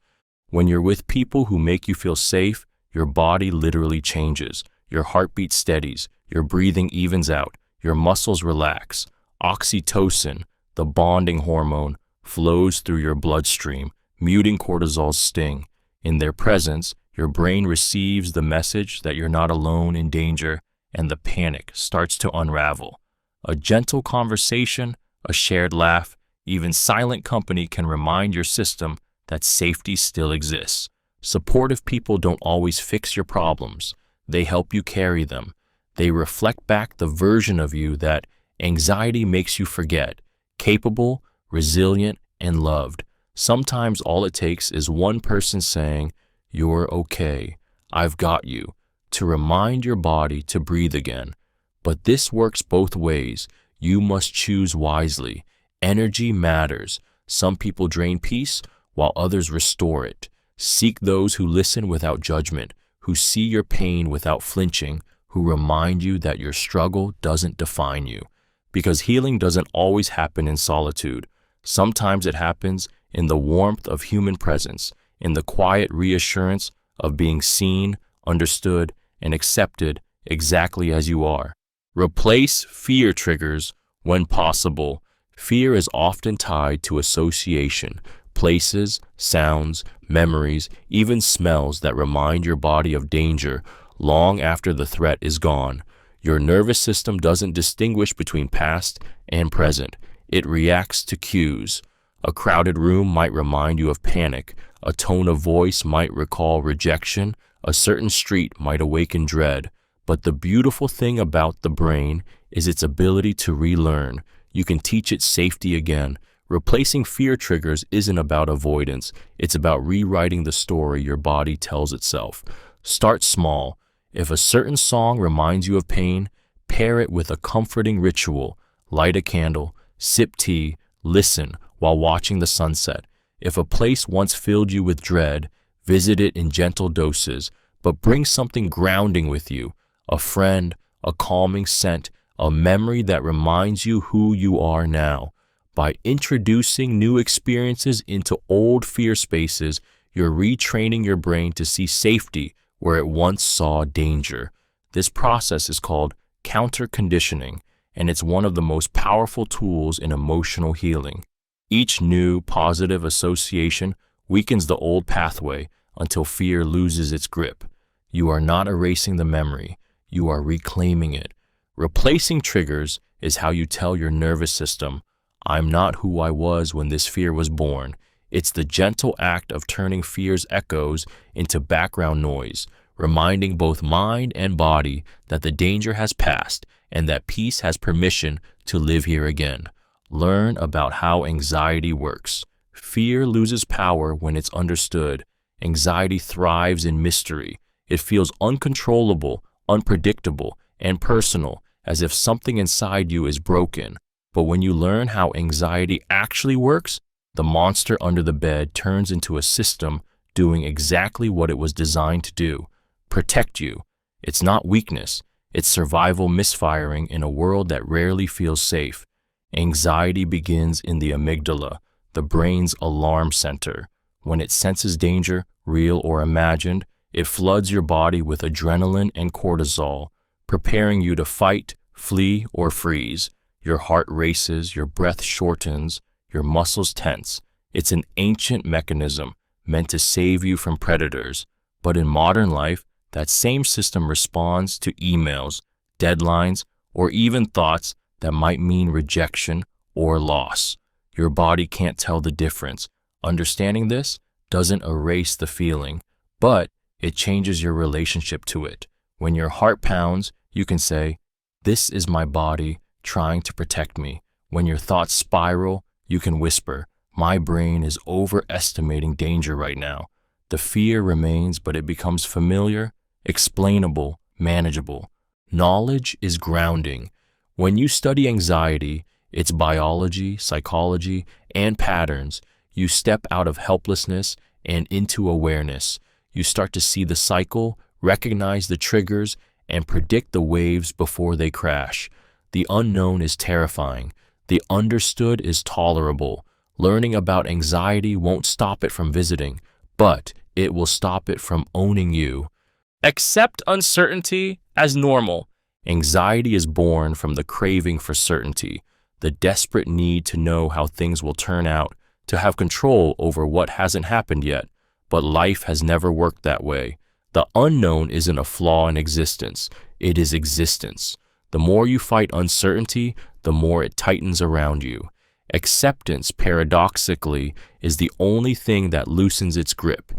When you're with people who make you feel safe, your body literally changes. Your heartbeat steadies, your breathing evens out, your muscles relax. Oxytocin, the bonding hormone, flows through your bloodstream, muting cortisol's sting. In their presence, your brain receives the message that you're not alone in danger, and the panic starts to unravel. A gentle conversation, a shared laugh, even silent company can remind your system that safety still exists. Supportive people don't always fix your problems. They help you carry them. They reflect back the version of you that anxiety makes you forget, capable, resilient, and loved. Sometimes all it takes is one person saying, "You're okay, I've got you," to remind your body to breathe again. But this works both ways. You must choose wisely. Energy matters. Some people drain peace, while others restore it. Seek those who listen without judgment, who see your pain without flinching, who remind you that your struggle doesn't define you. Because healing doesn't always happen in solitude. Sometimes it happens in the warmth of human presence, in the quiet reassurance of being seen, understood, and accepted exactly as you are. Replace fear triggers when possible. Fear is often tied to association, places, sounds, memories, even smells that remind your body of danger long after the threat is gone. Your nervous system doesn't distinguish between past and present. It reacts to cues. A crowded room might remind you of panic. A tone of voice might recall rejection. A certain street might awaken dread. But the beautiful thing about the brain is its ability to relearn. You can teach it safety again. Replacing fear triggers isn't about avoidance. It's about rewriting the story your body tells itself. Start small. If a certain song reminds you of pain, pair it with a comforting ritual. Light a candle, sip tea, listen while watching the sunset. If a place once filled you with dread, visit it in gentle doses, but bring something grounding with you. A friend, a calming scent, a memory that reminds you who you are now. By introducing new experiences into old fear spaces, you're retraining your brain to see safety where it once saw danger. This process is called counter-conditioning, and it's one of the most powerful tools in emotional healing. Each new positive association weakens the old pathway until fear loses its grip. You are not erasing the memory, you are reclaiming it. Replacing triggers is how you tell your nervous system, I'm not who I was when this fear was born. It's the gentle act of turning fear's echoes into background noise, reminding both mind and body that the danger has passed and that peace has permission to live here again. Learn about how anxiety works. Fear loses power when it's understood. Anxiety thrives in mystery. It feels uncontrollable, unpredictable, and personal, as if something inside you is broken. But when you learn how anxiety actually works, the monster under the bed turns into a system doing exactly what it was designed to do: protect you. It's not weakness, it's survival misfiring in a world that rarely feels safe. Anxiety begins in the amygdala, the brain's alarm center. When it senses danger, real or imagined, it floods your body with adrenaline and cortisol, preparing you to fight, flee, or freeze. Your heart races, your breath shortens, your muscles tense. It's an ancient mechanism meant to save you from predators. But in modern life, that same system responds to emails, deadlines, or even thoughts that might mean rejection or loss. Your body can't tell the difference. Understanding this doesn't erase the feeling, but it changes your relationship to it. When your heart pounds, you can say, "This is my body trying to protect me." When your thoughts spiral, you can whisper, "My brain is overestimating danger right now." The fear remains, but it becomes familiar, explainable, manageable. Knowledge is grounding. When you study anxiety, its biology, psychology, and patterns, you step out of helplessness and into awareness. You start to see the cycle, recognize the triggers, and predict the waves before they crash. The unknown is terrifying. The understood is tolerable. Learning about anxiety won't stop it from visiting, but it will stop it from owning you. Accept uncertainty as normal. Anxiety is born from the craving for certainty, the desperate need to know how things will turn out, to have control over what hasn't happened yet. But life has never worked that way. The unknown isn't a flaw in existence, it is existence. The more you fight uncertainty, the more it tightens around you. Acceptance, paradoxically, is the only thing that loosens its grip.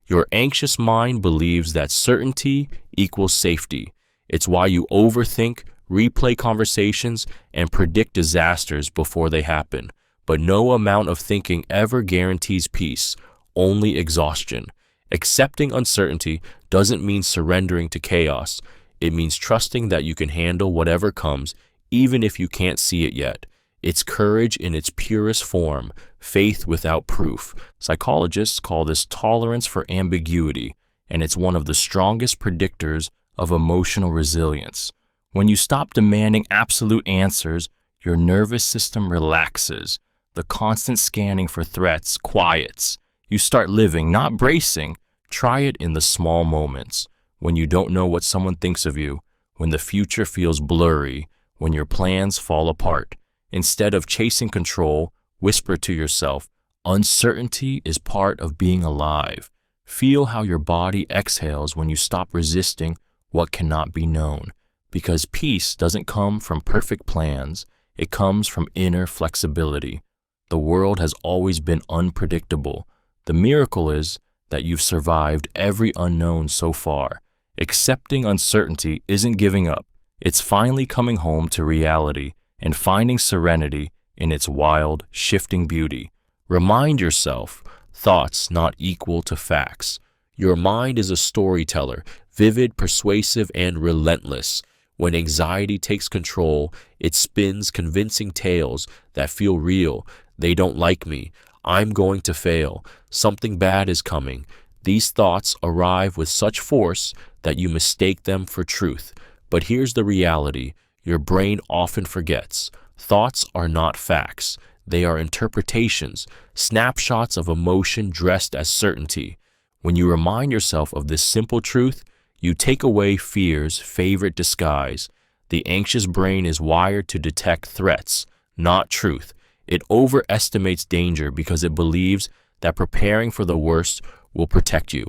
Your anxious mind believes that certainty equals safety. It's why you overthink, replay conversations, and predict disasters before they happen. But no amount of thinking ever guarantees peace, only exhaustion. Accepting uncertainty doesn't mean surrendering to chaos. It means trusting that you can handle whatever comes, even if you can't see it yet. It's courage in its purest form, faith without proof. Psychologists call this tolerance for ambiguity, and it's one of the strongest predictors of emotional resilience. When you stop demanding absolute answers, your nervous system relaxes. The constant scanning for threats quiets. You start living, not bracing. Try it in the small moments. When you don't know what someone thinks of you, when the future feels blurry, when your plans fall apart. Instead of chasing control, whisper to yourself, uncertainty is part of being alive. Feel how your body exhales when you stop resisting what cannot be known. Because peace doesn't come from perfect plans, it comes from inner flexibility. The world has always been unpredictable. The miracle is that you've survived every unknown so far. Accepting uncertainty isn't giving up. It's finally coming home to reality and finding serenity in its wild, shifting beauty. Remind yourself, thoughts not equal to facts. Your mind is a storyteller, vivid, persuasive, and relentless. When anxiety takes control, it spins convincing tales that feel real. They don't like me. I'm going to fail. Something bad is coming. These thoughts arrive with such force that you mistake them for truth. But here's the reality. your brain often forgets. Thoughts are not facts. They are interpretations, snapshots of emotion dressed as certainty. When you remind yourself of this simple truth, you take away fear's favorite disguise. The anxious brain is wired to detect threats, not truth. It overestimates danger because it believes that preparing for the worst will protect you,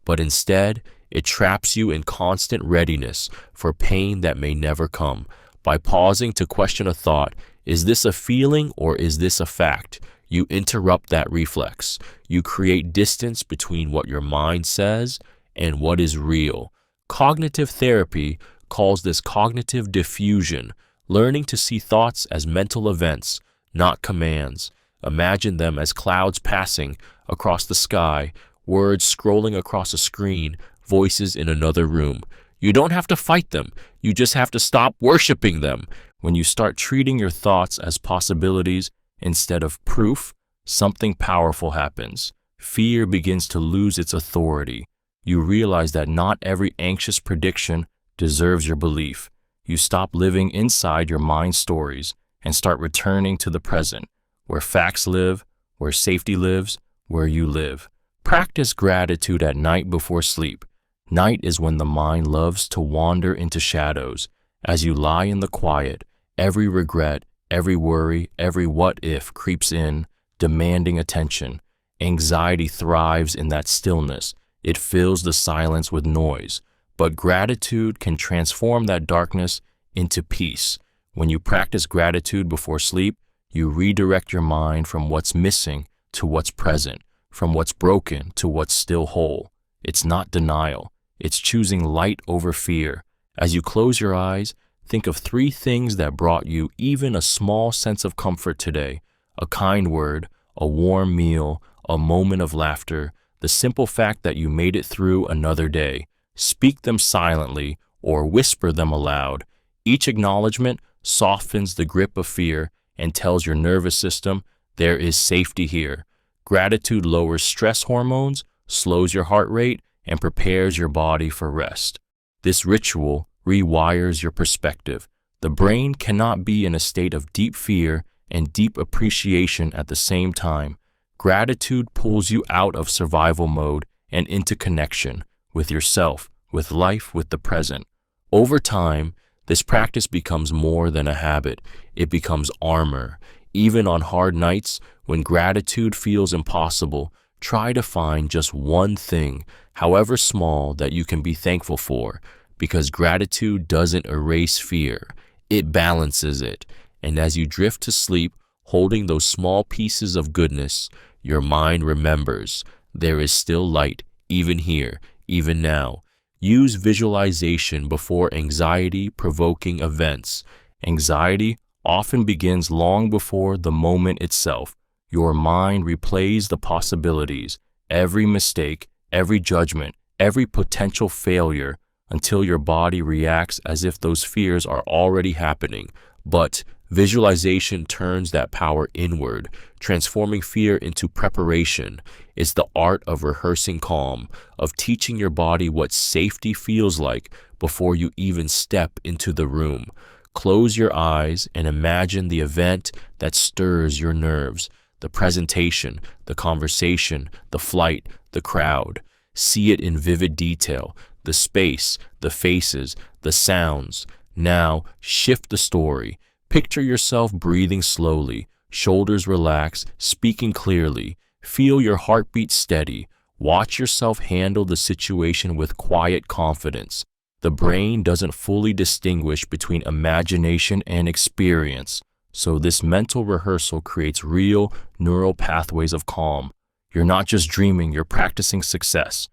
but instead, it traps you in constant readiness for pain that may never come. By pausing to question a thought, is this a feeling or is this a fact? You interrupt that reflex. You create distance between what your mind says and what is real. Cognitive therapy calls this cognitive diffusion, learning to see thoughts as mental events, not commands. Imagine them as clouds passing across the sky, words scrolling across a screen, voices in another room. You don't have to fight them. You just have to stop worshiping them. When you start treating your thoughts as possibilities instead of proof, something powerful happens. Fear begins to lose its authority. You realize that not every anxious prediction deserves your belief. You stop living inside your mind stories and start returning to the present, where facts live, where safety lives, where you live. Practice gratitude at night before sleep. Night is when the mind loves to wander into shadows. As you lie in the quiet, every regret, every worry, every what if creeps in, demanding attention. Anxiety thrives in that stillness. It fills the silence with noise. But gratitude can transform that darkness into peace. When you practice gratitude before sleep, you redirect your mind from what's missing to what's present, from what's broken to what's still whole. It's not denial. It's choosing light over fear. As you close your eyes, think of 3 things that brought you even a small sense of comfort today. A kind word, a warm meal, a moment of laughter, the simple fact that you made it through another day. Speak them silently or whisper them aloud. Each acknowledgement softens the grip of fear and tells your nervous system there is safety here. Gratitude lowers stress hormones, slows your heart rate, and prepares your body for rest. This ritual rewires your perspective. The brain cannot be in a state of deep fear and deep appreciation at the same time. Gratitude pulls you out of survival mode and into connection with yourself, with life, with the present. Over time, this practice becomes more than a habit. It becomes armor. Even on hard nights, when gratitude feels impossible, try to find just one thing, however small, that you can be thankful for, because gratitude doesn't erase fear. It balances it. And as you drift to sleep, holding those small pieces of goodness, your mind remembers there is still light, even here, even now. Use visualization before anxiety-provoking events. Anxiety often begins long before the moment itself. Your mind replays the possibilities, every mistake, every judgment, every potential failure, until your body reacts as if those fears are already happening. But visualization turns that power inward, transforming fear into preparation. It's the art of rehearsing calm, of teaching your body what safety feels like before you even step into the room. Close your eyes and imagine the event that stirs your nerves. The presentation, the conversation, the flight, the crowd. See it in vivid detail, the space, the faces, the sounds. Now, shift the story. Picture yourself breathing slowly, shoulders relaxed, speaking clearly. Feel your heartbeat steady. Watch yourself handle the situation with quiet confidence. The brain doesn't fully distinguish between imagination and experience. So this mental rehearsal creates real neural pathways of calm. You're not just dreaming, you're practicing success.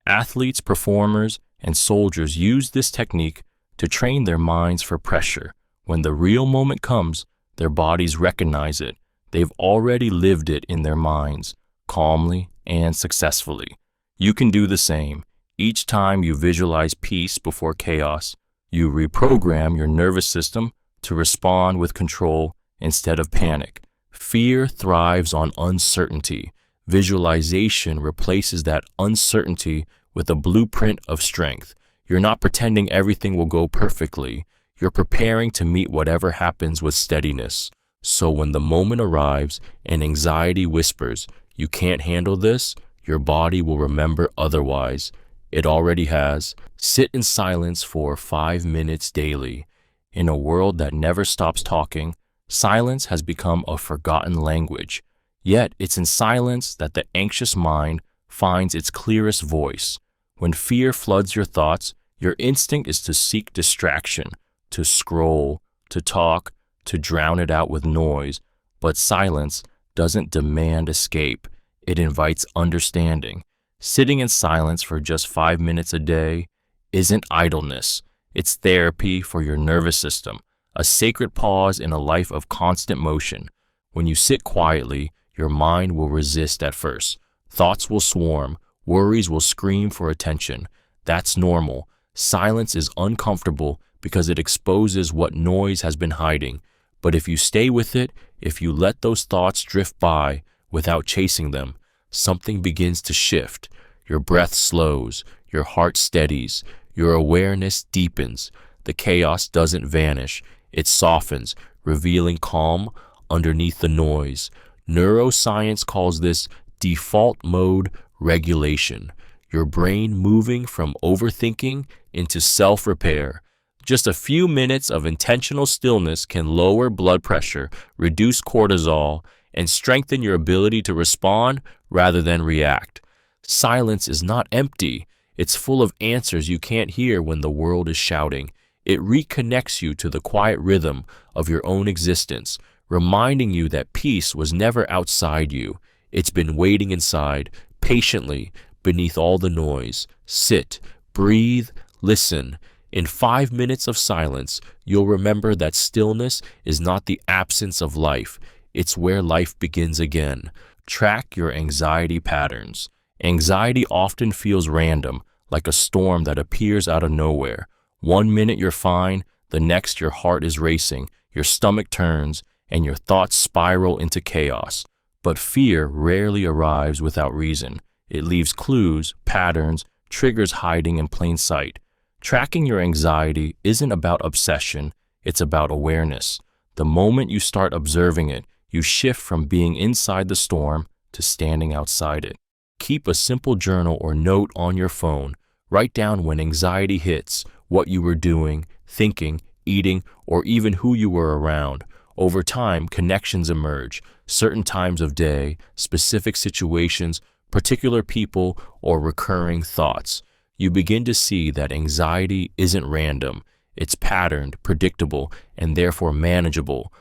Athletes, performers, and soldiers use this technique to train their minds for pressure. When the real moment comes, their bodies recognize it. They've already lived it in their minds, calmly and successfully. You can do the same. Each time you visualize peace before chaos, you reprogram your nervous system to respond with control instead of panic. Fear thrives on uncertainty. Visualization replaces that uncertainty with a blueprint of strength. You're not pretending everything will go perfectly. You're preparing to meet whatever happens with steadiness. So when the moment arrives and anxiety whispers, you can't handle this, your body will remember otherwise. It already has. Sit in silence for 5 minutes daily. In a world that never stops talking, silence has become a forgotten language. Yet it's in silence that the anxious mind finds its clearest voice. When fear floods your thoughts, your instinct is to seek distraction, to scroll, to talk, to drown it out with noise. But silence doesn't demand escape. It invites understanding. Sitting in silence for just 5 minutes a day isn't idleness. It's therapy for your nervous system, a sacred pause in a life of constant motion. When you sit quietly, your mind will resist at first. Thoughts will swarm. Worries will scream for attention. That's normal. Silence is uncomfortable because it exposes what noise has been hiding. But if you stay with it, if you let those thoughts drift by without chasing them, something begins to shift. Your breath slows, your heart steadies, your awareness deepens. The chaos doesn't vanish, it softens, revealing calm underneath the noise. Neuroscience calls this default mode regulation, your brain moving from overthinking into self-repair. Just a few minutes of intentional stillness can lower blood pressure, reduce cortisol, and strengthen your ability to respond rather than react. Silence is not empty. It's full of answers you can't hear when the world is shouting. It reconnects you to the quiet rhythm of your own existence, reminding you that peace was never outside you. It's been waiting inside, patiently, beneath all the noise. Sit, breathe, listen. In 5 minutes of silence, you'll remember that stillness is not the absence of life. It's where life begins again. Track your anxiety patterns. Anxiety often feels random, like a storm that appears out of nowhere. 1 minute you're fine, the next your heart is racing, your stomach turns, and your thoughts spiral into chaos. But fear rarely arrives without reason. It leaves clues, patterns, triggers hiding in plain sight. Tracking your anxiety isn't about obsession, it's about awareness. The moment you start observing it, you shift from being inside the storm to standing outside it. Keep a simple journal or note on your phone. Write down when anxiety hits, what you were doing, thinking, eating, or even who you were around. Over time, connections emerge, certain times of day, specific situations, particular people, or recurring thoughts. You begin to see that anxiety isn't random. It's patterned, predictable, and therefore manageable.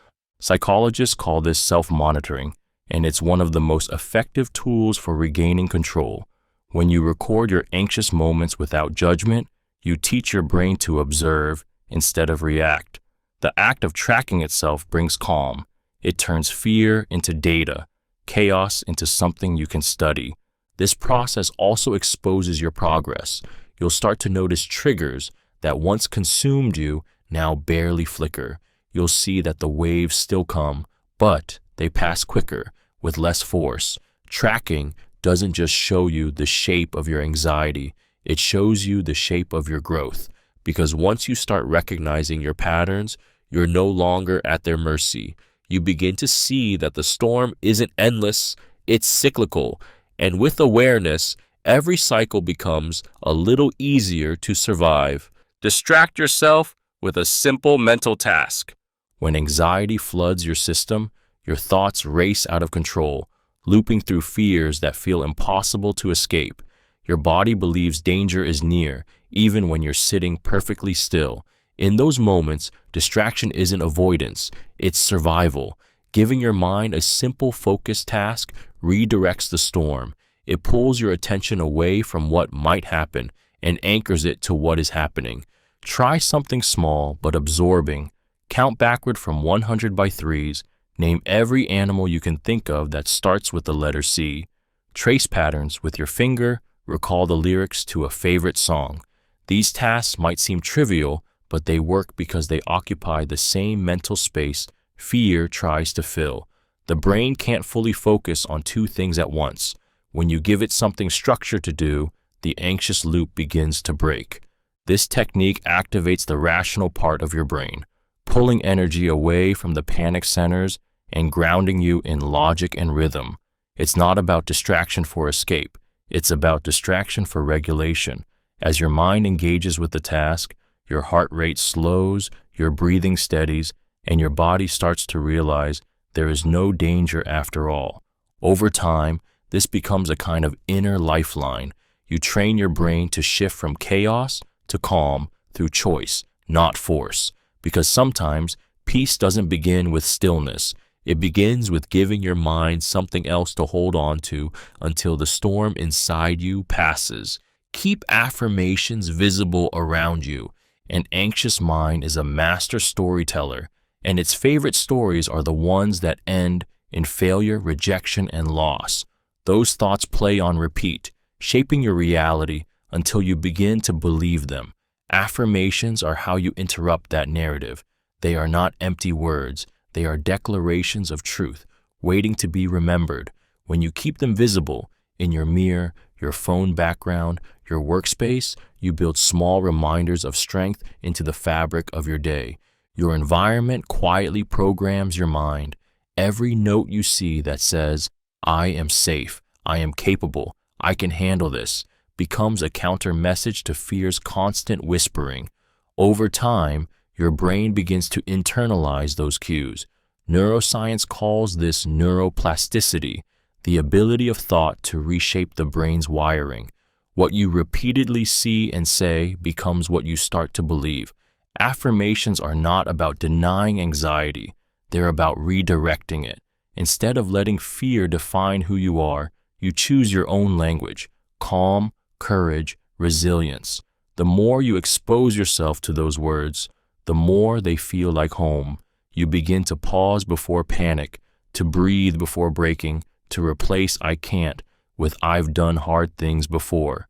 Psychologists call this self-monitoring, and it's one of the most effective tools for regaining control. When you record your anxious moments without judgment, you teach your brain to observe instead of react. The act of tracking itself brings calm. It turns fear into data, chaos into something you can study. This process also exposes your progress. You'll start to notice triggers that once consumed you now barely flicker. You'll see that the waves still come, but they pass quicker, with less force. Tracking doesn't just show you the shape of your anxiety, it shows you the shape of your growth. Because once you start recognizing your patterns, you're no longer at their mercy. You begin to see that the storm isn't endless, it's cyclical. And with awareness, every cycle becomes a little easier to survive. Distract yourself with a simple mental task. When anxiety floods your system, your thoughts race out of control, looping through fears that feel impossible to escape. Your body believes danger is near, even when you're sitting perfectly still. In those moments, distraction isn't avoidance, it's survival. Giving your mind a simple focused task redirects the storm. It pulls your attention away from what might happen and anchors it to what is happening. Try something small but absorbing. Count backward from 100 by threes. Name every animal you can think of that starts with the letter C. Trace patterns with your finger. Recall the lyrics to a favorite song. These tasks might seem trivial, but they work because they occupy the same mental space fear tries to fill. The brain can't fully focus on two things at once. When you give it something structured to do, the anxious loop begins to break. This technique activates the rational part of your brain, pulling energy away from the panic centers and grounding you in logic and rhythm. It's not about distraction for escape. It's about distraction for regulation. As your mind engages with the task, your heart rate slows, your breathing steadies, and your body starts to realize there is no danger after all. Over time, this becomes a kind of inner lifeline. You train your brain to shift from chaos to calm through choice, not force. Because sometimes peace doesn't begin with stillness. It begins with giving your mind something else to hold on to until the storm inside you passes. Keep affirmations visible around you. An anxious mind is a master storyteller, and its favorite stories are the ones that end in failure, rejection, and loss. Those thoughts play on repeat, shaping your reality until you begin to believe them. Affirmations are how you interrupt that narrative. They are not empty words. They are declarations of truth, waiting to be remembered. When you keep them visible in your mirror, your phone background, your workspace, you build small reminders of strength into the fabric of your day. Your environment quietly programs your mind. Every note you see that says, "I am safe, I am capable, I can handle this," becomes a counter message to fear's constant whispering. Over time, your brain begins to internalize those cues. Neuroscience calls this neuroplasticity, the ability of thought to reshape the brain's wiring. What you repeatedly see and say becomes what you start to believe. Affirmations are not about denying anxiety. They're about redirecting it. Instead of letting fear define who you are, you choose your own language: calm, courage, resilience. The more you expose yourself to those words, the more they feel like home. You begin to pause before panic, to breathe before breaking, to replace "I can't" with "I've done hard things before."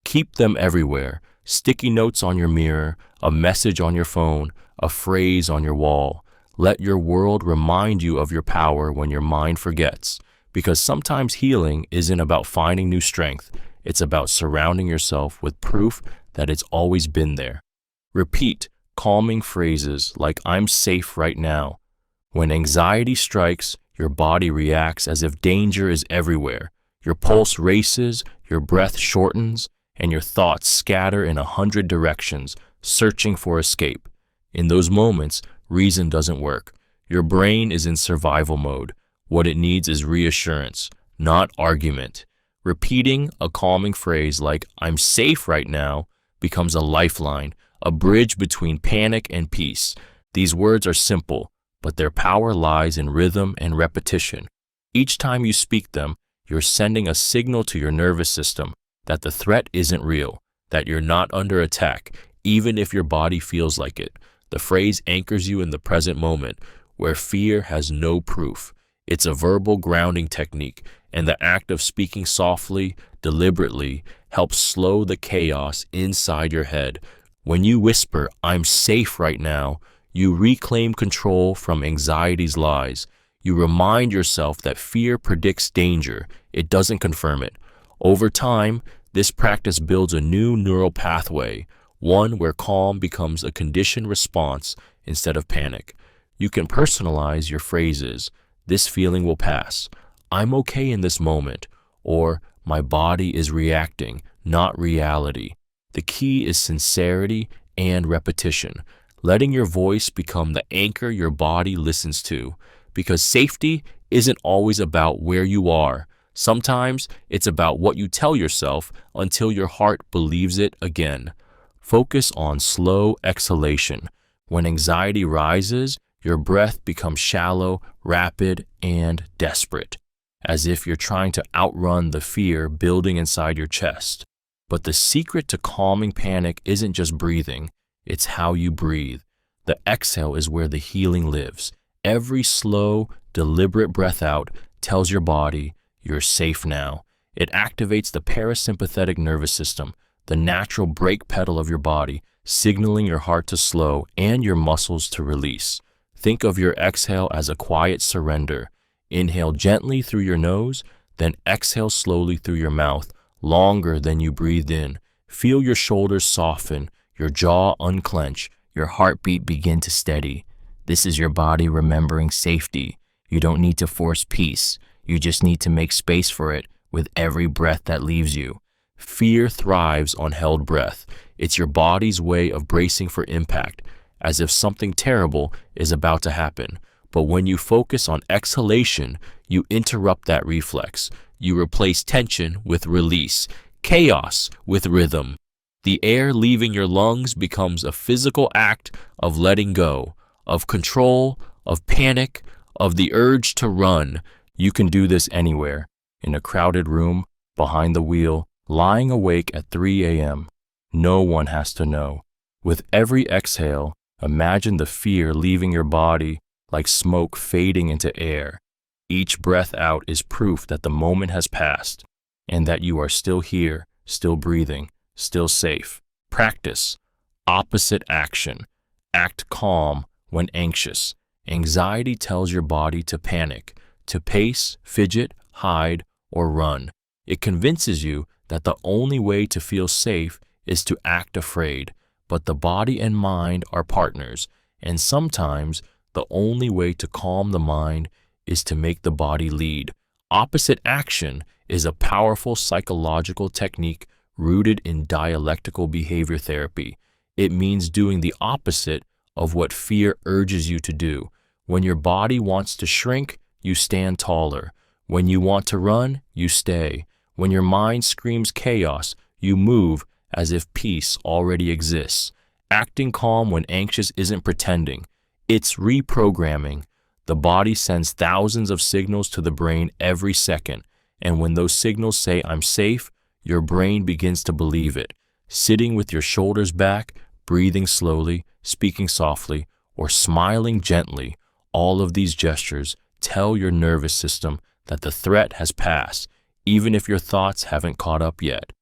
Keep them everywhere: sticky notes on your mirror, a message on your phone, a phrase on your wall. Let your world remind you of your power when your mind forgets. Because sometimes healing isn't about finding new strength. It's about surrounding yourself with proof that it's always been there. Repeat calming phrases like "I'm safe right now." When anxiety strikes, your body reacts as if danger is everywhere. Your pulse races, your breath shortens, and your thoughts scatter in 100 directions, searching for escape. In those moments, reason doesn't work. Your brain is in survival mode. What it needs is reassurance, not argument. Repeating a calming phrase like "I'm safe right now" becomes a lifeline, a bridge between panic and peace. These words are simple, but their power lies in rhythm and repetition. Each time you speak them, you're sending a signal to your nervous system that the threat isn't real, that you're not under attack, even if your body feels like it. The phrase anchors you in the present moment, where fear has no proof. It's a verbal grounding technique, and the act of speaking softly, deliberately, helps slow the chaos inside your head. When you whisper, "I'm safe right now," you reclaim control from anxiety's lies. You remind yourself that fear predicts danger. It doesn't confirm it. Over time, this practice builds a new neural pathway, one where calm becomes a conditioned response instead of panic. You can personalize your phrases: "This feeling will pass," "I'm okay in this moment," or "My body is reacting, not reality." The key is sincerity and repetition, letting your voice become the anchor your body listens to. Because safety isn't always about where you are. Sometimes it's about what you tell yourself until your heart believes it again. Focus on slow exhalation. When anxiety rises, your breath becomes shallow, rapid, and desperate, as if you're trying to outrun the fear building inside your chest. But the secret to calming panic isn't just breathing, it's how you breathe. The exhale is where the healing lives. Every slow, deliberate breath out tells your body, "You're safe now." It activates the parasympathetic nervous system, the natural brake pedal of your body, signaling your heart to slow and your muscles to release. Think of your exhale as a quiet surrender. Inhale gently through your nose, then exhale slowly through your mouth, longer than you breathed in. Feel your shoulders soften, your jaw unclench, your heartbeat begin to steady. This is your body remembering safety. You don't need to force peace. You just need to make space for it with every breath that leaves you. Fear thrives on held breath. It's your body's way of bracing for impact, as if something terrible is about to happen. But when you focus on exhalation, you interrupt that reflex. You replace tension with release, chaos with rhythm. The air leaving your lungs becomes a physical act of letting go, of control, of panic, of the urge to run. You can do this anywhere, in a crowded room, behind the wheel, lying awake at 3 a.m. No one has to know. With every exhale, imagine the fear leaving your body like smoke fading into air. Each breath out is proof that the moment has passed and that you are still here, still breathing, still safe. Practice. Opposite action. Act calm when anxious. Anxiety tells your body to panic, to pace, fidget, hide, or run. It convinces you that the only way to feel safe is to act afraid. But the body and mind are partners, and sometimes the only way to calm the mind is to make the body lead. Opposite action is a powerful psychological technique rooted in dialectical behavior therapy. It means doing the opposite of what fear urges you to do. When your body wants to shrink, you stand taller. When you want to run, you stay. When your mind screams chaos, you move as if peace already exists. Acting calm when anxious isn't pretending. It's reprogramming. The body sends thousands of signals to the brain every second, and when those signals say I'm safe, your brain begins to believe it. Sitting with your shoulders back, breathing slowly, speaking softly, or smiling gently, all of these gestures tell your nervous system that the threat has passed, even if your thoughts haven't caught up yet.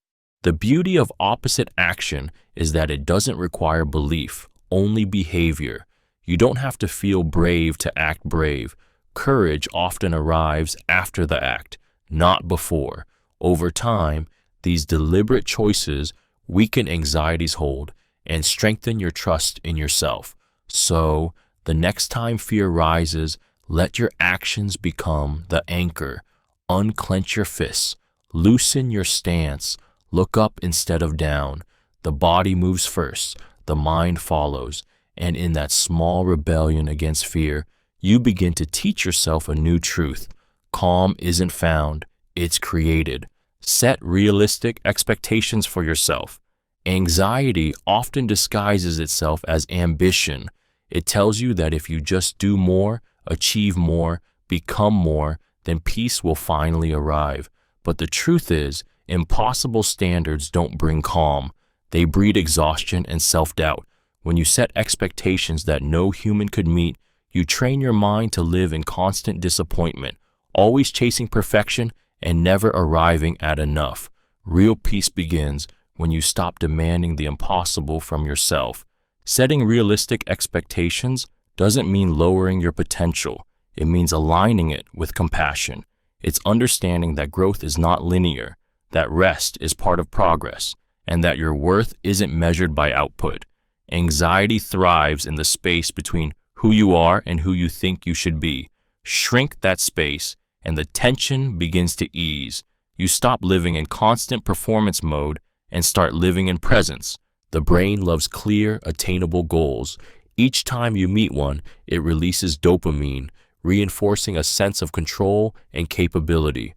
The beauty of opposite action is that it doesn't require belief, only behavior. You don't have to feel brave to act brave. Courage often arrives after the act, not before. Over time, these deliberate choices weaken anxiety's hold and strengthen your trust in yourself. So, the next time fear rises, let your actions become the anchor. Unclench your fists, loosen your stance, look up instead of down. The body moves first, the mind follows, and in that small rebellion against fear, you begin to teach yourself a new truth. Calm isn't found, it's created. Set realistic expectations for yourself. Anxiety often disguises itself as ambition. It tells you that if you just do more, achieve more, become more, then peace will finally arrive. But the truth is, impossible standards don't bring calm. They breed exhaustion and self-doubt. When you set expectations that no human could meet, you train your mind to live in constant disappointment, always chasing perfection and never arriving at enough. Real peace begins when you stop demanding the impossible from yourself. Setting realistic expectations doesn't mean lowering your potential. It means aligning it with compassion. It's understanding that growth is not linear, that rest is part of progress, and that your worth isn't measured by output. Anxiety thrives in the space between who you are and who you think you should be. Shrink that space, and the tension begins to ease. You stop living in constant performance mode and start living in presence. The brain loves clear, attainable goals. Each time you meet one, it releases dopamine, reinforcing a sense of control and capability.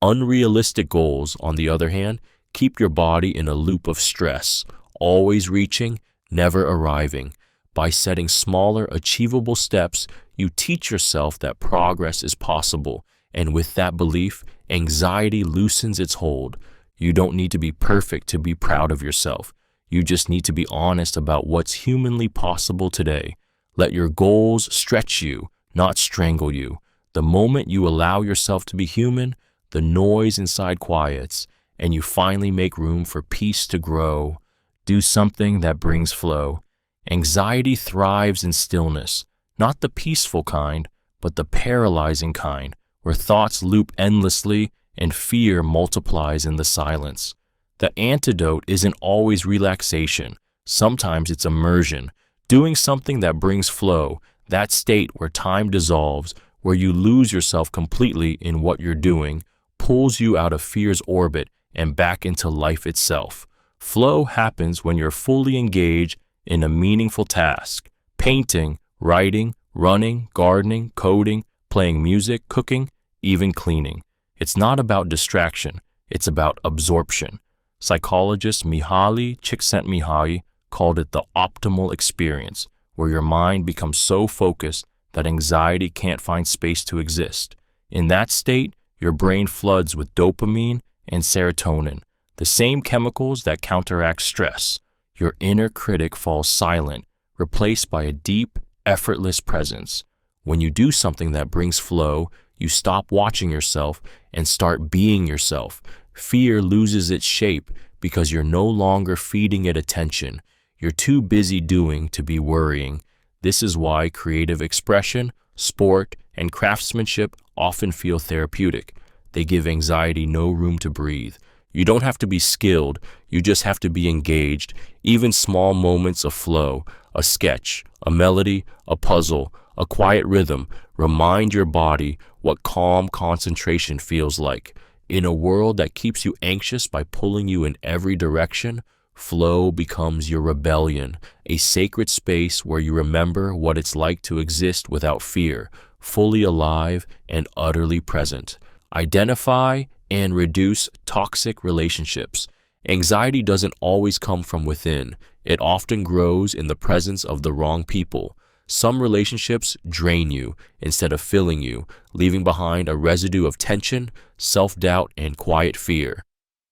Unrealistic goals, on the other hand, keep your body in a loop of stress, always reaching, never arriving. By setting smaller, achievable steps, you teach yourself that progress is possible, and with that belief, anxiety loosens its hold. You don't need to be perfect to be proud of yourself. You just need to be honest about what's humanly possible today. Let your goals stretch you, not strangle you. The moment you allow yourself to be human, the noise inside quiets, and you finally make room for peace to grow. Do something that brings flow. Anxiety thrives in stillness, not the peaceful kind, but the paralyzing kind, where thoughts loop endlessly and fear multiplies in the silence. The antidote isn't always relaxation. Sometimes it's immersion, doing something that brings flow, that state where time dissolves, where you lose yourself completely in what you're doing, pulls you out of fear's orbit and back into life itself. Flow happens when you're fully engaged in a meaningful task: painting, writing, running, gardening, coding, playing music, cooking, even cleaning. It's not about distraction, it's about absorption. Psychologist Mihaly Csikszentmihalyi called it the optimal experience, where your mind becomes so focused that anxiety can't find space to exist. In that state, your brain floods with dopamine and serotonin, the same chemicals that counteract stress. Your inner critic falls silent, replaced by a deep, effortless presence. When you do something that brings flow, you stop watching yourself and start being yourself. Fear loses its shape because you're no longer feeding it attention. You're too busy doing to be worrying. This is why creative expression, sport, and craftsmanship often feel therapeutic. They give anxiety no room to breathe. You don't have to be skilled, you just have to be engaged. Even small moments of flow, a sketch, a melody, a puzzle, a quiet rhythm, remind your body what calm concentration feels like. In a world that keeps you anxious by pulling you in every direction, flow becomes your rebellion, a sacred space where you remember what it's like to exist without fear, fully alive and utterly present. Identify and reduce toxic relationships. Anxiety doesn't always come from within. It often grows in the presence of the wrong people. Some relationships drain you instead of filling you, leaving behind a residue of tension, self-doubt, and quiet fear.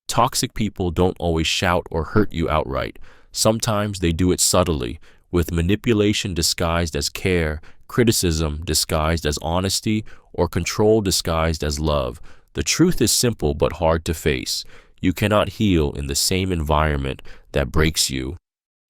Toxic people don't always shout or hurt you outright. Sometimes they do it subtly, with manipulation disguised as care, criticism disguised as honesty, or control disguised as love. The truth is simple but hard to face. You cannot heal in the same environment that breaks you.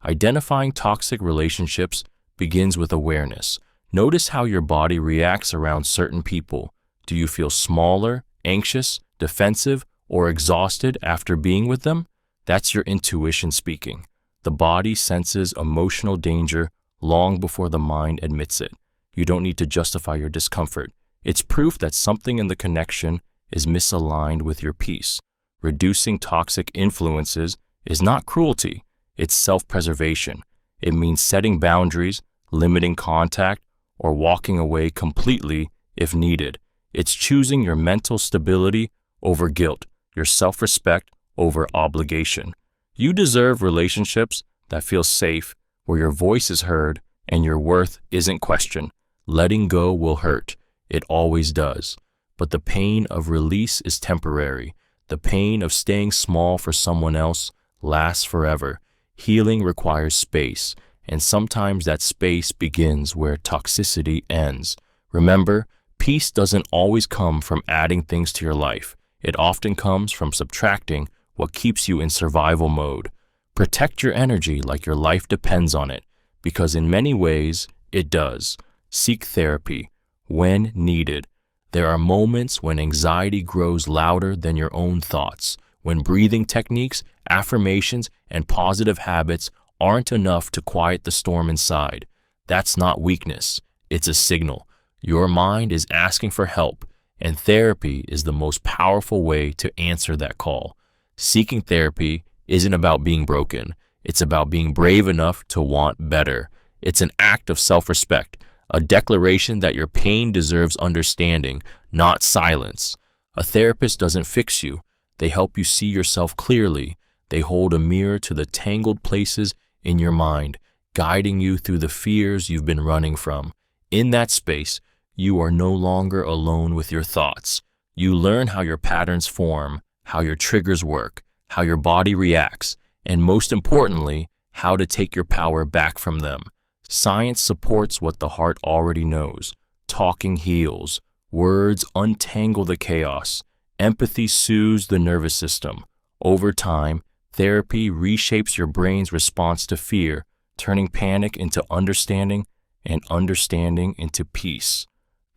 Identifying toxic relationships begins with awareness. Notice how your body reacts around certain people. Do you feel smaller, anxious, defensive, or exhausted after being with them? That's your intuition speaking. The body senses emotional danger long before the mind admits it. You don't need to justify your discomfort. It's proof that something in the connection is misaligned with your peace. Reducing toxic influences is not cruelty, it's self-preservation. It means setting boundaries, limiting contact, or walking away completely if needed. It's choosing your mental stability over guilt, your self-respect over obligation. You deserve relationships that feel safe, where your voice is heard and your worth isn't questioned. Letting go will hurt. It always does. But the pain of release is temporary. The pain of staying small for someone else lasts forever. Healing requires space, and sometimes that space begins where toxicity ends. Remember, peace doesn't always come from adding things to your life. It often comes from subtracting what keeps you in survival mode. Protect your energy like your life depends on it, because in many ways, it does. Seek therapy when needed. There are moments when anxiety grows louder than your own thoughts, when breathing techniques, affirmations, and positive habits aren't enough to quiet the storm inside. That's not weakness, it's a signal. Your mind is asking for help, and therapy is the most powerful way to answer that call. Seeking therapy isn't about being broken, it's about being brave enough to want better. It's an act of self-respect, a declaration that your pain deserves understanding, not silence. A therapist doesn't fix you. They help you see yourself clearly. They hold a mirror to the tangled places in your mind, guiding you through the fears you've been running from. In that space, you are no longer alone with your thoughts. You learn how your patterns form, how your triggers work, how your body reacts, and most importantly, how to take your power back from them. Science supports what the heart already knows. Talking heals. Words untangle the chaos. Empathy soothes the nervous system. Over time, therapy reshapes your brain's response to fear, turning panic into understanding and understanding into peace.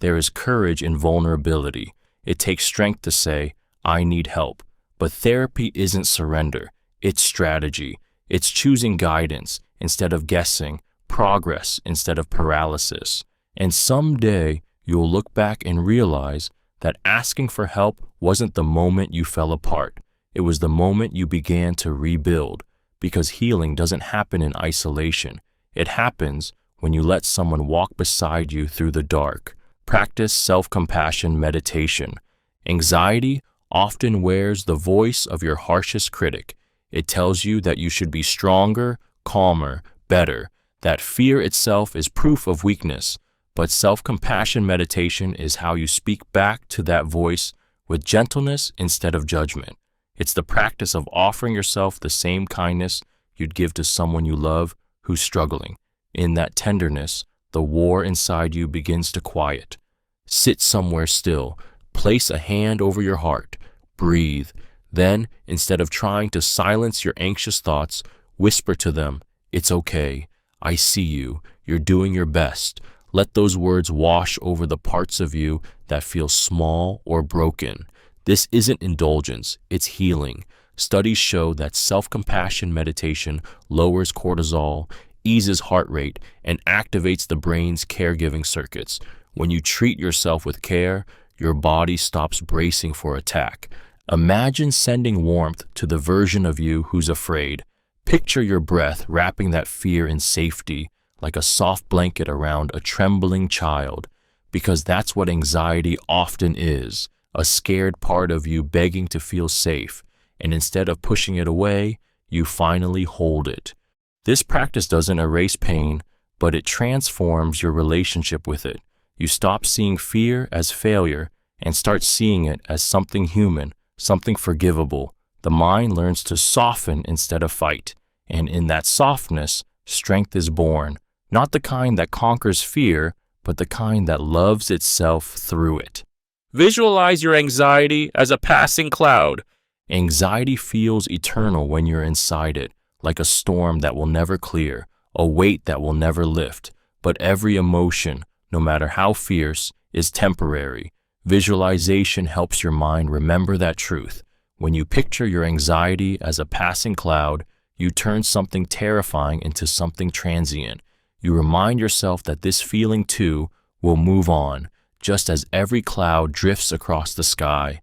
There is courage in vulnerability. It takes strength to say, I need help. But therapy isn't surrender. It's strategy. It's choosing guidance instead of guessing, progress instead of paralysis. And someday you'll look back and realize that asking for help wasn't the moment you fell apart. It was the moment you began to rebuild, because healing doesn't happen in isolation. It happens when you let someone walk beside you through the dark. Practice self-compassion meditation. Anxiety often wears the voice of your harshest critic. It tells you that you should be stronger, calmer, better, that fear itself is proof of weakness. But self-compassion meditation is how you speak back to that voice with gentleness instead of judgment. It's the practice of offering yourself the same kindness you'd give to someone you love who's struggling. In that tenderness, the war inside you begins to quiet. Sit somewhere still. Place a hand over your heart. Breathe. Then, instead of trying to silence your anxious thoughts, whisper to them, "It's okay. I see you. You're doing your best." Let those words wash over the parts of you that feel small or broken. This isn't indulgence, it's healing. Studies show that self-compassion meditation lowers cortisol, eases heart rate, and activates the brain's caregiving circuits. When you treat yourself with care, your body stops bracing for attack. Imagine sending warmth to the version of you who's afraid. Picture your breath wrapping that fear in safety, like a soft blanket around a trembling child, because that's what anxiety often is, a scared part of you begging to feel safe, and instead of pushing it away, you finally hold it. This practice doesn't erase pain, but it transforms your relationship with it. You stop seeing fear as failure and start seeing it as something human, something forgivable. The mind learns to soften instead of fight, and in that softness, strength is born. Not the kind that conquers fear, but the kind that loves itself through it. Visualize your anxiety as a passing cloud. Anxiety feels eternal when you're inside it, like a storm that will never clear, a weight that will never lift. But every emotion, no matter how fierce, is temporary. Visualization helps your mind remember that truth. When you picture your anxiety as a passing cloud, you turn something terrifying into something transient. You remind yourself that this feeling too will move on, just as every cloud drifts across the sky.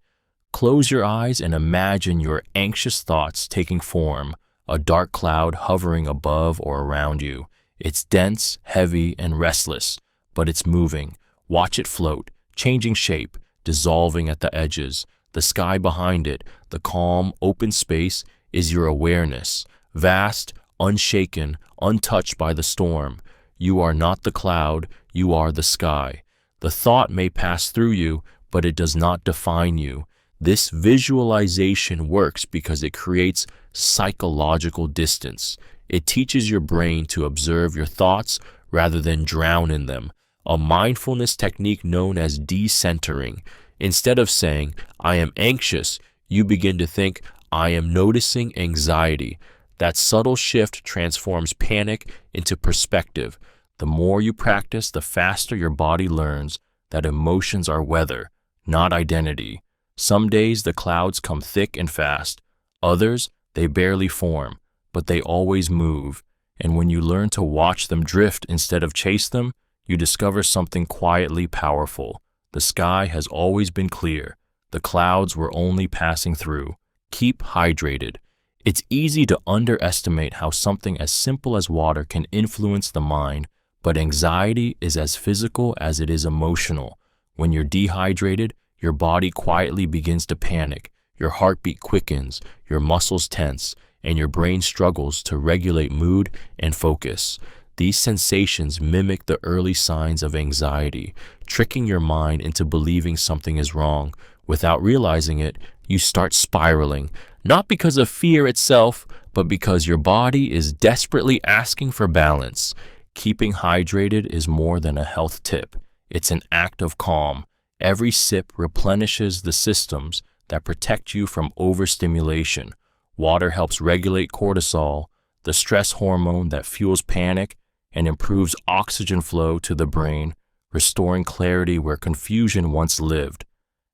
Close your eyes and imagine your anxious thoughts taking form, a dark cloud hovering above or around you. It's dense, heavy, and restless, but it's moving. Watch it float, changing shape, dissolving at the edges. The sky behind it, the calm, open space, is your awareness. Vast, unshaken, untouched by the storm. You are not the cloud, you are the sky. The thought may pass through you, but it does not define you. This visualization works because it creates psychological distance. It teaches your brain to observe your thoughts rather than drown in them. A mindfulness technique known as decentering. Instead of saying, "I am anxious," you begin to think, "I am noticing anxiety." That subtle shift transforms panic into perspective. The more you practice, the faster your body learns that emotions are weather, not identity. Some days the clouds come thick and fast. Others, they barely form, but they always move. And when you learn to watch them drift instead of chase them, you discover something quietly powerful. The sky has always been clear. The clouds were only passing through. Keep hydrated. It's easy to underestimate how something as simple as water can influence the mind, but anxiety is as physical as it is emotional. When you're dehydrated, your body quietly begins to panic, your heartbeat quickens, your muscles tense, and your brain struggles to regulate mood and focus. These sensations mimic the early signs of anxiety, tricking your mind into believing something is wrong. Without realizing it, you start spiraling, not because of fear itself, but because your body is desperately asking for balance. Keeping hydrated is more than a health tip. It's an act of calm. Every sip replenishes the systems that protect you from overstimulation. Water helps regulate cortisol, the stress hormone that fuels panic and improves oxygen flow to the brain, restoring clarity where confusion once lived.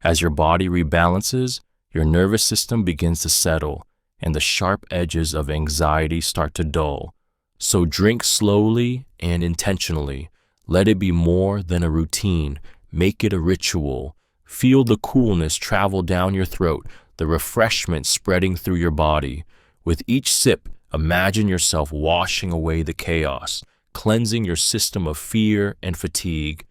As your body rebalances, your nervous system begins to settle, and the sharp edges of anxiety start to dull. So drink slowly and intentionally. Let it be more than a routine. Make it a ritual. Feel the coolness travel down your throat, the refreshment spreading through your body. With each sip, imagine yourself washing away the chaos, cleansing your system of fear and fatigue.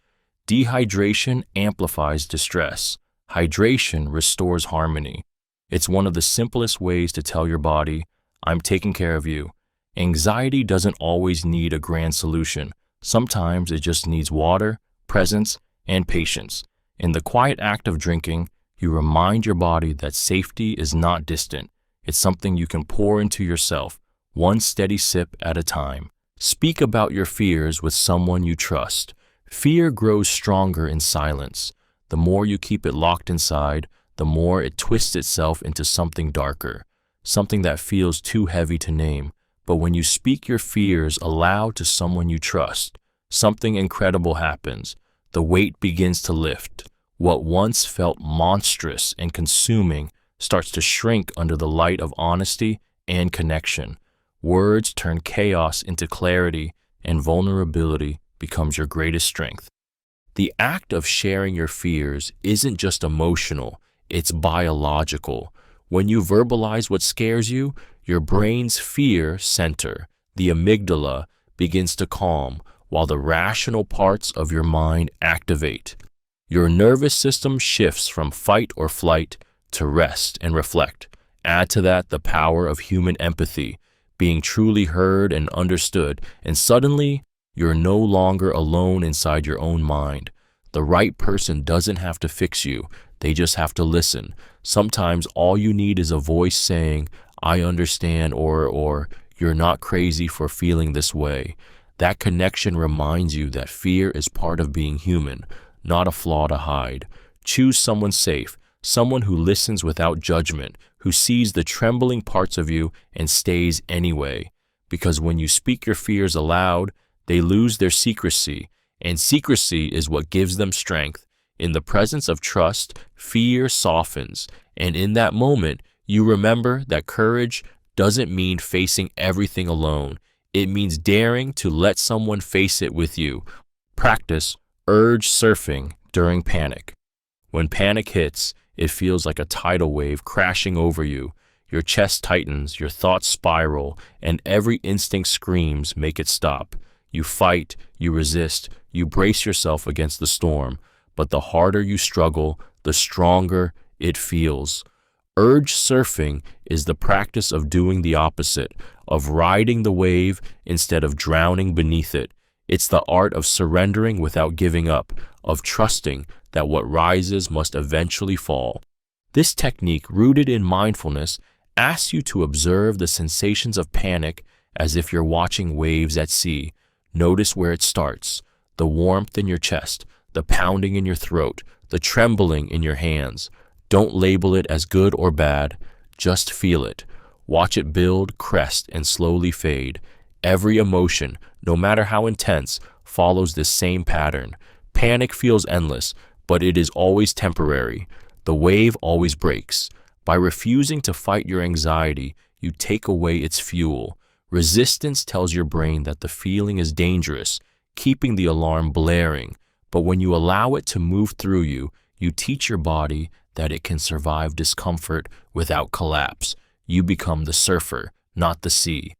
Dehydration amplifies distress. Hydration restores harmony. It's one of the simplest ways to tell your body, I'm taking care of you. Anxiety doesn't always need a grand solution. Sometimes it just needs water, presence, and patience. In the quiet act of drinking, you remind your body that safety is not distant. It's something you can pour into yourself, one steady sip at a time. Speak about your fears with someone you trust. Fear grows stronger in silence. The more you keep it locked inside, the more it twists itself into something darker, something that feels too heavy to name. But when you speak your fears aloud to someone you trust, something incredible happens. The weight begins to lift. What once felt monstrous and consuming starts to shrink under the light of honesty and connection. Words turn chaos into clarity, and vulnerability becomes your greatest strength. The act of sharing your fears isn't just emotional, it's biological. When you verbalize what scares you, your brain's fear center, the amygdala, begins to calm, while the rational parts of your mind activate. Your nervous system shifts from fight or flight to rest and reflect. Add to that the power of human empathy, being truly heard and understood, and suddenly you're no longer alone inside your own mind. The right person doesn't have to fix you, they just have to listen. Sometimes all you need is a voice saying, I understand, or you're not crazy for feeling this way. That connection reminds you that fear is part of being human, not a flaw to hide. Choose someone safe, someone who listens without judgment, who sees the trembling parts of you and stays anyway. Because when you speak your fears aloud, they lose their secrecy, and secrecy is what gives them strength. In the presence of trust, fear softens, and in that moment, you remember that courage doesn't mean facing everything alone. It means daring to let someone face it with you. Practice urge surfing during panic. When panic hits, it feels like a tidal wave crashing over you. Your chest tightens, your thoughts spiral, and every instinct screams, make it stop. You fight, you resist, you brace yourself against the storm, but the harder you struggle, the stronger it feels. Urge surfing is the practice of doing the opposite, of riding the wave instead of drowning beneath it. It's the art of surrendering without giving up, of trusting that what rises must eventually fall. This technique, rooted in mindfulness, asks you to observe the sensations of panic as if you're watching waves at sea. Notice where it starts, the warmth in your chest, the pounding in your throat, the trembling in your hands. Don't label it as good or bad, just feel it. Watch it build, crest, and slowly fade. Every emotion, no matter how intense, follows this same pattern. Panic feels endless, but it is always temporary. The wave always breaks. By refusing to fight your anxiety, you take away its fuel. Resistance tells your brain that the feeling is dangerous, keeping the alarm blaring. But when you allow it to move through you, you teach your body that it can survive discomfort without collapse. You become the surfer, not the sea.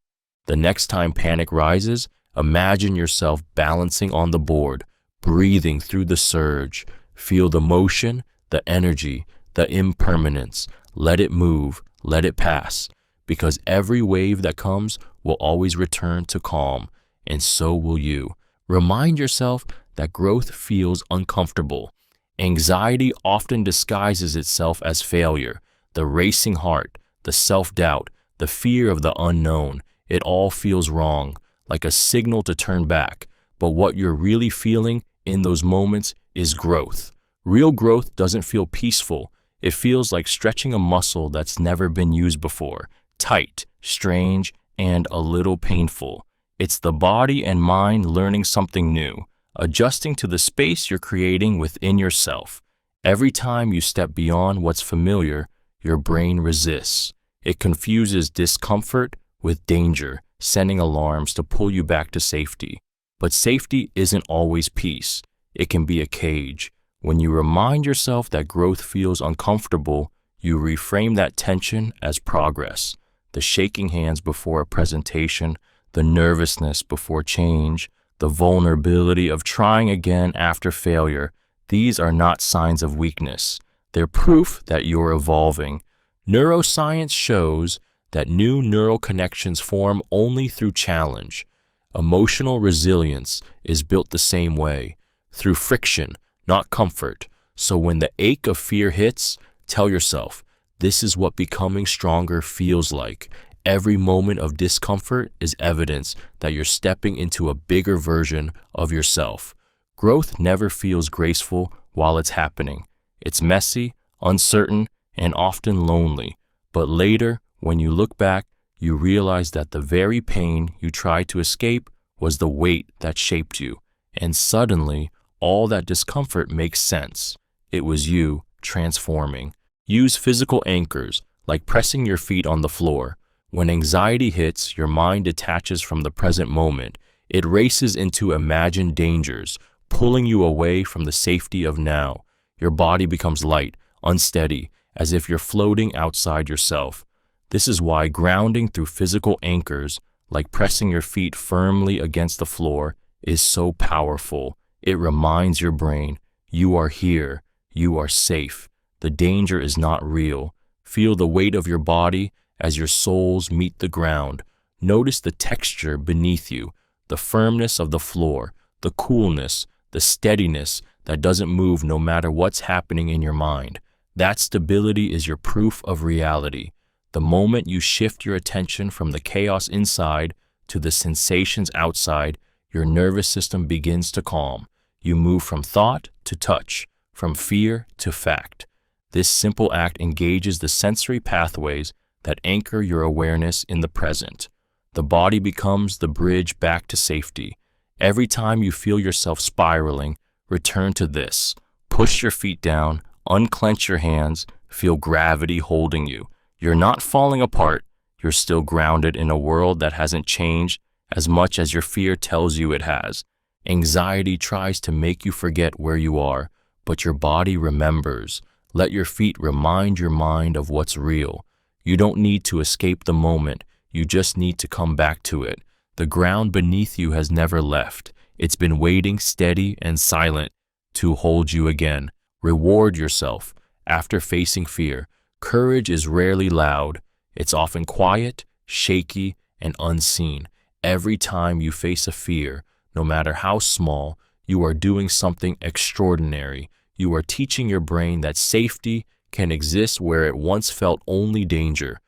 The next time panic rises, imagine yourself balancing on the board, breathing through the surge. Feel the motion, the energy, the impermanence. Let it move, let it pass, because every wave that comes will always return to calm, and so will you. Remind yourself that growth feels uncomfortable. Anxiety often disguises itself as failure, the racing heart, the self-doubt, the fear of the unknown. It all feels wrong, like a signal to turn back. But what you're really feeling in those moments is growth. Real growth doesn't feel peaceful. It feels like stretching a muscle that's never been used before, tight, strange, and a little painful. It's the body and mind learning something new, adjusting to the space you're creating within yourself. Every time you step beyond what's familiar, your brain resists. It confuses discomfort with danger, sending alarms to pull you back to safety. But safety isn't always peace. It can be a cage. When you remind yourself that growth feels uncomfortable, you reframe that tension as progress. The shaking hands before a presentation, the nervousness before change, the vulnerability of trying again after failure, these are not signs of weakness. They're proof that you're evolving. Neuroscience shows that new neural connections form only through challenge. Emotional resilience is built the same way, through friction, not comfort. So when the ache of fear hits, tell yourself, this is what becoming stronger feels like. Every moment of discomfort is evidence that you're stepping into a bigger version of yourself. Growth never feels graceful while it's happening. It's messy, uncertain, and often lonely. But later, when you look back, you realize that the very pain you tried to escape was the weight that shaped you. And suddenly, all that discomfort makes sense. It was you transforming. Use physical anchors, like pressing your feet on the floor. When anxiety hits, your mind detaches from the present moment. It races into imagined dangers, pulling you away from the safety of now. Your body becomes light, unsteady, as if you're floating outside yourself. This is why grounding through physical anchors, like pressing your feet firmly against the floor, is so powerful. It reminds your brain, you are here, you are safe. The danger is not real. Feel the weight of your body as your soles meet the ground. Notice the texture beneath you, the firmness of the floor, the coolness, the steadiness that doesn't move no matter what's happening in your mind. That stability is your proof of reality. The moment you shift your attention from the chaos inside to the sensations outside, your nervous system begins to calm. You move from thought to touch, from fear to fact. This simple act engages the sensory pathways that anchor your awareness in the present. The body becomes the bridge back to safety. Every time you feel yourself spiraling, return to this. Push your feet down, unclench your hands, feel gravity holding you. You're not falling apart, you're still grounded in a world that hasn't changed as much as your fear tells you it has. Anxiety tries to make you forget where you are, but your body remembers. Let your feet remind your mind of what's real. You don't need to escape the moment, you just need to come back to it. The ground beneath you has never left. It's been waiting steady and silent to hold you again. Reward yourself. After facing fear, courage is rarely loud. It's often quiet, shaky, and unseen. Every time you face a fear, no matter how small, you are doing something extraordinary. You are teaching your brain that safety can exist where it once felt only danger.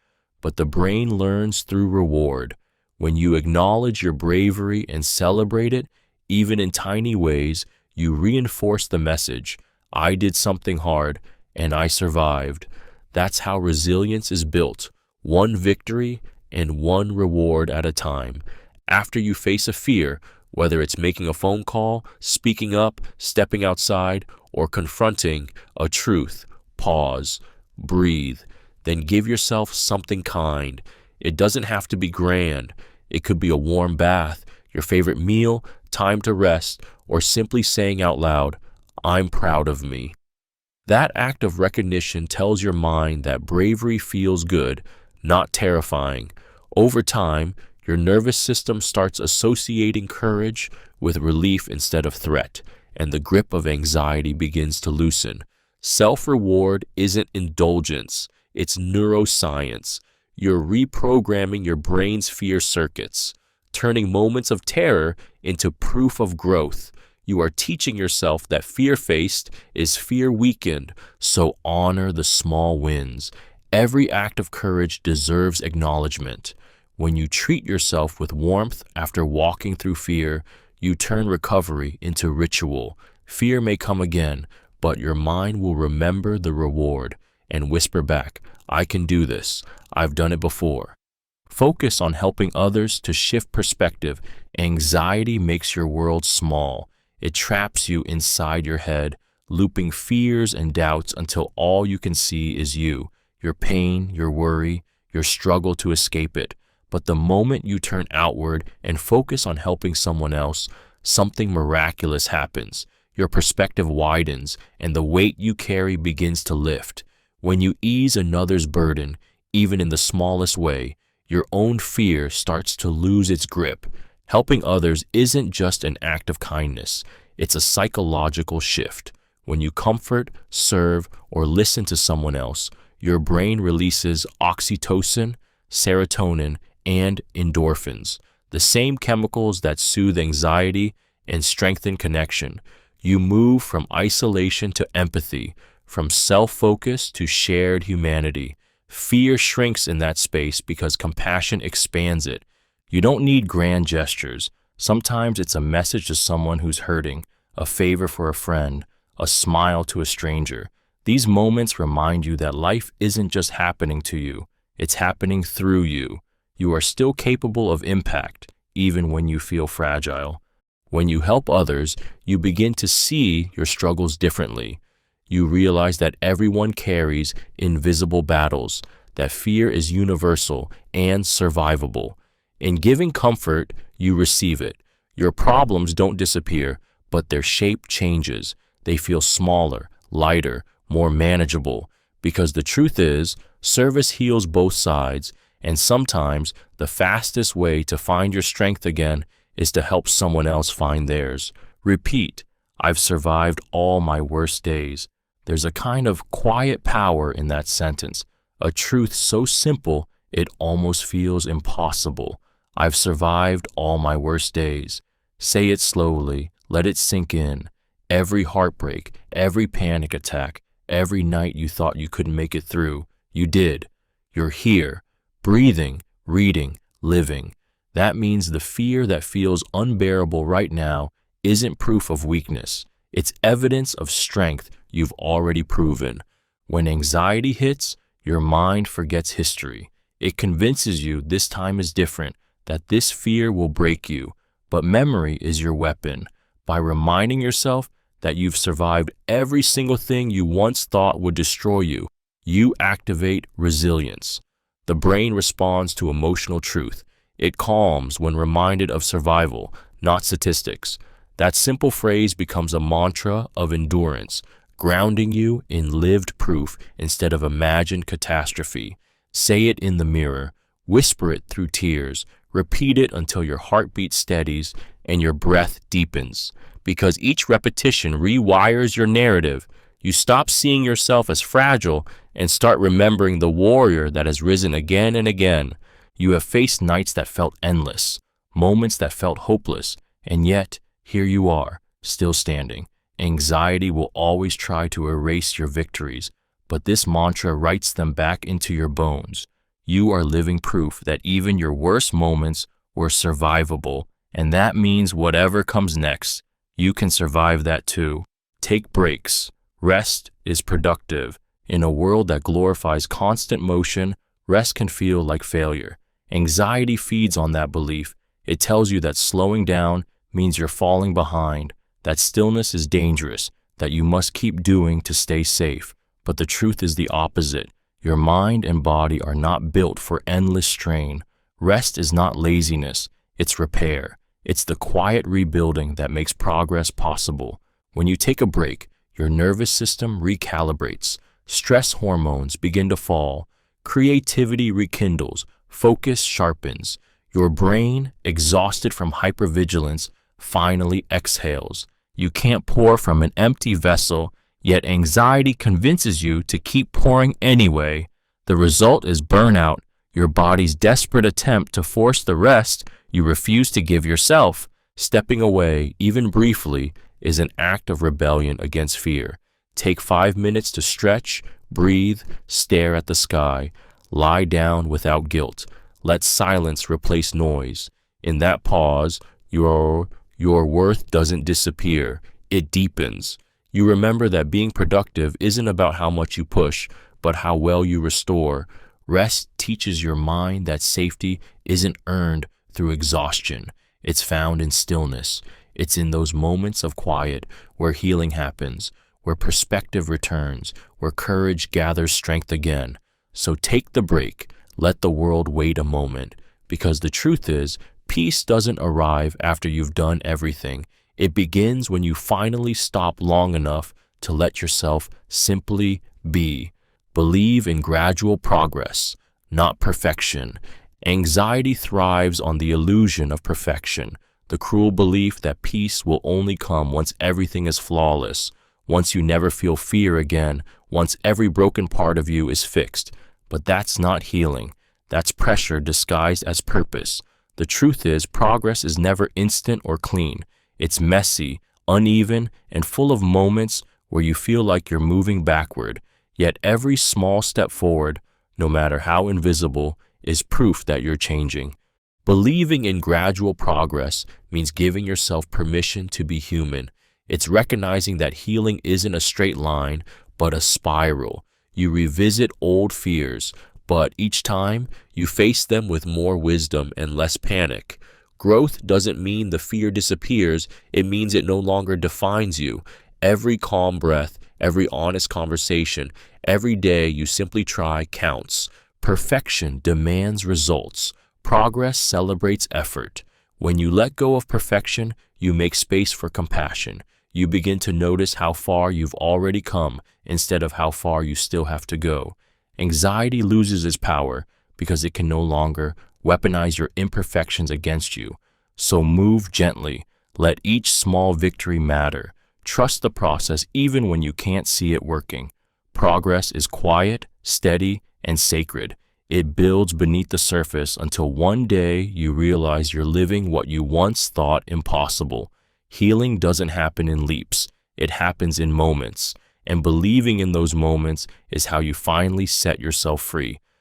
But the brain learns through reward. When you acknowledge your bravery and celebrate it, even in tiny ways, you reinforce the message, I did something hard and I survived. That's how resilience is built, one victory and one reward at a time. After you face a fear, whether it's making a phone call, speaking up, stepping outside, or confronting a truth, pause, breathe, then give yourself something kind. It doesn't have to be grand. It could be a warm bath, your favorite meal, time to rest, or simply saying out loud, I'm proud of me. That act of recognition tells your mind that bravery feels good, not terrifying. Over time, your nervous system starts associating courage with relief instead of threat, and the grip of anxiety begins to loosen. Self-reward isn't indulgence, it's neuroscience. You're reprogramming your brain's fear circuits, turning moments of terror into proof of growth. You are teaching yourself that fear faced is fear weakened, so honor the small wins. Every act of courage deserves acknowledgement. When you treat yourself with warmth after walking through fear, you turn recovery into ritual. Fear may come again, but your mind will remember the reward and whisper back, I can do this. I've done it before. Focus on helping others to shift perspective. Anxiety makes your world small. It traps you inside your head, looping fears and doubts until all you can see is you, your pain, your worry, your struggle to escape it. But the moment you turn outward and focus on helping someone else, something miraculous happens. Your perspective widens, and the weight you carry begins to lift. When you ease another's burden, even in the smallest way, your own fear starts to lose its grip. Helping others isn't just an act of kindness, it's a psychological shift. When you comfort, serve, or listen to someone else, your brain releases oxytocin, serotonin, and endorphins, the same chemicals that soothe anxiety and strengthen connection. You move from isolation to empathy, from self-focus to shared humanity. Fear shrinks in that space because compassion expands it. You don't need grand gestures. Sometimes it's a message to someone who's hurting, a favor for a friend, a smile to a stranger. These moments remind you that life isn't just happening to you, it's happening through you. You are still capable of impact, even when you feel fragile. When you help others, you begin to see your struggles differently. You realize that everyone carries invisible battles, that fear is universal and survivable. In giving comfort, you receive it. Your problems don't disappear, but their shape changes. They feel smaller, lighter, more manageable. Because the truth is, service heals both sides, and sometimes the fastest way to find your strength again is to help someone else find theirs. Repeat, I've survived all my worst days. There's a kind of quiet power in that sentence, a truth so simple it almost feels impossible. I've survived all my worst days. Say it slowly, let it sink in. Every heartbreak, every panic attack, every night you thought you couldn't make it through, you did. You're here, breathing, reading, living. That means the fear that feels unbearable right now isn't proof of weakness. It's evidence of strength you've already proven. When anxiety hits, your mind forgets history. It convinces you this time is different, that this fear will break you. But memory is your weapon. By reminding yourself that you've survived every single thing you once thought would destroy you, you activate resilience. The brain responds to emotional truth. It calms when reminded of survival, not statistics. That simple phrase becomes a mantra of endurance, grounding you in lived proof instead of imagined catastrophe. Say it in the mirror, whisper it through tears, repeat it until your heartbeat steadies and your breath deepens. Because each repetition rewires your narrative. You stop seeing yourself as fragile and start remembering the warrior that has risen again and again. You have faced nights that felt endless, moments that felt hopeless, and yet, here you are, still standing. Anxiety will always try to erase your victories, but this mantra writes them back into your bones. You are living proof that even your worst moments were survivable, and that means whatever comes next, you can survive that too. Take breaks. Rest is productive. In a world that glorifies constant motion, rest can feel like failure. Anxiety feeds on that belief. It tells you that slowing down means you're falling behind, that stillness is dangerous, that you must keep doing to stay safe. But the truth is the opposite. Your mind and body are not built for endless strain. Rest is not laziness, it's repair. It's the quiet rebuilding that makes progress possible. When you take a break, your nervous system recalibrates. Stress hormones begin to fall. Creativity rekindles. Focus sharpens. Your brain, exhausted from hypervigilance, finally exhales. You can't pour from an empty vessel, yet anxiety convinces you to keep pouring anyway. The result is burnout, your body's desperate attempt to force the rest you refuse to give yourself. Stepping away, even briefly, is an act of rebellion against fear. Take 5 minutes to stretch, breathe, stare at the sky, lie down without guilt. Let silence replace noise. In that pause, your worth doesn't disappear, it deepens. You remember that being productive isn't about how much you push, but how well you restore. Rest teaches your mind that safety isn't earned through exhaustion. It's found in stillness. It's in those moments of quiet where healing happens, where perspective returns, where courage gathers strength again. So take the break. let the world wait a moment, because the truth is, peace doesn't arrive after you've done everything. It begins when you finally stop long enough to let yourself simply be. Believe in gradual progress, not perfection. Anxiety thrives on the illusion of perfection, the cruel belief that peace will only come once everything is flawless, once you never feel fear again, once every broken part of you is fixed. But that's not healing. That's pressure disguised as purpose. The truth is, progress is never instant or clean. It's messy, uneven, and full of moments where you feel like you're moving backward. Yet every small step forward, no matter how invisible, is proof that you're changing. Believing in gradual progress means giving yourself permission to be human. It's recognizing that healing isn't a straight line, but a spiral. You revisit old fears, but each time you face them with more wisdom and less panic. Growth doesn't mean the fear disappears, it means it no longer defines you. Every calm breath, every honest conversation, every day you simply try counts. Perfection demands results. Progress celebrates effort. When you let go of perfection, you make space for compassion. You begin to notice how far you've already come instead of how far you still have to go. Anxiety loses its power because it can no longer weaponize your imperfections against you. So move gently. Let each small victory matter. Trust the process even when you can't see it working. Progress is quiet, steady, and sacred. It builds beneath the surface until one day you realize you're living what you once thought impossible. Healing doesn't happen in leaps. It happens in moments. And believing in those moments is how you finally set yourself free.